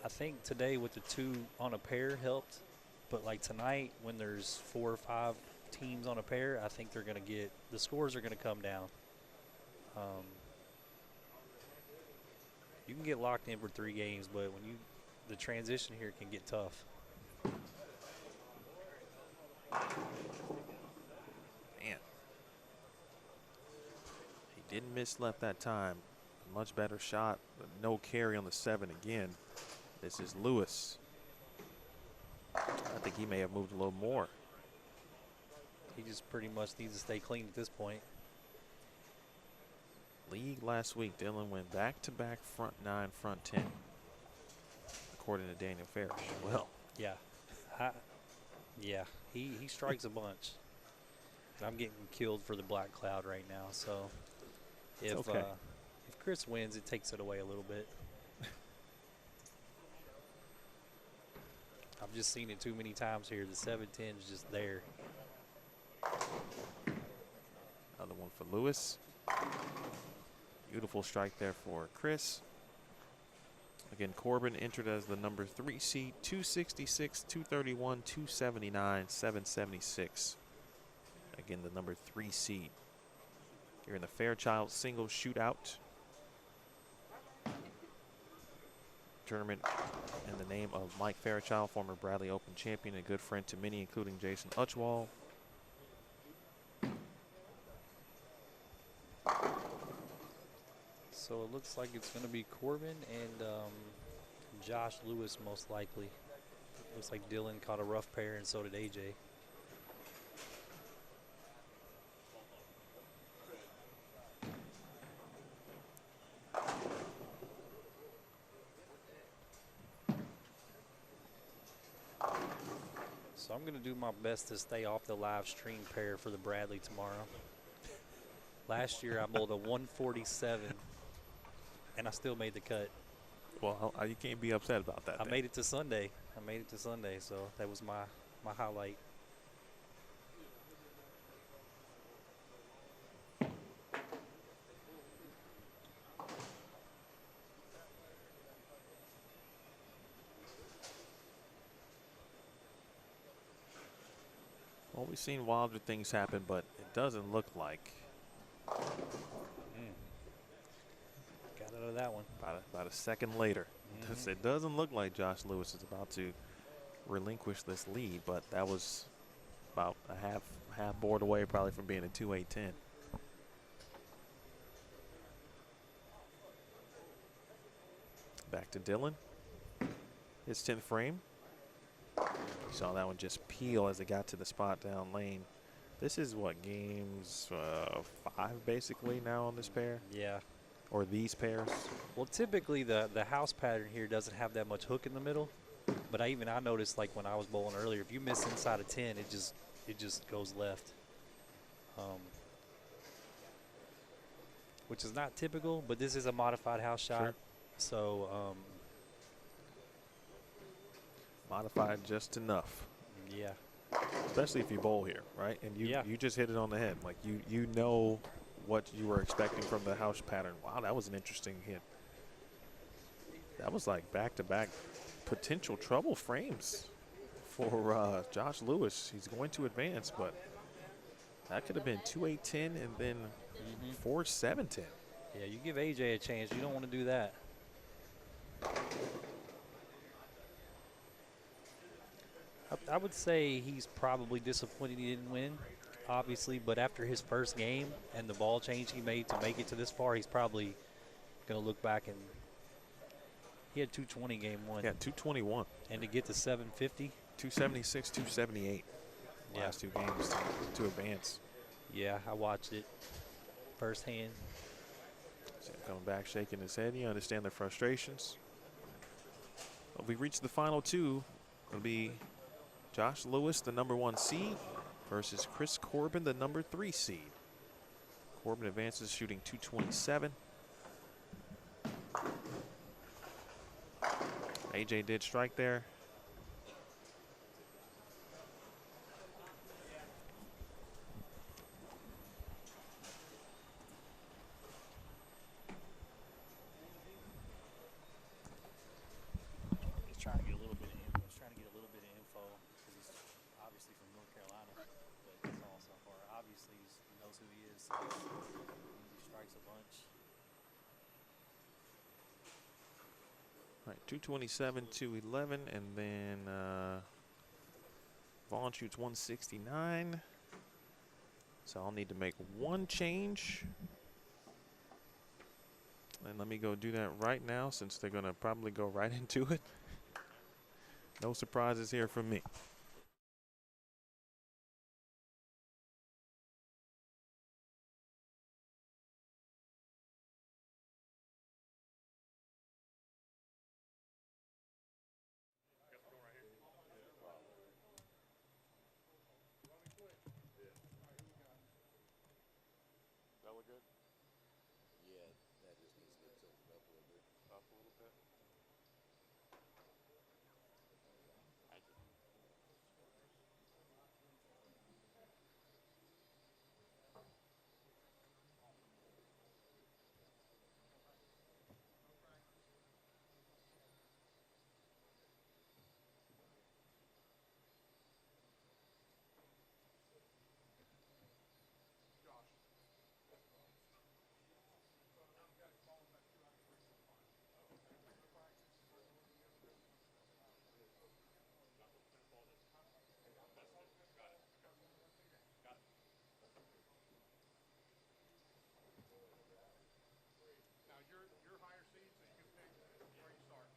Speaker 5: I think today with the 2 on a pair helped, but like tonight when there's 4 or 5 teams on a pair, I think they're going to get, the scores are going to come down. You can get locked in for 3 games, but when the transition here can get tough.
Speaker 2: Man. He didn't miss left that time. Much better shot, but no carry on the 7 again. This is Lewis. I think he may have moved a little more.
Speaker 5: He just pretty much needs to stay clean at this point.
Speaker 2: League last week, Dylan went back-to-back front 9, front 10, according to Daniel Farish. Well,
Speaker 5: yeah, he strikes a bunch. And I'm getting killed for the black cloud right now. So if Chris wins, it takes it away a little bit. I've just seen it too many times here. The 7-10 is just there.
Speaker 2: Another one for Lewis. Beautiful strike there for Chris. Again, Corbin entered as the number 3 seed, 266, 231, 279, 776. Again, the number 3 seed. Here in the Fairchild Singles Shootout tournament in the name of Mike Fairchild, former Bradley Open champion and good friend to many, including Jason Utchwald.
Speaker 5: So it looks like it's going to be Corbin and Josh Lewis most likely. Looks like Dylan caught a rough pair and so did AJ. So I'm going to do my best to stay off the live stream pair for the Bradley tomorrow. Last year I bowled a 147 and I still made the cut.
Speaker 2: Well, you can't be upset about that.
Speaker 5: I made it to Sunday. So that was my highlight.
Speaker 2: Well, we've seen wilder things happen, but it doesn't look like.
Speaker 5: Got out of that one.
Speaker 2: About a second later. It doesn't look like Josh Lewis is about to relinquish this lead, but that was about a half board away probably from being a 2-8-10. Back to Dylan. His 10th frame. You saw that one just peel as it got to the spot down lane. This is what, games 5 basically now on this pair?
Speaker 5: Yeah.
Speaker 2: Or these pairs?
Speaker 5: Well, typically the house pattern here doesn't have that much hook in the middle, but I noticed like when I was bowling earlier, if you miss inside of 10, it just goes left, which is not typical. But this is a modified house shot, so
Speaker 2: modified just enough.
Speaker 5: Yeah.
Speaker 2: Especially if you bowl here, right? And you just hit it on the head. Like you know what you were expecting from the house pattern. Wow, that was an interesting hit. That was like back-to-back potential trouble frames for Josh Lewis. He's going to advance, but that could have been 2-8-10 and then 4-7-10.
Speaker 5: Yeah, you give AJ a chance. You don't want to do that. I would say he's probably disappointed he didn't win, obviously, but after his first game and the ball change he made to make it to this far, he's probably going to look back and he had 220 game one.
Speaker 2: Yeah, 221.
Speaker 5: And to get to 750.
Speaker 2: 276, 278.
Speaker 5: Yeah.
Speaker 2: Last 2 games to advance.
Speaker 5: Yeah, I watched it firsthand.
Speaker 2: So coming back, shaking his head. You understand the frustrations. Well, we reached the final 2. It'll be Josh Lewis, the #1 seed, versus Chris Corbin, the #3 seed. Corbin advances shooting 227. AJ did strike there.
Speaker 7: He's trying to get a little bit of info. He's trying to get a little bit of info because he's obviously from North Carolina, but that's all so far. Obviously, he knows who he is. So he strikes a bunch.
Speaker 2: All right, 227, 211, and then Vaughn shoots 169. So I'll need to make 1 change. And let me go do that right now since they're going to probably go right into it. No surprises here from me.
Speaker 1: That look good?
Speaker 8: Yeah, that just needs to get tilted up a little bit.
Speaker 1: Up a little bit. Thank you.
Speaker 3: Now you're higher seed, so you can pick where you start.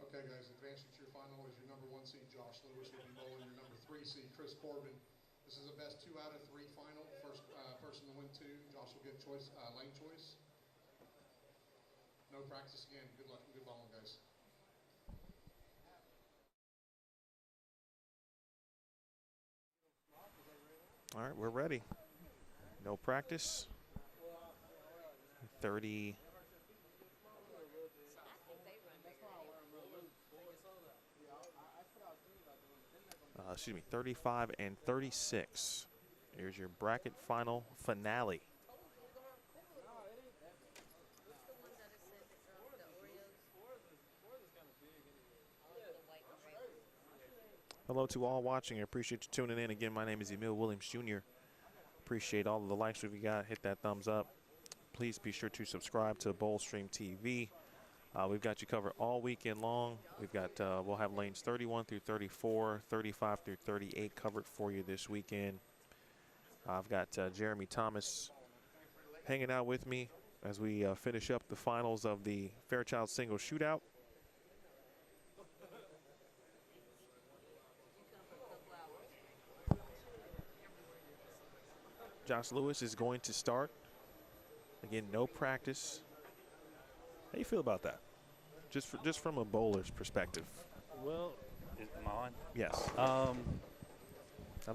Speaker 3: Okay, guys, advancing to your final is your #1 seed, Josh Lewis, will be bowling your #3 seed, Chris Corbin. This is a best 2 out of 3 final. First person to win 2, Josh will get choice, lane choice. No practice again. Good luck and good bowling, guys.
Speaker 2: All right, we're ready. No practice. 30. Excuse me, 35 and 36. Here's your bracket final finale. Hello to all watching. I appreciate you tuning in. Again, my name is Emil Williams Jr. Appreciate all of the likes we've got. Hit that thumbs up. Please be sure to subscribe to Bowlstream TV. We've got you covered all weekend long. We've got we'll have lanes 31 through 34, 35 through 38 covered for you this weekend. I've got Jeremy Thomas hanging out with me as we finish up the finals of the Fairchild Singles Shootout. Josh Lewis is going to start. Again, no practice. How do you feel about that? Just from a bowler's perspective.
Speaker 5: Well, am I on?
Speaker 2: Yes. I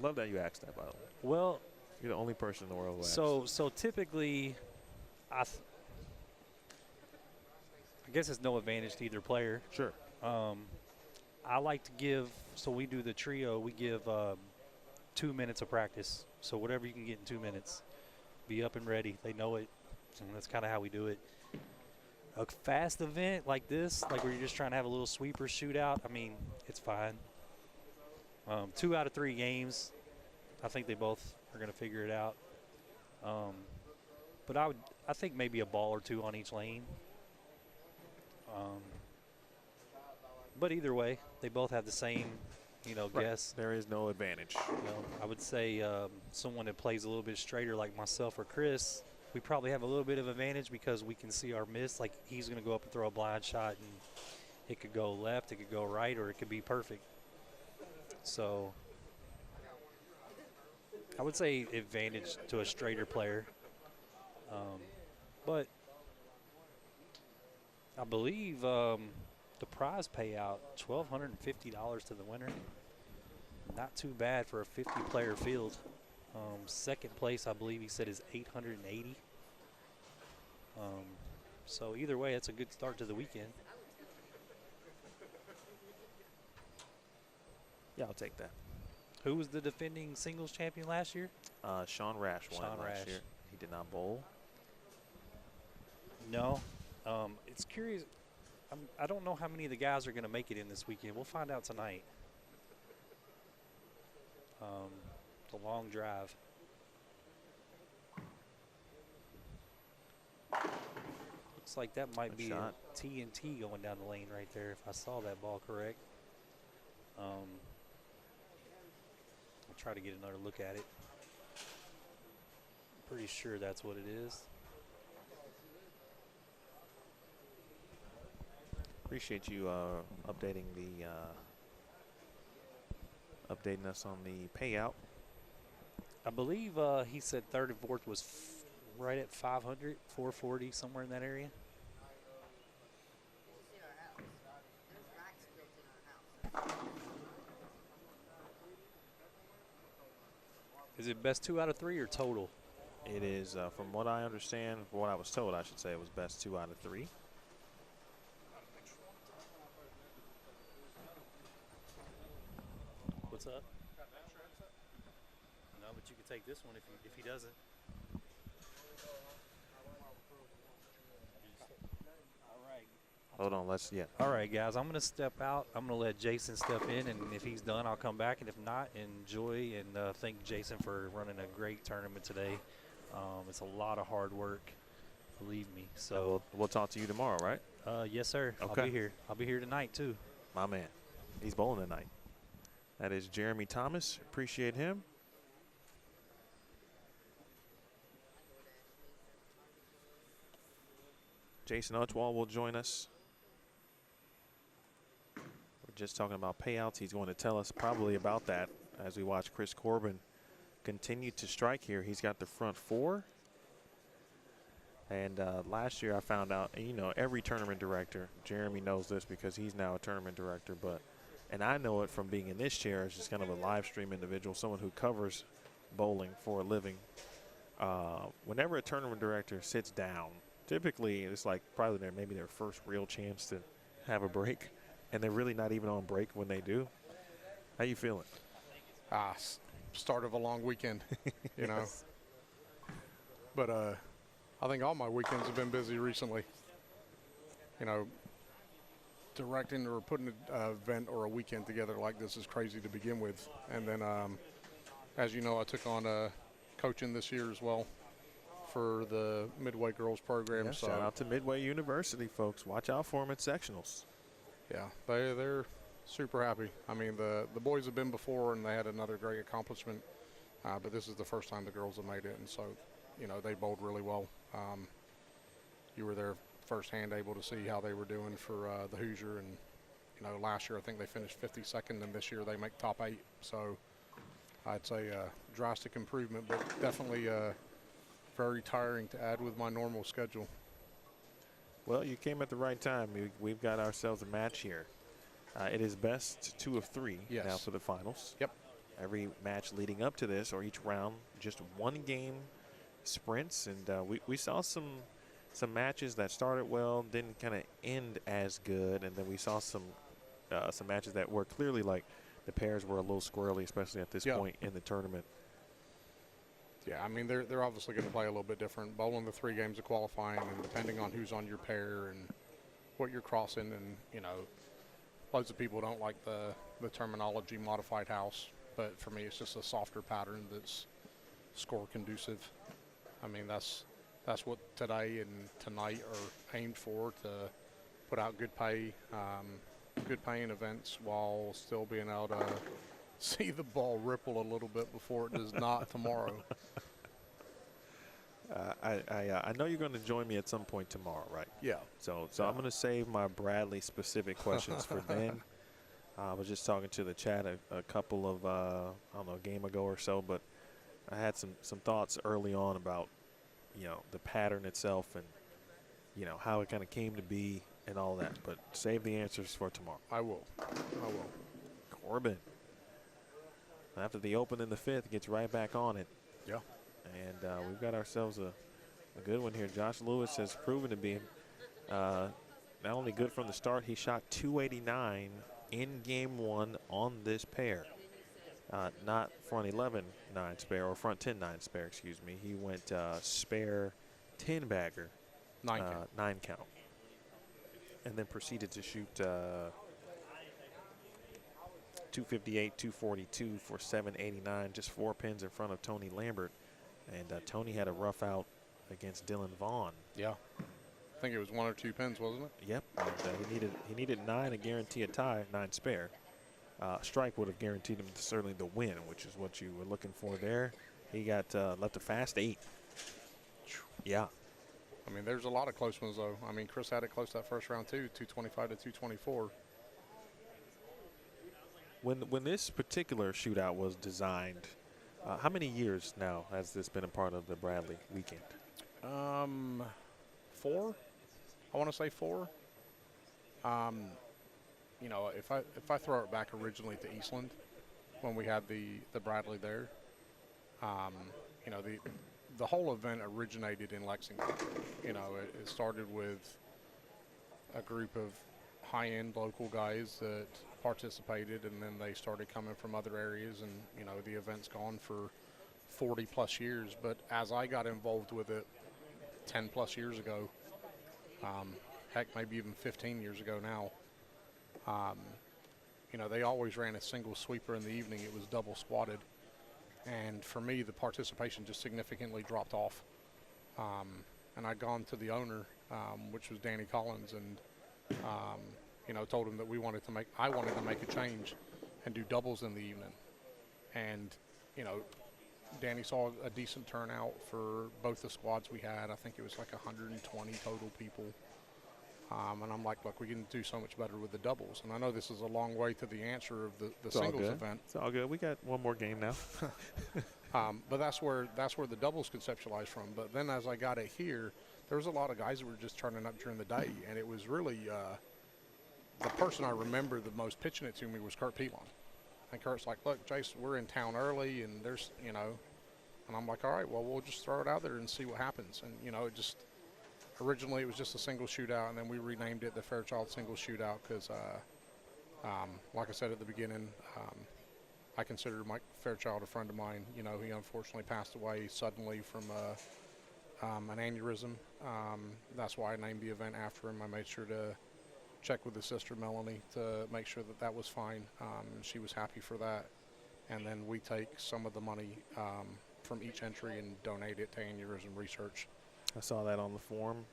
Speaker 2: love that you asked that, by the way.
Speaker 5: Well,
Speaker 2: you're the only person in the world who asked.
Speaker 5: So typically, I guess it's no advantage to either player.
Speaker 2: Sure.
Speaker 5: I like to give, so we do the trio, we give 2 minutes of practice. So whatever you can get in 2 minutes, be up and ready. They know it, and that's kind of how we do it. A fast event like this, like where you're just trying to have a little sweeper shootout, I mean, it's fine. 2 out of 3 games, I think they both are going to figure it out. But I think maybe a ball or 2 on each lane. But either way, they both have the same, guess.
Speaker 2: There is no advantage.
Speaker 5: I would say someone that plays a little bit straighter like myself or Chris, we probably have a little bit of advantage because we can see our miss. Like he's going to go up and throw a blind shot, and it could go left, it could go right, or it could be perfect. So I would say advantage to a straighter player. But I believe the prize payout, $1,250 to the winner. Not too bad for a 50-player field. Second place, I believe he said, is $880. So either way, it's a good start to the weekend.
Speaker 2: Yeah, I'll take that.
Speaker 5: Who was the defending singles champion last year?
Speaker 2: Sean Rash won
Speaker 5: Sean
Speaker 2: last
Speaker 5: Rash.
Speaker 2: year. He did not bowl.
Speaker 5: No. It's curious. I don't know how many of the guys are going to make it in this weekend. We'll find out tonight. It's a long drive. Looks like that might be a TNT going down the lane right there, if I saw that ball correct. I'll try to get another look at it. Pretty sure that's what it is.
Speaker 2: Appreciate you updating us on the payout.
Speaker 5: I believe he said third and fourth was right at 500, 440, somewhere in that area. Is it best 2 out of 3 or total?
Speaker 2: It is, from what I understand, from what I was told, I should say, it was best 2 out of 3.
Speaker 5: What's up? No, but you can take this one if he doesn't. All right.
Speaker 2: Hold on,
Speaker 5: All right, guys, I'm going to step out. I'm going to let Jason step in, and if he's done, I'll come back. And if not, enjoy and thank Jason for running a great tournament today. It's a lot of hard work, believe me. So
Speaker 2: we'll talk to you tomorrow, right?
Speaker 5: Yes, sir.
Speaker 2: Okay.
Speaker 5: I'll be here. I'll be here tonight, too.
Speaker 2: My man. He's bowling tonight. That is Jeremy Thomas. Appreciate him. Jason Utwall will join us. We're just talking about payouts. He's going to tell us probably about that as we watch Chris Corbin continue to strike here. He's got the front 4. And last year I found out, every tournament director, Jeremy knows this because he's now a tournament director, and I know it from being in this chair as just kind of a live stream individual, someone who covers bowling for a living. Whenever a tournament director sits down, typically it's like probably maybe their first real chance to have a break, and they're really not even on break when they do. How you feeling?
Speaker 3: Start of a long weekend, you know. But I think all my weekends have been busy recently. Directing or putting an event or a weekend together like this is crazy to begin with. And then, as you know, I took on coaching this year as well for the Midway Girls program.
Speaker 2: Yeah,
Speaker 3: so
Speaker 2: shout out to Midway University, folks. Watch out for them at sectionals.
Speaker 3: Yeah, they're super happy. I mean, the boys have been before, and they had another great accomplishment. But this is the first time the girls have made it, and so, they bowled really well. You were there firsthand, able to see how they were doing for the Hoosier, and last year I think they finished 52nd, and this year they make top 8. So I'd say drastic improvement, but definitely very tiring to add with my normal schedule.
Speaker 2: Well, you came at the right time. We've got ourselves a match here. It is best 2 of 3 now for the finals.
Speaker 3: Yep.
Speaker 2: Every match leading up to this, or each round, just 1 game sprints, and we saw some matches that started well, didn't kind of end as good, and then we saw some matches that were clearly like the pairs were a little squirrely, especially at this point in the tournament.
Speaker 9: Yeah, I mean, they're obviously going to play a little bit different. Bowling the 3 games of qualifying, and depending on who's on your pair and what you're crossing, and, you know, loads of people don't like the terminology modified house, but for me it's just a softer pattern that's score conducive. I mean, that's what today and tonight are aimed for, to put out good paying events while still being able to see the ball ripple a little bit before it does not tomorrow.
Speaker 2: I know you're going to join me at some point tomorrow, right?
Speaker 9: Yeah.
Speaker 2: So I'm going to save my Bradley specific questions for then. I was just talking to the chat a couple of I don't know, a game ago or so, but I had some thoughts early on about, you know, the pattern itself and, you know, how it kind of came to be and all that. But save the answers for tomorrow.
Speaker 9: I will.
Speaker 2: Corbin, after the open in the 5th, gets right back on it.
Speaker 9: Yeah.
Speaker 2: And we've got ourselves a good one here. Josh Lewis has proven to be not only good from the start, he shot 289 in game 1 on this pair. Not front 11-9 spare, or front 10-9 spare, excuse me. He went spare 10 bagger, 9 count. And then proceeded to shoot 258, 242 for 789, just 4 pins in front of Tony Lambert. And Tony had a rough out against Dylan Vaughn.
Speaker 9: Yeah. I think it was 1 or 2 pins, wasn't it?
Speaker 2: Yep. And, he needed 9 to guarantee a tie, 9 spare. Strike would have guaranteed him certainly the win, which is what you were looking for there. He got left a fast 8. Yeah.
Speaker 9: I mean, there's a lot of close ones, though. I mean, Chris had it close that first round, too, 225 to 224.
Speaker 2: When this particular shootout was designed, how many years now has this been a part of the Bradley weekend?
Speaker 9: 4. I want to say 4. You know, if I throw it back originally to Eastland, when we had the Bradley there, you know, the whole event originated in Lexington. You know, it started with a group of high-end local guys that participated, and then they started coming from other areas, and, you know, the event's gone for 40 plus years. But as I got involved with it 10 plus years ago, heck, maybe even 15 years ago now, you know, they always ran a single sweeper in the evening. It was double squatted. And for me, the participation just significantly dropped off. And I'd gone to the owner, which was Danny Collins, and, you know, told him that I wanted to make a change and do doubles in the evening. And, you know, Danny saw a decent turnout for both the squads we had. I think it was like 120 total people. And I'm like, look, we can do so much better with the doubles. And I know this is a long way to the answer of the singles event.
Speaker 2: It's all good. We got one more game now.
Speaker 9: But that's where the doubles conceptualized from. But then as I got it here, there was a lot of guys that were just turning up during the day. And it was really the person I remember the most pitching it to me was Kurt Pelon. And Kurt's like, look, Jason, we're in town early, and there's, you know. And I'm like, all right, well, we'll just throw it out there and see what happens. And, you know, originally it was just a single shootout, and then we renamed it the Fairchild Singles Shootout because, like I said at the beginning, I consider Mike Fairchild a friend of mine. You know, he unfortunately passed away suddenly from an aneurysm. That's why I named the event after him. I made sure to check with his sister Melanie to make sure that was fine. She was happy for that. And then we take some of the money from each entry and donate it to aneurysm research.
Speaker 2: I saw that on the forum.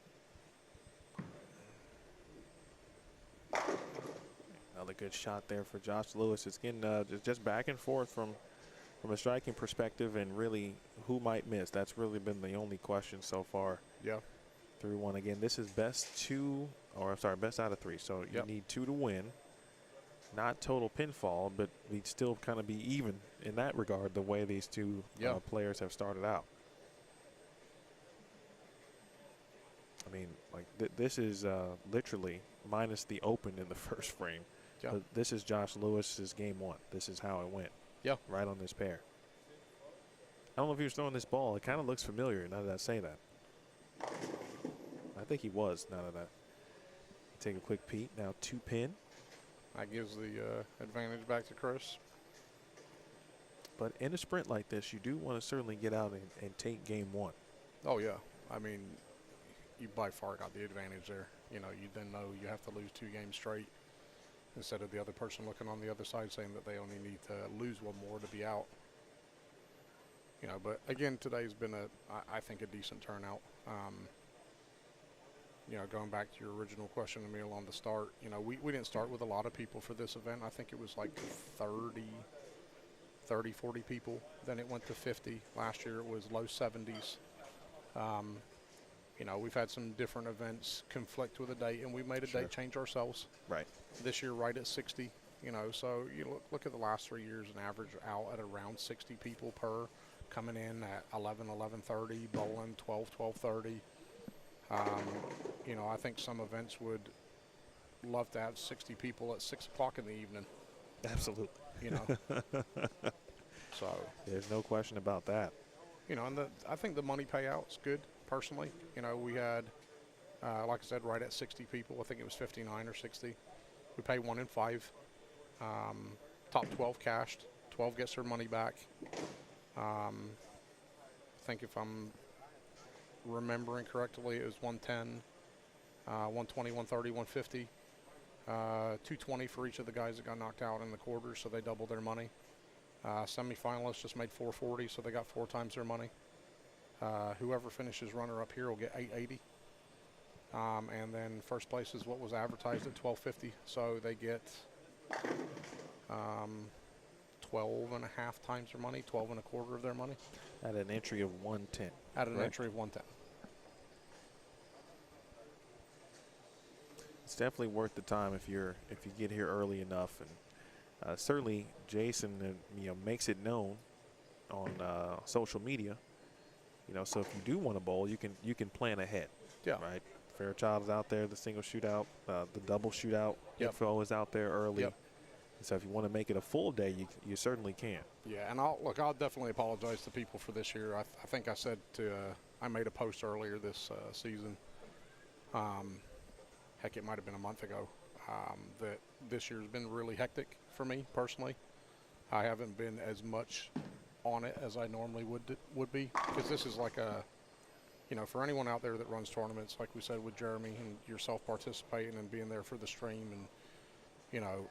Speaker 2: Another good shot there for Josh Lewis. It's getting just back and forth from a striking perspective, and really who might miss. That's really been the only question so far.
Speaker 9: Yeah.
Speaker 2: 3-1 again. This is best out of 3. So you need 2 to win. Not total pinfall, but we'd still kind of be even in that regard the way these two players have started out. I mean, like this is literally minus the open in the first frame. Yeah. But this is Josh Lewis's game 1. This is how it went.
Speaker 9: Yeah. Right
Speaker 2: on this pair. I don't know if he was throwing this ball. It kind of looks familiar now that I say that. I think he was, now that I take a quick peek. Now 2 pin.
Speaker 9: That gives the advantage back to Chris.
Speaker 2: But in a sprint like this, you do want to certainly get out and take game one.
Speaker 9: Oh, yeah. I mean, you by far got the advantage there. You know, you then know you have to lose 2 games straight instead of the other person looking on the other side saying that they only need to lose 1 more to be out. You know, but again, today's been I think a decent turnout. You know, going back to your original question, Emil, on the start, you know, we didn't start with a lot of people for this event. I think it was like 30, 40 people. Then it went to 50. Last year it was low 70s. You know, we've had some different events conflict with a date, and we made a date change ourselves.
Speaker 2: Right.
Speaker 9: This year right at 60, you know, so you look at the last 3 years and average out at around 60 people per, coming in at 11, 11:30, bowling 12, 12:30. You know, I think some events would love to have 60 people at 6 o'clock in the evening.
Speaker 2: Absolutely.
Speaker 9: You know. So
Speaker 2: there's no question about that.
Speaker 9: You know, and I think the money payout's good, personally. You know, we had, like I said, right at 60 people. I think it was 59 or 60. We pay 1 in 5. Top 12 cashed. 12 gets their money back. I think if I'm remembering correctly, it was 110, 120, 130, 150. 220 for each of the guys that got knocked out in the quarters, so they doubled their money. Semifinalists just made 440, so they got 4 times their money. Whoever finishes runner-up here will get 880. And then first place is what was advertised at 1250, so they get 12 and a half times their money, 12 and a quarter of their money.
Speaker 2: At an entry of 110.
Speaker 9: At an entry of 110.
Speaker 2: It's definitely worth the time if you get here early enough, and certainly Jason makes it known on social media. You know, so if you do want to bowl, you can plan ahead.
Speaker 9: Yeah.
Speaker 2: Right. Fairchild is out there. The single shootout, the double shootout info is out there early.
Speaker 9: Yep.
Speaker 2: So if you want to make it a full day, you certainly can.
Speaker 9: Yeah, and I'll definitely apologize to people for this year. I think I said I made a post earlier this season. Heck, it might have been a month ago. That this year's been really hectic for me personally. I haven't been as much on it as I normally would be, because this is like a, you know, for anyone out there that runs tournaments, like we said with Jeremy and yourself participating and being there for the stream, and you know,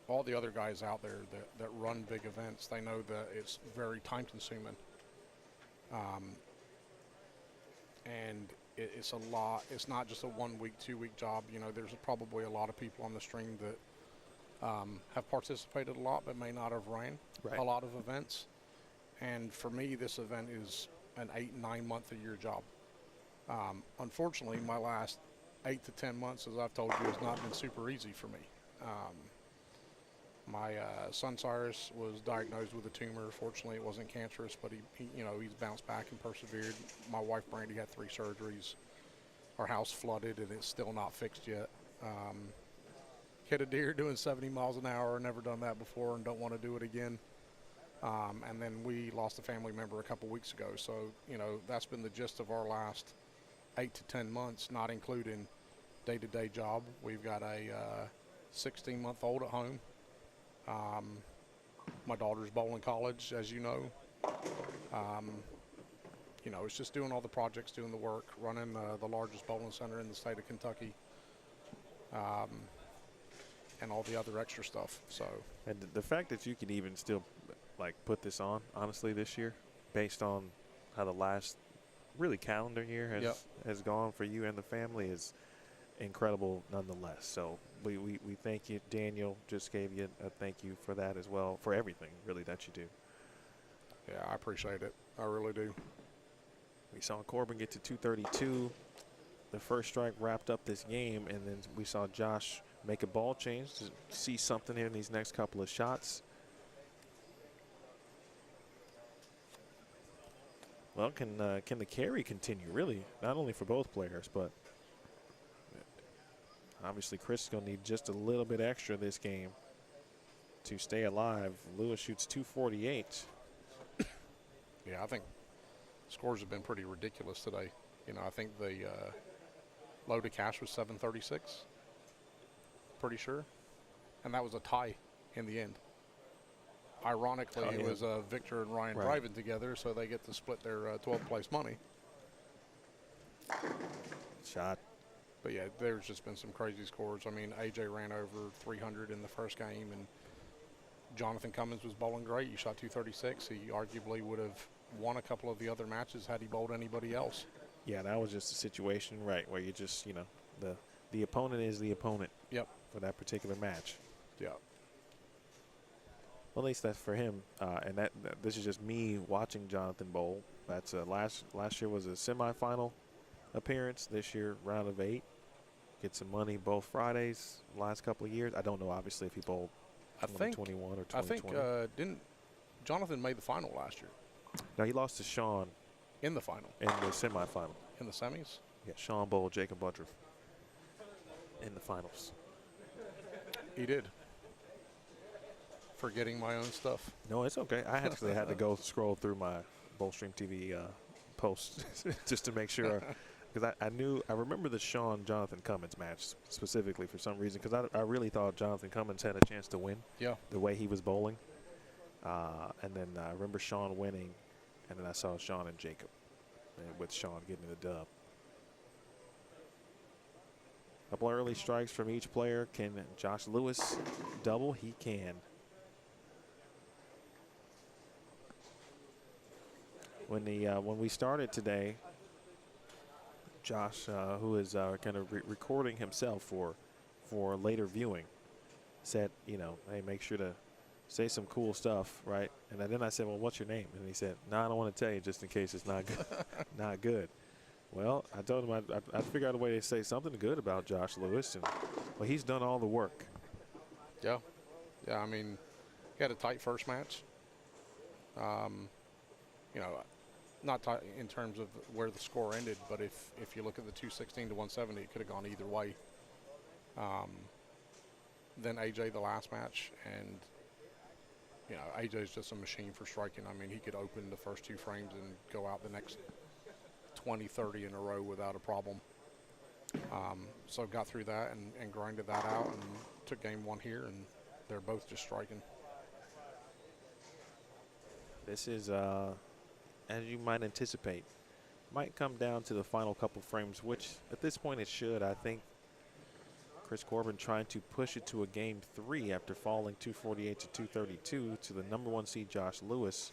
Speaker 9: all the other guys out there that run big events, they know that it's very time consuming. And it's a lot. It's not just a 1 week, 2 week job. You know, there's probably a lot of people on the stream that have participated a lot but may not have ran a lot of events. And for me, this event is an 8-9 month a year job. Unfortunately, my last 8 to 10 months, as I've told you, has not been super easy for me. My son Cyrus was diagnosed with a tumor. Fortunately, it wasn't cancerous, but he's bounced back and persevered. My wife Brandy had 3 surgeries. Our house flooded, and it's still not fixed yet. Hit a deer doing 70 miles an hour. Never done that before, and don't want to do it again. And then we lost a family member a couple weeks ago. So, you know, that's been the gist of our last 8 to 10 months, not including day-to-day job. We've got a 16-month-old at home. My daughter's bowling college, as you know. You know, it's just doing all the projects, doing the work, running the largest bowling center in the state of Kentucky, and all the other extra stuff. So,
Speaker 2: and the fact that you can even still like put this on, honestly, this year, based on how the last really calendar year has gone for you and the family, is incredible nonetheless. So we thank you. Daniel just gave you a thank you for that as well, for everything really that you do.
Speaker 9: Yeah, I appreciate it. I really do.
Speaker 2: We saw Corbin get to 232. The first strike wrapped up this game, and then we saw Josh make a ball change to see something here in these next couple of shots. Well, can the carry continue, really? Not only for both players, but obviously Chris is going to need just a little bit extra this game to stay alive. Lewis shoots 248.
Speaker 9: Yeah, I think scores have been pretty ridiculous today. You know, I think the low to cash was 736. pretty sure. And that was a tie in the end. Ironically, it was Victor and Ryan driving together, so they get to split their 12th place money.
Speaker 2: Shot.
Speaker 9: But yeah, there's just been some crazy scores. I mean, AJ ran over 300 in the first game, and Jonathan Cummins was bowling great. He shot 236. He arguably would have won a couple of the other matches had he bowled anybody else.
Speaker 2: Yeah, that was just a situation, right, where you just, you know, the opponent is the opponent.
Speaker 9: Yep.
Speaker 2: For that particular match.
Speaker 9: Yeah.
Speaker 2: Well, at least that's for him. And this is just me watching Jonathan bowl. That's last year was a semifinal appearance. This year, round of 8. Get some money both Fridays. Last couple of years, I don't know obviously if he bowled 2021 or 2020.
Speaker 9: I think didn't Jonathan made the final last year?
Speaker 2: No, he lost to Sean
Speaker 9: in the final.
Speaker 2: In the semifinal.
Speaker 9: In the semis?
Speaker 2: Yeah, Sean bowled Jacob Woodruff in the finals.
Speaker 9: He did. Forgetting my own stuff.
Speaker 2: No, it's okay. I actually had to go scroll through my Bowlstream TV posts just to make sure, because I remember the Jonathan Cummins match specifically for some reason, because I really thought Jonathan Cummins had a chance to win.
Speaker 9: Yeah. The
Speaker 2: way he was bowling, and then I remember Sean winning, and then I saw Sean and Jacob, and with Sean getting the dub. Couple early strikes from each player. Can Josh Lewis double? He can. When we started today, Josh, who is kind of recording himself for later viewing, said, you know, hey, make sure to say some cool stuff, right? And then I said, well, what's your name? And he said, no, I don't want to tell you just in case it's not good. Not good. Well, I told him I'd figure out a way to say something good about Josh Lewis, and well, he's done all the work.
Speaker 9: Yeah, I mean, he had a tight first match. You know, not tight in terms of where the score ended, but if you look at the 216 to 170, it could have gone either way. Then AJ the last match, and you know, AJ's just a machine for striking. I mean, he could open the first 2 frames and go out the next 20, 30 in a row without a problem. So got through that and grinded that out and took game 1 here, and they're both just striking.
Speaker 2: This is, as you might anticipate, might come down to the final couple frames, which at this point it should. I think Chris Corbin trying to push it to a game 3 after falling 248 to 232 to the number 1 seed Josh Lewis,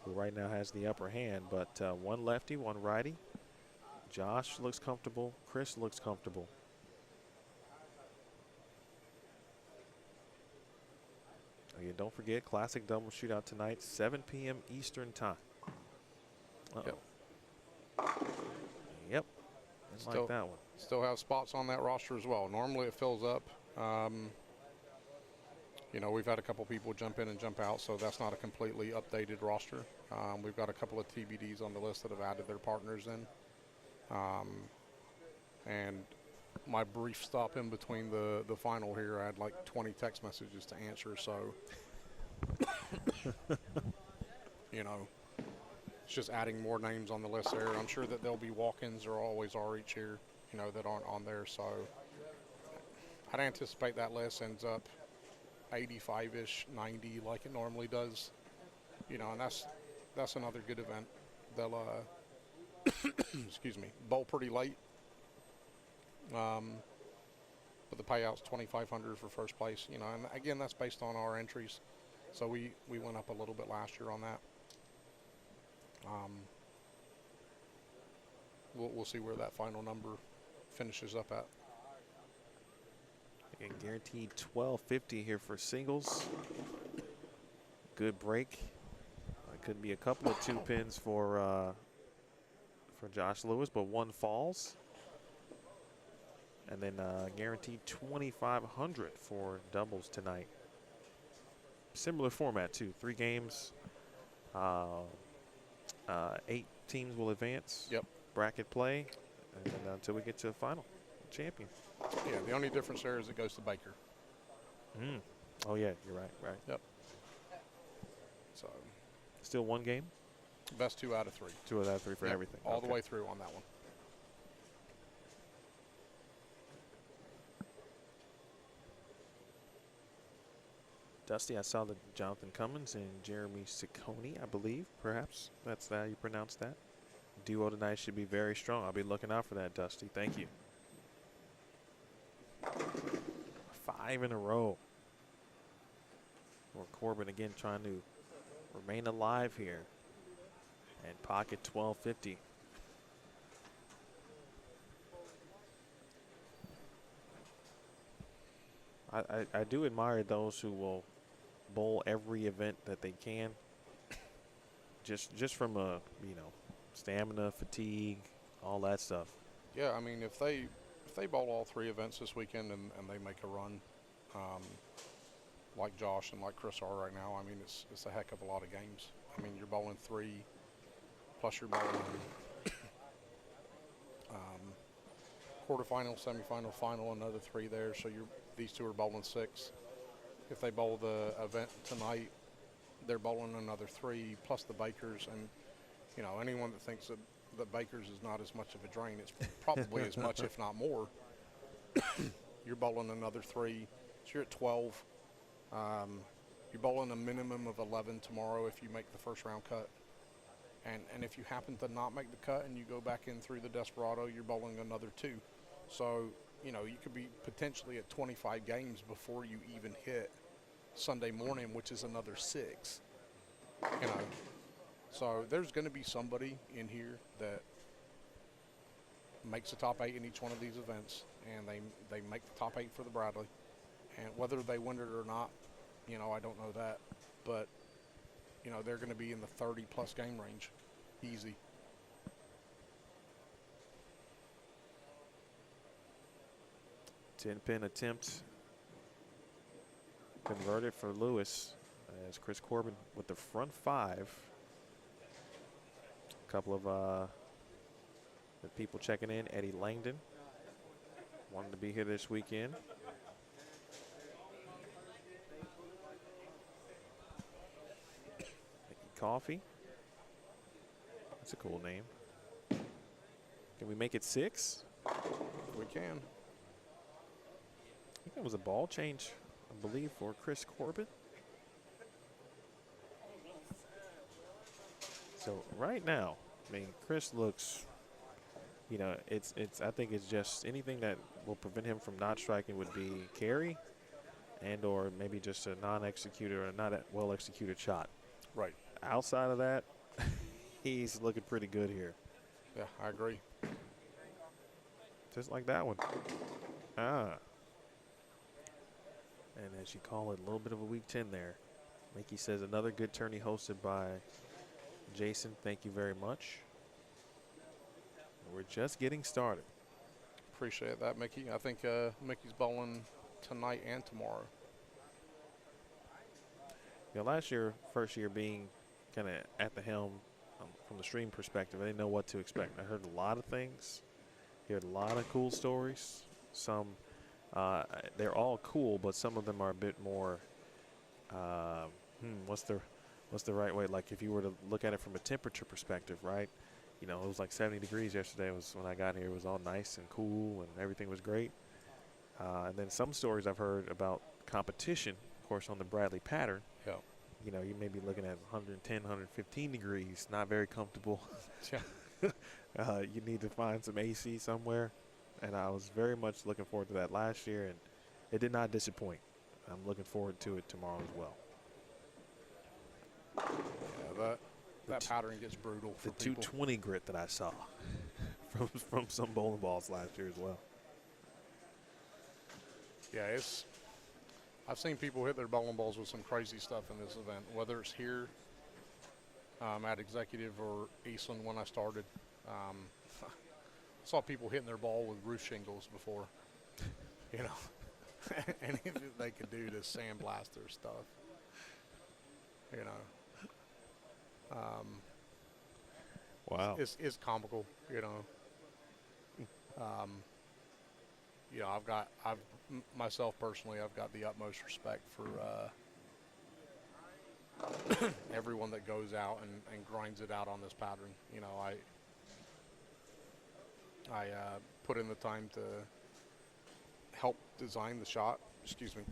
Speaker 2: who right now has the upper hand, but 1 lefty, 1 righty. Josh looks comfortable. Chris looks comfortable. Again, don't forget, Classic Double Shootout tonight, 7 p.m. Eastern Time. Yep. Didn't like that one.
Speaker 9: Still have spots on that roster as well. Normally it fills up. You know, we've had a couple people jump in and jump out, so that's not a completely updated roster. We've got a couple of TBDs on the list that have added their partners in. And my brief stop in between the final here, I had like 20 text messages to answer, so you know, it's just adding more names on the list there. I'm sure that there'll be walk-ins, there always are each year, you know, that aren't on there, so I'd anticipate that list ends up 85-ish, 90 like it normally does, you know, and that's another good event. They'll excuse me, bowl pretty late, but the payout's $2,500 for first place, you know, and again, that's based on our entries, so we went up a little bit last year on that. We'll see where that final number finishes up at.
Speaker 2: Again, guaranteed $1,250 here for singles. Good break. It could be a couple of 2 pins for Josh Lewis, but 1 falls. And then guaranteed $2,500 for doubles tonight. Similar format too. 3 games. 8 teams will advance.
Speaker 9: Yep.
Speaker 2: Bracket play, and then until we get to the final champion.
Speaker 9: Yeah, the only difference there is it goes to Baker.
Speaker 2: Oh yeah, you're right. Right.
Speaker 9: Yep. So
Speaker 2: still 1 game.
Speaker 9: Best 2 out of 3.
Speaker 2: 2 out of 3 for everything.
Speaker 9: All the way through on that one.
Speaker 2: Dusty, I saw that Jonathan Cummins and Jeremy Ciccone, I believe, perhaps that's how you pronounce that. Duo tonight should be very strong. I'll be looking out for that, Dusty. Thank you. 5 in a row. Or Corbin again trying to remain alive here. And pocket 1250. I do admire those who will bowl every event that they can. Just from a, stamina, fatigue, all that stuff.
Speaker 9: Yeah, I mean, if they bowl all 3 events this weekend and they make a run, like Josh and like Chris are right now, I mean, it's a heck of a lot of games. I mean, you're bowling 3, plus you're bowling quarterfinal, semifinal, final, another 3 there. So these 2 are bowling 6. If they bowl the event tonight, they're bowling another 3 plus the Bakers. And anyone that thinks that the Bakers is not as much of a drain, it's probably as much, if not more. You're bowling another 3, so you're at 12. You're bowling a minimum of 11 tomorrow if you make the first round cut. And if you happen to not make the cut and you go back in through the Desperado, you're bowling another 2. So, you could be potentially at 25 games before you even hit Sunday morning, which is another 6. So there's going to be somebody in here that makes the top 8 in each one of these events, and they make the top 8 for the Bradley. And whether they win it or not, I don't know that. But, they're going to be in the 30-plus game range. Easy.
Speaker 2: Ten-pin attempt converted for Lewis as Chris Corbin with the front 5. A couple of the people checking in. Eddie Langdon wanted to be here this weekend. Mickey Coffee. That's a cool name. Can we make it 6?
Speaker 9: We can.
Speaker 2: I think that was a ball change, I believe, for Chris Corbin. So right now, I mean, Chris looks, I think it's just anything that will prevent him from not striking would be carry and or maybe just a non-executed or not a well-executed shot.
Speaker 9: Right.
Speaker 2: Outside of that, he's looking pretty good here.
Speaker 9: Yeah, I agree.
Speaker 2: Just like that one. And as you call it, a little bit of a weak 10 there. Mickey says another good tourney hosted by Jason. Thank you very much. We're just getting started.
Speaker 9: Appreciate that, Mickey. I think Mickey's bowling tonight and tomorrow.
Speaker 2: Last year, first year being kind of at the helm from the stream perspective, I didn't know what to expect. I heard a lot of things, heard a lot of cool stories. Some, they're all cool, but some of them are a bit more, what's the right way? Like if you were to look at it from a temperature perspective, right? It was like 70 degrees yesterday was when I got here. It was all nice and cool and everything was great. And then some stories I've heard about competition, of course, on the Bradley pattern.
Speaker 9: Yeah.
Speaker 2: You may be looking at 110, 115 degrees, not very comfortable.
Speaker 9: Yeah.
Speaker 2: You need to find some AC somewhere. And I was very much looking forward to that last year, and it did not disappoint. I'm looking forward to it tomorrow as well.
Speaker 9: Yeah, that pattern gets brutal for
Speaker 2: the
Speaker 9: people.
Speaker 2: 220 grit that I saw from some bowling balls last year as well.
Speaker 9: Yeah, I've seen people hit their bowling balls with some crazy stuff in this event, whether it's here at Executive or Eastland when I started. I saw people hitting their ball with roof shingles before, anything they could do to sandblast their stuff,
Speaker 2: Wow.
Speaker 9: It's comical, myself personally, I've got the utmost respect for everyone that goes out and grinds it out on this pattern. I put in the time to help design the shot. Excuse me.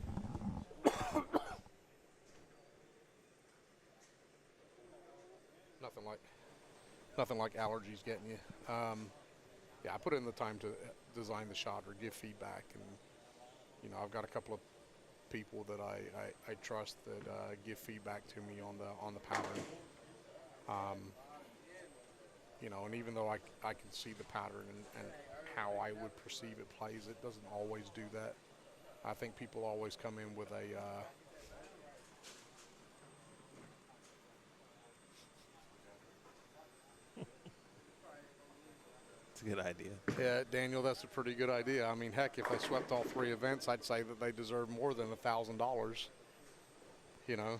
Speaker 9: nothing like allergies getting you. Yeah, I put in the time to design the shot or give feedback, and you know, I've got a couple of people that I trust that give feedback to me on the pattern. You know, and even though I can see the pattern and how I would perceive it plays, it doesn't always do that. I think people always come in with a
Speaker 2: It's a good idea.
Speaker 9: yeah, Daniel, that's a pretty good idea. I mean, heck, if they swept all 3 events, I'd say that they deserve more than $1,000. You know.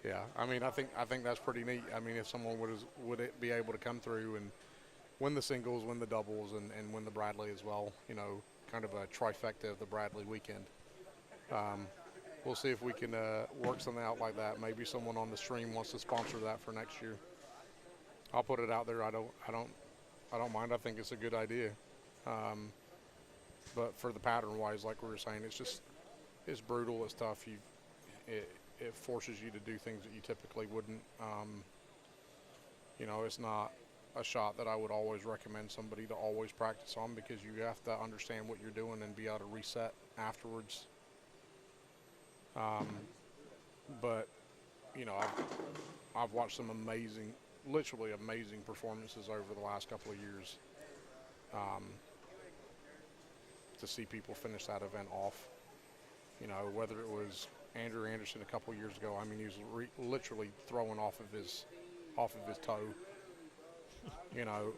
Speaker 9: Yeah, I mean, I think that's pretty neat. I mean, if someone would it be able to come through and win the singles, win the doubles, and win the Bradley as well. You know, kind of a trifecta of the Bradley weekend. We'll see if we can work something out like that. Maybe someone on the stream wants to sponsor that for next year. I'll put it out there. I don't mind. I think it's a good idea. But for the pattern wise, like we were saying, it's brutal. It's tough. It forces you to do things that you typically wouldn't. You know, it's not a shot that I would always recommend somebody to always practice on, because you have to understand what you're doing and be able to reset afterwards. But you know, I've watched some literally amazing performances over the last couple of years. To see people finish that event off, you know, whether it was Andrew Anderson a couple of years ago. I mean, he was literally throwing off of his toe, you know,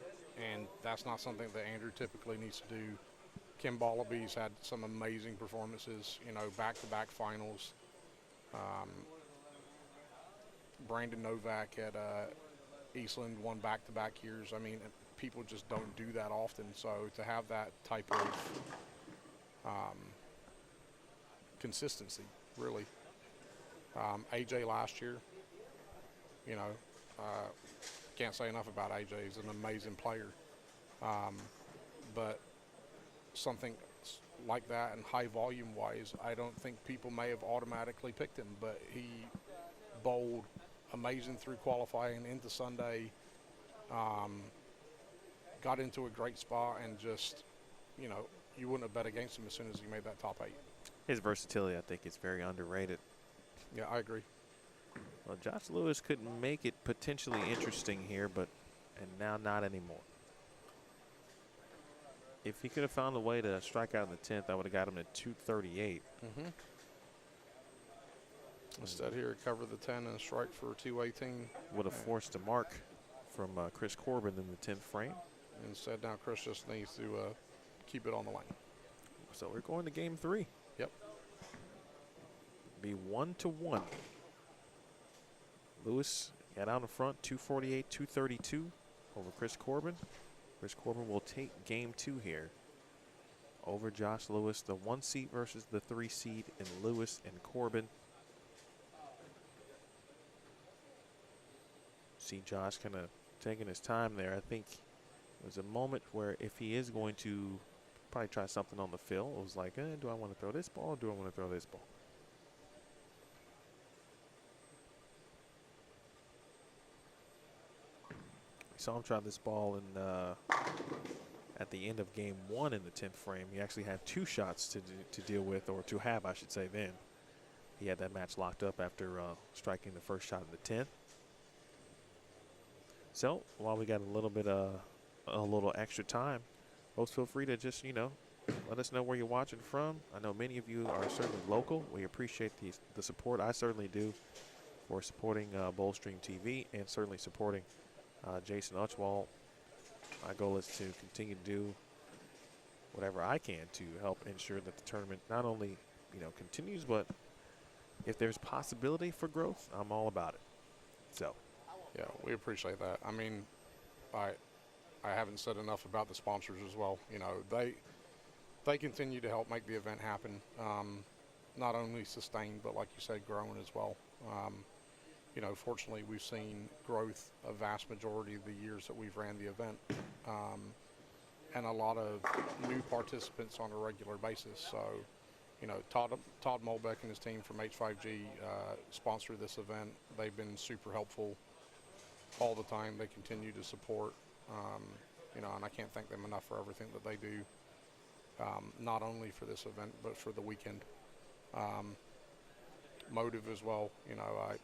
Speaker 9: and that's not something that Andrew typically needs to do. Kim Ballaby's had some amazing performances, you know, back-to-back finals. Brandon Novak at Eastland won back-to-back years. I mean, people just don't do that often. So to have that type of consistency, really. AJ last year, you know, can't say enough about AJ. He's an amazing player. But something like that and high volume wise, I don't think people may have automatically picked him, but he bowled amazing through qualifying into Sunday, got into a great spot, and just, you know, you wouldn't have bet against him as soon as he made that top 8.
Speaker 2: His versatility, I think, is very underrated.
Speaker 9: Yeah, I agree.
Speaker 2: Well, Josh Lewis could make it potentially interesting here, and now not anymore. If he could have found a way to strike out in the 10th, I would have got him to 238.
Speaker 9: Mm-hmm. Instead here, cover the 10 and strike for 218.
Speaker 2: Would have forced a mark from Chris Corbin in the 10th frame.
Speaker 9: Instead, now Chris just needs to keep it on the lane.
Speaker 2: So we're going to game 3.
Speaker 9: Yep.
Speaker 2: Be 1-1. Lewis got out in front, 248, 232 over Chris Corbin. Chris Corbin will take game 2 here over Josh Lewis, the 1 seed versus the 3 seed in Lewis and Corbin. See Josh kind of taking his time there. I think there's a moment where if he is going to probably try something on the fill, it was like, do I want to throw this ball or do I want to throw this ball? We saw him try this ball in at the end of game 1 in the 10th frame. He actually had 2 shots to deal with, or to have, I should say then. He had that match locked up after striking the first shot in the 10th. So while we got a little bit a little extra time, folks, feel free to just, you know, let us know where you're watching from. I know many of you are certainly local. We appreciate the support. I certainly do, for supporting Bowlstream TV and certainly supporting Jason Utchwald. My goal is to continue to do whatever I can to help ensure that the tournament not only, you know, continues, but if there's possibility for growth, I'm all about it. So.
Speaker 9: Yeah, we appreciate that. I mean, I haven't said enough about the sponsors as well. You know, they continue to help make the event happen. Not only sustained, but like you said, growing as well. You know, fortunately, we've seen growth a vast majority of the years that we've ran the event, and a lot of new participants on a regular basis. So, you know, Todd Molbeck and his team from H5G sponsor this event. They've been super helpful all the time. They continue to support, you know, and I can't thank them enough for everything that they do, not only for this event, but for the weekend. Motive as well, you know, I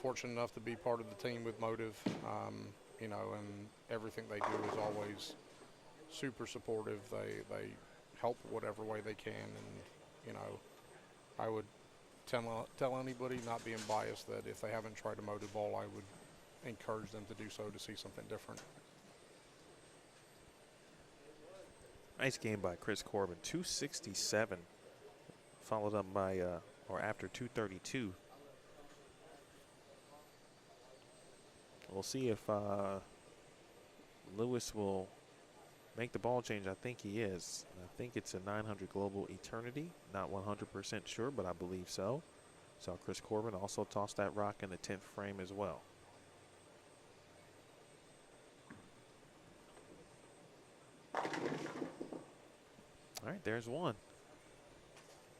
Speaker 9: fortunate enough to be part of the team with Motive, you know, and everything they do is always super supportive. They help whatever way they can, and, you know, I would tell anybody, not being biased, that if they haven't tried a Motive ball, I would encourage them to do so, to see something different.
Speaker 2: Nice game by Chris Corbin, 267, followed up by, or after 232. We'll see if Lewis will make the ball change. I think he is. I think it's a 900 Global Eternity. Not 100% sure, but I believe so. Saw Chris Corbin also toss that rock in the 10th frame as well. All right, there's one.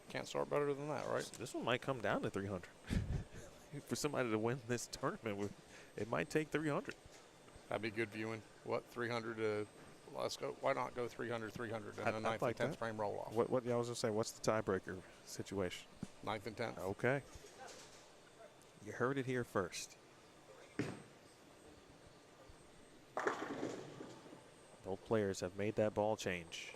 Speaker 9: Can't start better than that, right?
Speaker 2: This one might come down to 300. For somebody to win this tournament, it might take 300.
Speaker 9: That'd be good viewing. What, 300 to, let's go, why not go 300, 300, and the 9th
Speaker 2: like
Speaker 9: and 10th
Speaker 2: that.
Speaker 9: frame roll off?
Speaker 2: What I was going to say, what's the tiebreaker situation?
Speaker 9: 9th and 10th.
Speaker 2: Okay. You heard it here first. Both players have made that ball change.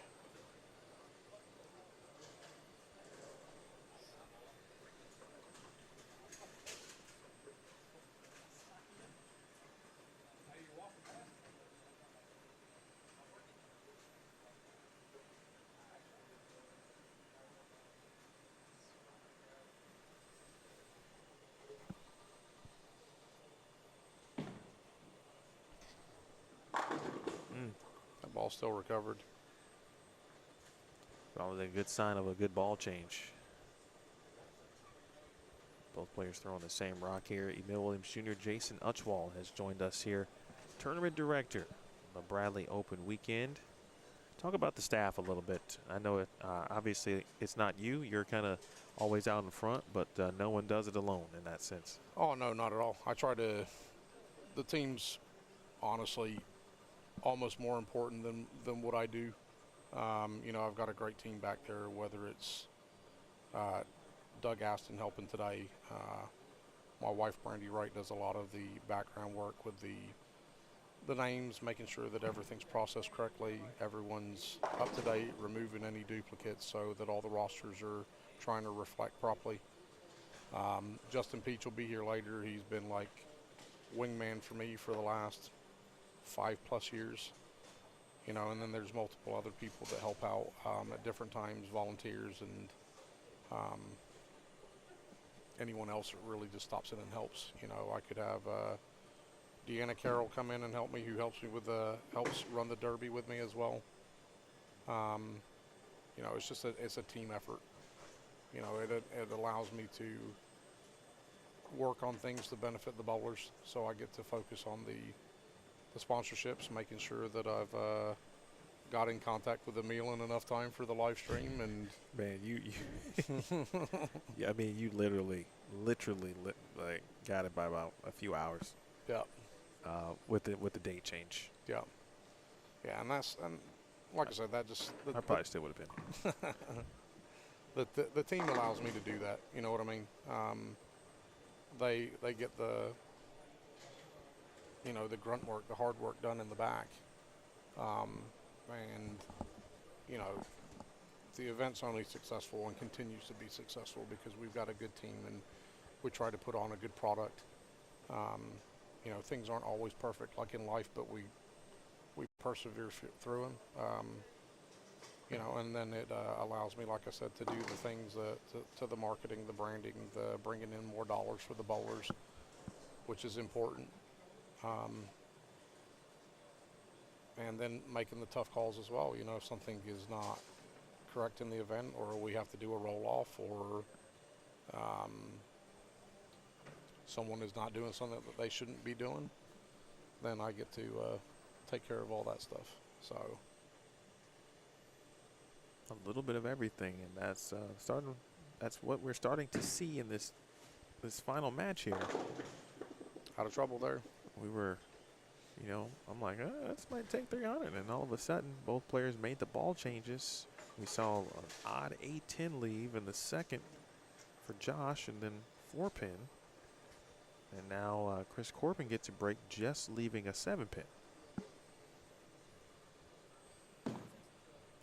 Speaker 9: That ball still recovered.
Speaker 2: Probably a good sign of a good ball change. Both players throwing the same rock here. Emil Williams Jr. Jason Uchwald has joined us here, tournament director of the Bradley Open weekend. Talk about the staff a little bit. I know it, obviously it's not you. You're kind of always out in front, but no one does it alone in that sense.
Speaker 9: Oh, no, not at all. I try to, the team's honestly almost more important than what I do. You know, I've got a great team back there, whether it's Doug Aston helping today. My wife, Brandy Wright, does a lot of the background work with the names, making sure that everything's processed correctly, everyone's up to date, removing any duplicates so that all the rosters are trying to reflect properly. Justin Peach will be here later. He's been like wingman for me for the last 5+ years, you know, and then there's multiple other people that help out at different times, volunteers, and anyone else that really just stops in and helps. You know, I could have Deanna Carroll come in and help me, who helps me with helps run the derby with me as well. You know, it's just it's a team effort. You know, it allows me to work on things to benefit the bowlers, so I get to focus on the sponsorships, making sure that I've got in contact with Emil in enough time for the live stream. And
Speaker 2: man, you yeah, I mean, you literally like got it by about a few hours.
Speaker 9: Yeah.
Speaker 2: With the date change.
Speaker 9: Yeah. Yeah, and like I said, that just
Speaker 2: I probably still would have been.
Speaker 9: The team allows me to do that. You know what I mean? They get the grunt work, the hard work done in the back, and you know, the event's only successful and continues to be successful because we've got a good team and we try to put on a good product. You know, things aren't always perfect like in life, but we persevere through them. You know, and then it allows me, like I said, to do the things to the marketing, the branding, the bringing in more dollars for the bowlers, which is important. And then making the tough calls as well. You know, if something is not correct in the event, or we have to do a roll-off, or someone is not doing something that they shouldn't be doing, then I get to take care of all that stuff. So
Speaker 2: a little bit of everything, and that's starting. That's what we're starting to see in this final match here.
Speaker 9: Out of trouble there.
Speaker 2: We were, you know, I'm like, this might take 300, and all of a sudden, both players made the ball changes. We saw an odd 8-10 leave in the second for Josh, and then 4-pin. And now Chris Corbin gets a break, just leaving a 7-pin.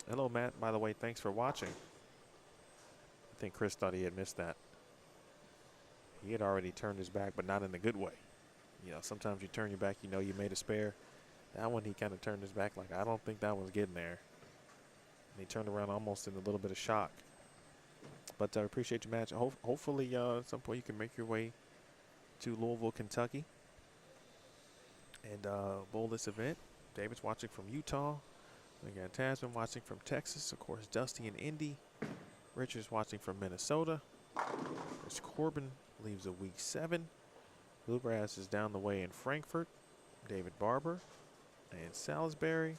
Speaker 2: Hello, Matt. By the way, thanks for watching. I think Chris thought he had missed that. He had already turned his back, but not in a good way. You know, sometimes you turn your back, you know you made a spare. That one, he kind of turned his back like, I don't think that one's getting there. And he turned around almost in a little bit of shock. But I appreciate your match. Hopefully, at some point, you can make your way to Louisville, Kentucky, and bowl this event. David's watching from Utah. We got Tasman watching from Texas. Of course, Dusty and Indy. Richard's watching from Minnesota. Chris Corbin leaves a week 7. Bluegrass is down the way in Frankfurt. David Barber and Salisbury.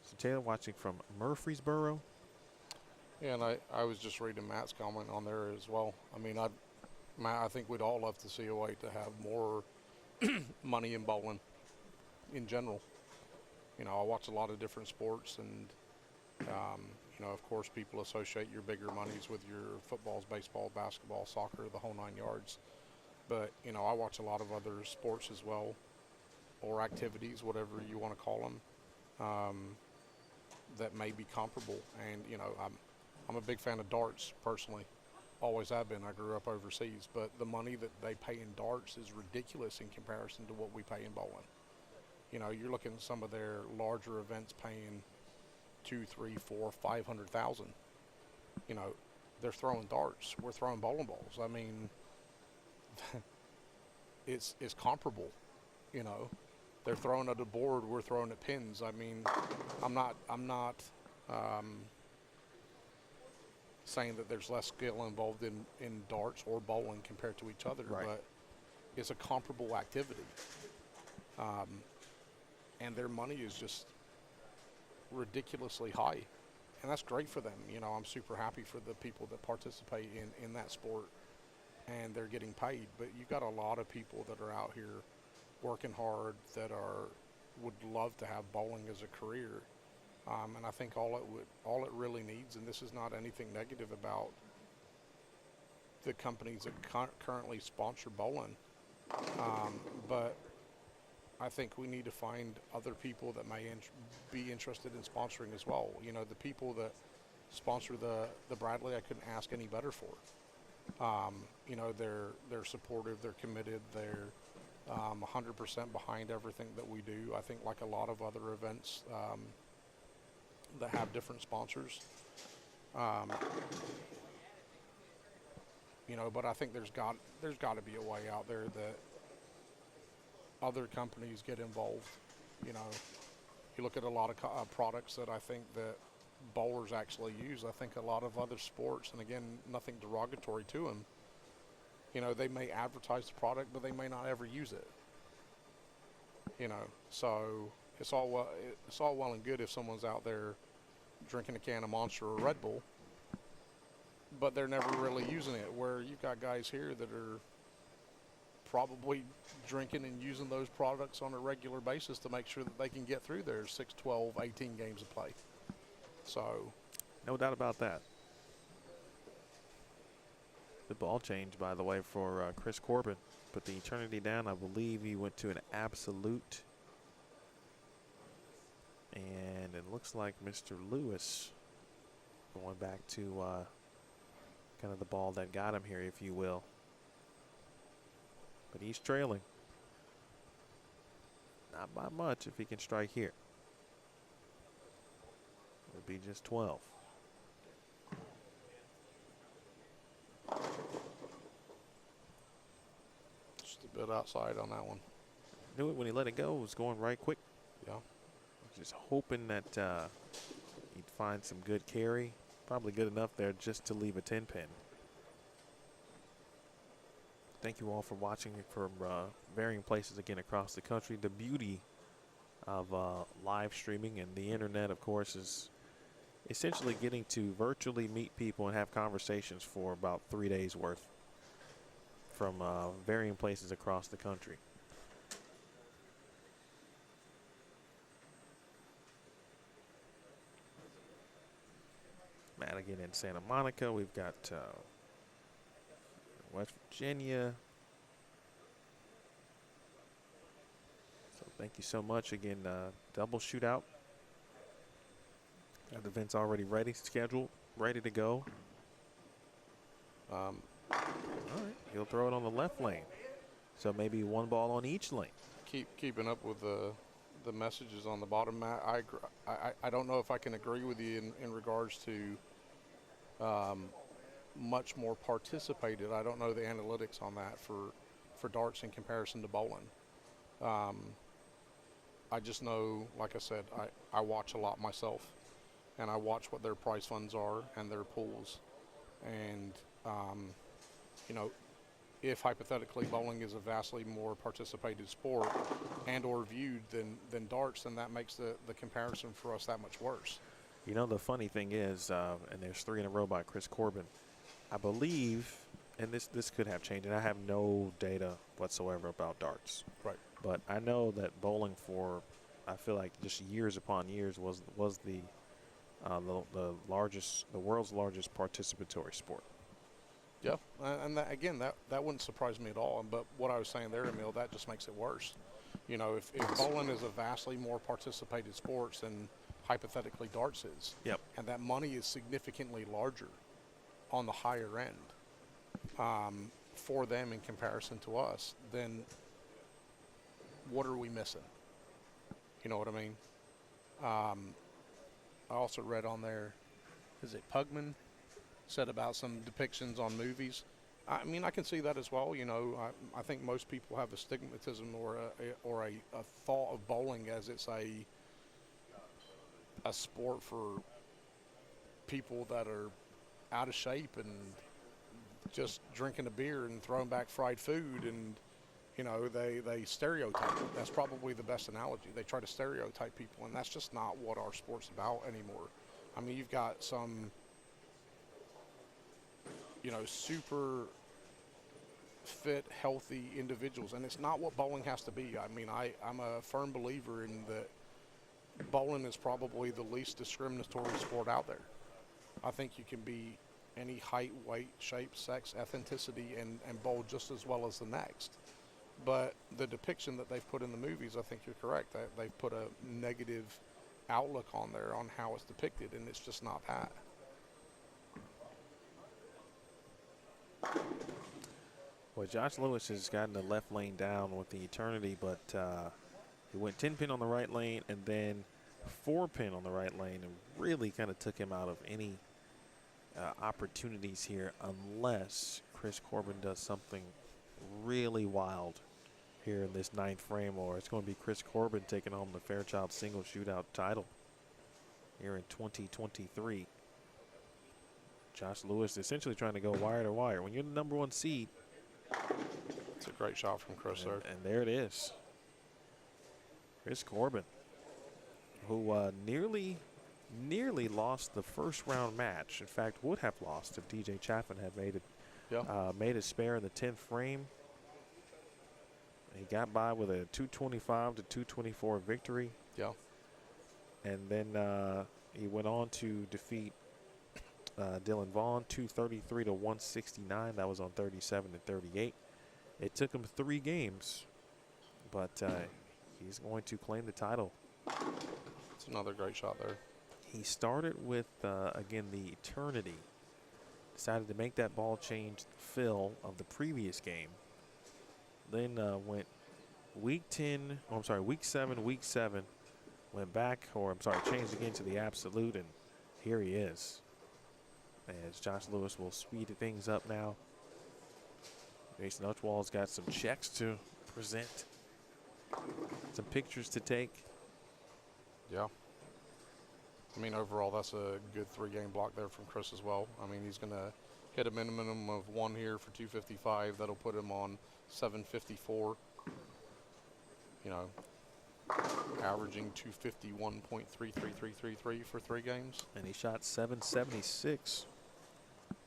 Speaker 2: So Taylor watching from Murfreesboro.
Speaker 9: Yeah, and I was just reading Matt's comment on there as well. I mean, Matt, I think we'd all love to see a way to have more money in bowling in general. You know, I watch a lot of different sports, and you know, of course, people associate your bigger monies with your footballs, baseball, basketball, soccer, the whole 9 yards. But, you know, I watch a lot of other sports as well, or activities, whatever you want to call them, that may be comparable. And, you know, I'm a big fan of darts, personally. Always have been. I grew up overseas. But the money that they pay in darts is ridiculous in comparison to what we pay in bowling. You know, you're looking at some of their larger events paying 2, 3, 4, 500,000. You know, they're throwing darts. We're throwing bowling balls. I mean, it's comparable. You know, they're throwing at a board. We're throwing at pins. I mean, I'm not saying that there's less skill involved in darts or bowling compared to each other,
Speaker 2: right,
Speaker 9: but it's a comparable activity. And their money is just ridiculously high, and that's great for them. You know, I'm super happy for the people that participate in that sport, and they're getting paid. But you've got a lot of people that are out here working hard that would love to have bowling as a career, and I think all it really needs, and this is not anything negative about the companies that currently sponsor bowling, but I think we need to find other people that may be interested in sponsoring as well. You know, the people that sponsor the Bradley, I couldn't ask any better for. You know, they're supportive, they're committed, they're 100% behind everything that we do. I think like a lot of other events that have different sponsors. You know, but I think there's got to be a way out there that other companies get involved. You know, you look at a lot of products that I think that bowlers actually use. I think a lot of other sports, and again, nothing derogatory to them, you know, they may advertise the product, but they may not ever use it. You know, so it's all well and good if someone's out there drinking a can of Monster or Red Bull, but they're never really using it. Where you've got guys here that are probably drinking and using those products on a regular basis to make sure that they can get through their 6, 12, 18 games of play. So,
Speaker 2: no doubt about that. The ball change, by the way, for Chris Corbin. Put the eternity down. I believe he went to an absolute. And it looks like Mr. Lewis going back to kind of the ball that got him here, if you will. But he's trailing. Not by much if he can strike here. It'll be just 12.
Speaker 9: Just a bit outside on that one.
Speaker 2: Knew it when he let it go. It was going right quick.
Speaker 9: Yeah.
Speaker 2: Just hoping that he'd find some good carry. Probably good enough there just to leave a 10-pin. Thank you all for watching from varying places again across the country. The beauty of live streaming and the internet, of course, is essentially getting to virtually meet people and have conversations for about 3 days worth from varying places across the country. Madigan in Santa Monica. We've got West Virginia. So thank you so much. Again, double shootout. That event's already ready, scheduled, ready to go. All right, he'll throw it on the left lane. So maybe one ball on each lane.
Speaker 9: Keeping up with the messages on the bottom, Matt. I don't know if I can agree with you in regards to much more participated. I don't know the analytics on that for darts in comparison to bowling. I just know, like I said, I watch a lot myself, and I watch what their prize funds are and their pools. And, you know, if hypothetically bowling is a vastly more participated sport and or viewed than darts, then that makes the comparison for us that much worse.
Speaker 2: You know, the funny thing is, and there's 3 in a row by Chris Corbin, I believe, and this could have changed, and I have no data whatsoever about darts.
Speaker 9: Right.
Speaker 2: But I know that bowling for, I feel like just years upon years was the world's largest participatory sport.
Speaker 9: Yeah, and that, again, that wouldn't surprise me at all. But what I was saying there, Emil, that just makes it worse. You know, if bowling is a vastly more participated sport than hypothetically darts is,
Speaker 2: yep,
Speaker 9: and that money is significantly larger on the higher end for them in comparison to us, then what are we missing? You know what I mean? I also read on there, is it Pugman said about some depictions on movies. I mean, I can see that as well. You know, I think most people have a stigmatism or a thought of bowling as it's a sport for people that are out of shape and just drinking a beer and throwing back fried food, and you know, they stereotype it. That's probably the best analogy. They try to stereotype people, and that's just not what our sport's about anymore. I mean, you've got some, you know, super fit, healthy individuals, and it's not what bowling has to be. I mean, I'm a firm believer in that bowling is probably the least discriminatory sport out there. I think you can be any height, weight, shape, sex, ethnicity, and bowl just as well as the next. But the depiction that they've put in the movies, I think you're correct. They've put a negative outlook on there on how it's depicted, and it's just not that.
Speaker 2: Well, Josh Lewis has gotten the left lane down with the Eternity, but he went 10-pin on the right lane and then 4-pin on the right lane, and really kind of took him out of any opportunities here, unless Chris Corbin does something really wild here in this 9th frame, or it's going to be Chris Corbin taking home the Fairchild Singles Shootout title here in 2023. Josh Lewis essentially trying to go wire to wire. When you're the #1 seed.
Speaker 9: It's a great shot from Chris there.
Speaker 2: And there it is. Chris Corbin, who nearly lost the first round match. In fact, would have lost if DJ Chaffin had made a spare in the 10th frame. He got by with a 225 to 224 victory.
Speaker 9: Yeah.
Speaker 2: And then he went on to defeat Dylan Vaughn 233 to 169. That was on 37 and 38. It took him 3 games, but he's going to claim the title.
Speaker 9: It's another great shot there.
Speaker 2: He started with, again, the Eternity. Decided to make that ball change fill of the previous game. Then went week 7, went back, changed again to the Absolute, and here he is. As Josh Lewis will speed things up now. Jason Uchwald's got some checks to present, some pictures to take.
Speaker 9: Yeah. I mean, overall, that's a good 3-game block there from Chris as well. I mean, he's going to hit a minimum of 1 here for 255. That'll put him on 754. You know, averaging 251.33333 for 3 games.
Speaker 2: And he shot 776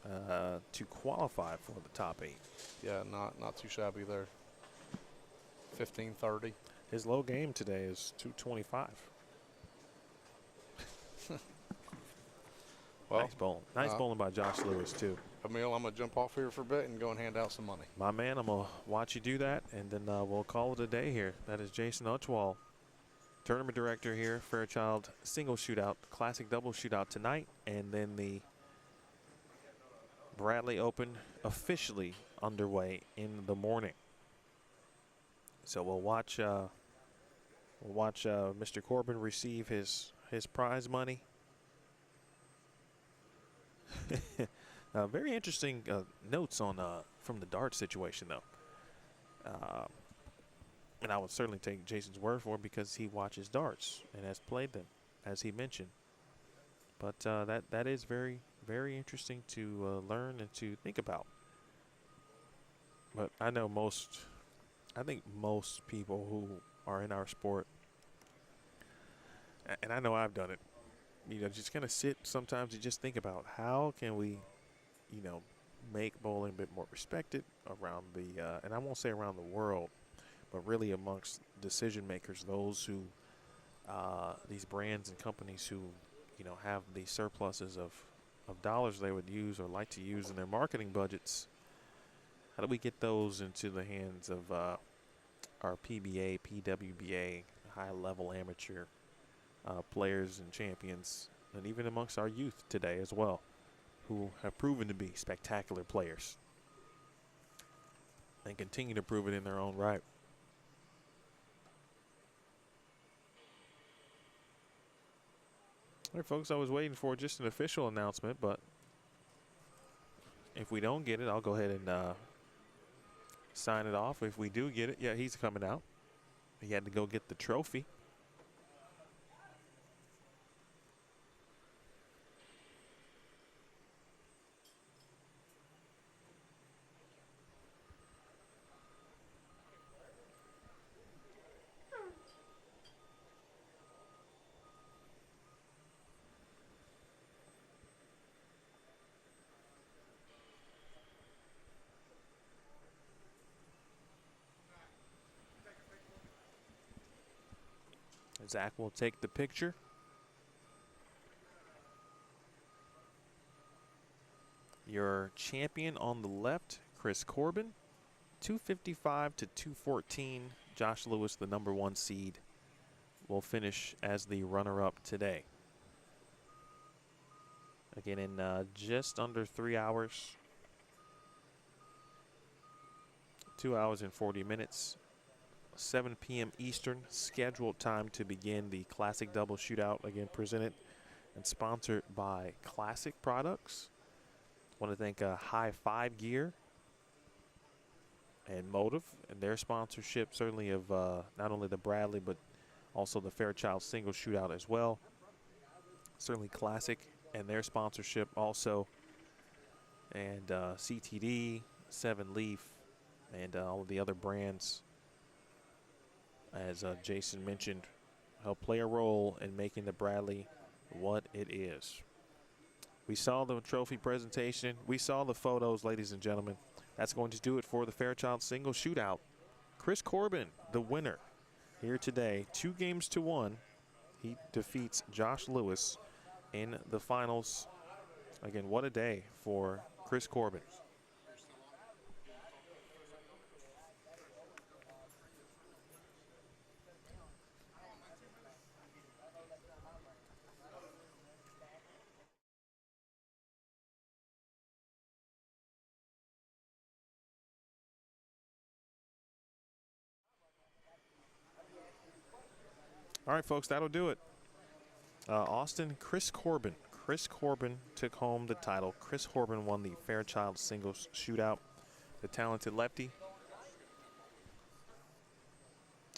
Speaker 2: to qualify for the top 8.
Speaker 9: Yeah, not too shabby there. 1530.
Speaker 2: His low game today is 225.
Speaker 9: Well,
Speaker 2: nice bowling. Nice bowling by Josh Lewis, too.
Speaker 9: Emil, I'm going to jump off here for a bit and go and hand out some money.
Speaker 2: My man, I'm going to watch you do that, and then we'll call it a day here. That is Jason Uchwal, tournament director here, Fairchild Singles Shootout, Classic Double Shootout tonight, and then the Bradley Open officially underway in the morning. So we'll watch Mr. Corbin receive his prize money. Very interesting notes on from the dart situation, though. And I would certainly take Jason's word for it because he watches darts and has played them, as he mentioned. But that is very, very interesting to learn and to think about. But I think most people who are in our sport, and I know I've done it, just kind of sit sometimes and just think about how can we, make bowling a bit more respected around the, and I won't say around the world, but really amongst decision makers, those who, these brands and companies who, have these surpluses of dollars they would use or like to use in their marketing budgets. How do we get those into the hands of our PBA, PWBA, high-level amateur players and champions, and even amongst our youth today as well, who have proven to be spectacular players and continue to prove it in their own right. All right, folks, I was waiting for just an official announcement, but if we don't get it, I'll go ahead and sign it off. If we do get it, yeah, he's coming out. He had to go get the trophy. Zach will take the picture. Your champion on the left, Chris Corbin, 255 to 214. Josh Lewis, the #1 seed, will finish as the runner-up today. Again, in just under 3 hours, 2 hours and 40 minutes. 7 p.m. Eastern scheduled time to begin the Classic Double Shootout, again presented and sponsored by Classic Products. Want to thank High Five Gear and Motive and their sponsorship, certainly of not only the Bradley but also the Fairchild Singles Shootout as well. Certainly Classic and their sponsorship also, and CTD, 7 Leaf, and all of the other brands, as Jason mentioned, help play a role in making the Bradley what it is. We saw the trophy presentation. We saw the photos, ladies and gentlemen. That's going to do it for the Fairchild Singles Shootout. Chris Corbin, the winner here today, 2 games to 1. He defeats Josh Lewis in the finals. Again, what a day for Chris Corbin. All right, folks, that'll do it. Austin, Chris Corbin. Chris Corbin took home the title. Chris Corbin won the Fairchild Singles Shootout, the talented lefty.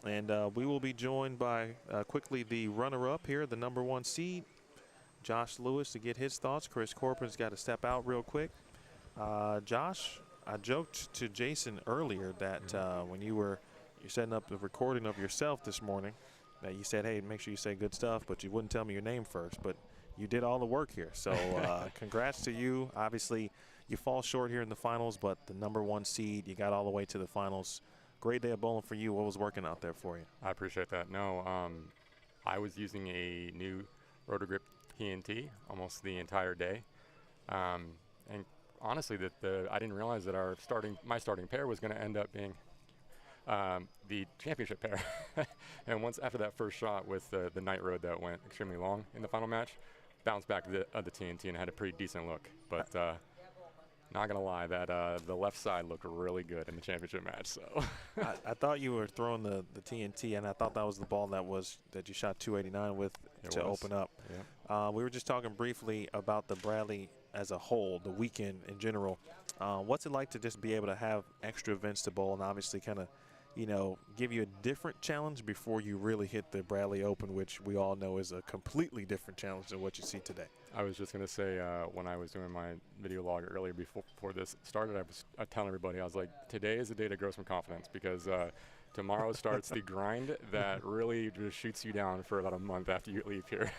Speaker 2: And we will be joined by quickly the runner-up here, the #1 seed, Josh Lewis, to get his thoughts. Chris Corbin's got to step out real quick. Josh, I joked to Jason earlier that when you're setting up the recording of yourself this morning, that you said, hey, make sure you say good stuff, but you wouldn't tell me your name first. But you did all the work here. So congrats to you. Obviously, you fall short here in the finals, but the #1 seed, you got all the way to the finals. Great day of bowling for you. What was working out there for you?
Speaker 10: I appreciate that. No, I was using a new Rotogrip TNT almost the entire day. And honestly, I didn't realize that my starting pair was going to end up being the championship pair. And once after that first shot with the night road that went extremely long in the final match, bounced back to the TNT and had a pretty decent look. But not gonna lie, that the left side looked really good in the championship match. So
Speaker 2: I thought you were throwing the TNT, and I thought that was the ball that you shot 289 with to open up.
Speaker 10: Yeah.
Speaker 2: We were just talking briefly about the Bradley as a whole, the weekend in general. What's it like to just be able to have extra events to bowl and obviously kind of, give you a different challenge before you really hit the Bradley Open, which we all know is a completely different challenge than what you see today?
Speaker 10: I was just going to say, when I was doing my video log earlier before this started, I was telling everybody, I was like, today is the day to grow some confidence, because tomorrow starts the grind that really just shoots you down for about a month after you leave here.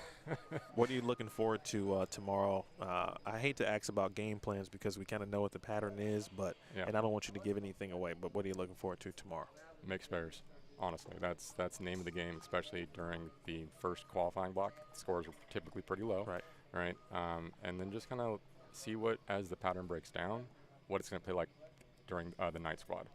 Speaker 2: What are you looking forward to tomorrow? I hate to ask about game plans because we kind of know what the pattern is, but and I don't want you to give anything away, but what are you looking forward to tomorrow?
Speaker 10: Make spares. Honestly, that's the name of the game, especially during the first qualifying block. Scores are typically pretty low. Right. And then just kind of see what, as the pattern breaks down, what it's going to play like during the night squad.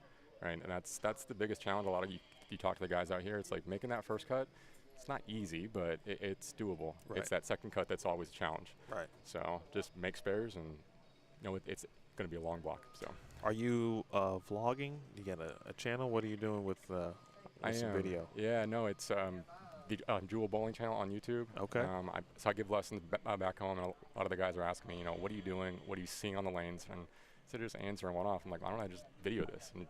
Speaker 10: Right. And that's the biggest challenge. A lot of you talk to the guys out here, it's like making that first cut. It's not easy, but it's doable.
Speaker 2: Right.
Speaker 10: It's that second cut that's always a challenge.
Speaker 2: Right.
Speaker 10: So just make spares, and it's going to be a long block. So.
Speaker 2: Are you vlogging? You got a channel? What are you doing with some video?
Speaker 10: Yeah, no, it's the Jewel Bowling channel on YouTube.
Speaker 2: Okay.
Speaker 10: So I give lessons back home, and a lot of the guys are asking me, what are you doing? What are you seeing on the lanes? And so just answering one off. I'm like, why don't I just video this and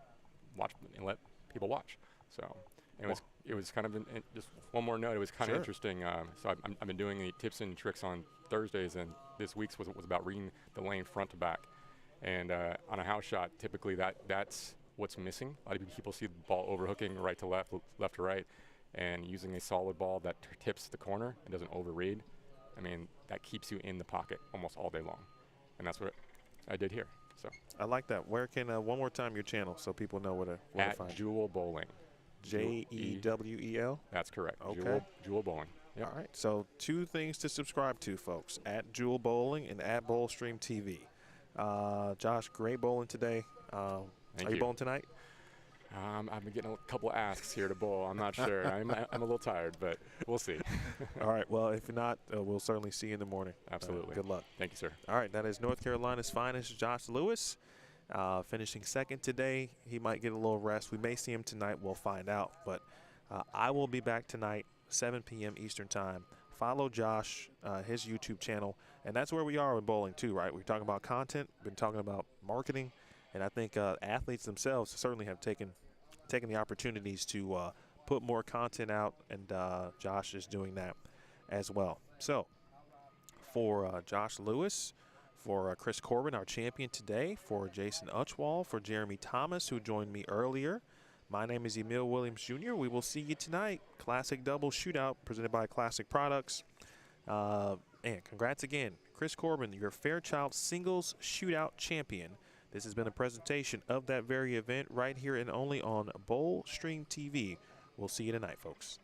Speaker 10: watch and let people watch? So it was kind of just one more note. It was kind of interesting. So I've been doing the tips and tricks on Thursdays, and this week's was about reading the lane front to back. And on a house shot, typically that's what's missing. A lot of people see the ball overhooking right to left, left to right, and using a solid ball that tips the corner and doesn't overread. I mean, that keeps you in the pocket almost all day long, and that's what I did here. So
Speaker 2: I like that. Where can one more time your channel so people know where to find
Speaker 10: at Jewel Bowling.
Speaker 2: JEWEL.
Speaker 10: That's correct.
Speaker 2: Okay.
Speaker 10: Jewel Bowling. Yep.
Speaker 2: All right. So 2 things to subscribe to, folks: at Jewel Bowling and at Bowlstream TV. Josh, great bowling today. Are you bowling tonight?
Speaker 10: I've been getting a couple of asks here to bowl. I'm not sure. I'm a little tired, but we'll see.
Speaker 2: All right. Well, if not, we'll certainly see you in the morning.
Speaker 10: Absolutely.
Speaker 2: Good luck.
Speaker 10: Thank you, sir.
Speaker 2: All right. That is North Carolina's finest, Josh Lewis, finishing second today. He might get a little rest. We may see him tonight. We'll find out. But I will be back tonight, 7 p.m. Eastern time. Follow Josh, his YouTube channel, and that's where we are with bowling too, right? We're talking about content, been talking about marketing, and I think athletes themselves certainly have taken the opportunities to put more content out, and Josh is doing that as well. So for Josh Lewis, for Chris Corbin, our champion today, for Jason Utchwall, for Jeremy Thomas, who joined me earlier, my name is Emil Williams Jr. We will see you tonight. Classic Double Shootout presented by Classic Products. And congrats again, Chris Corbin, your Fairchild Singles Shootout Champion. This has been a presentation of that very event right here and only on Bowlstream TV. We'll see you tonight, folks.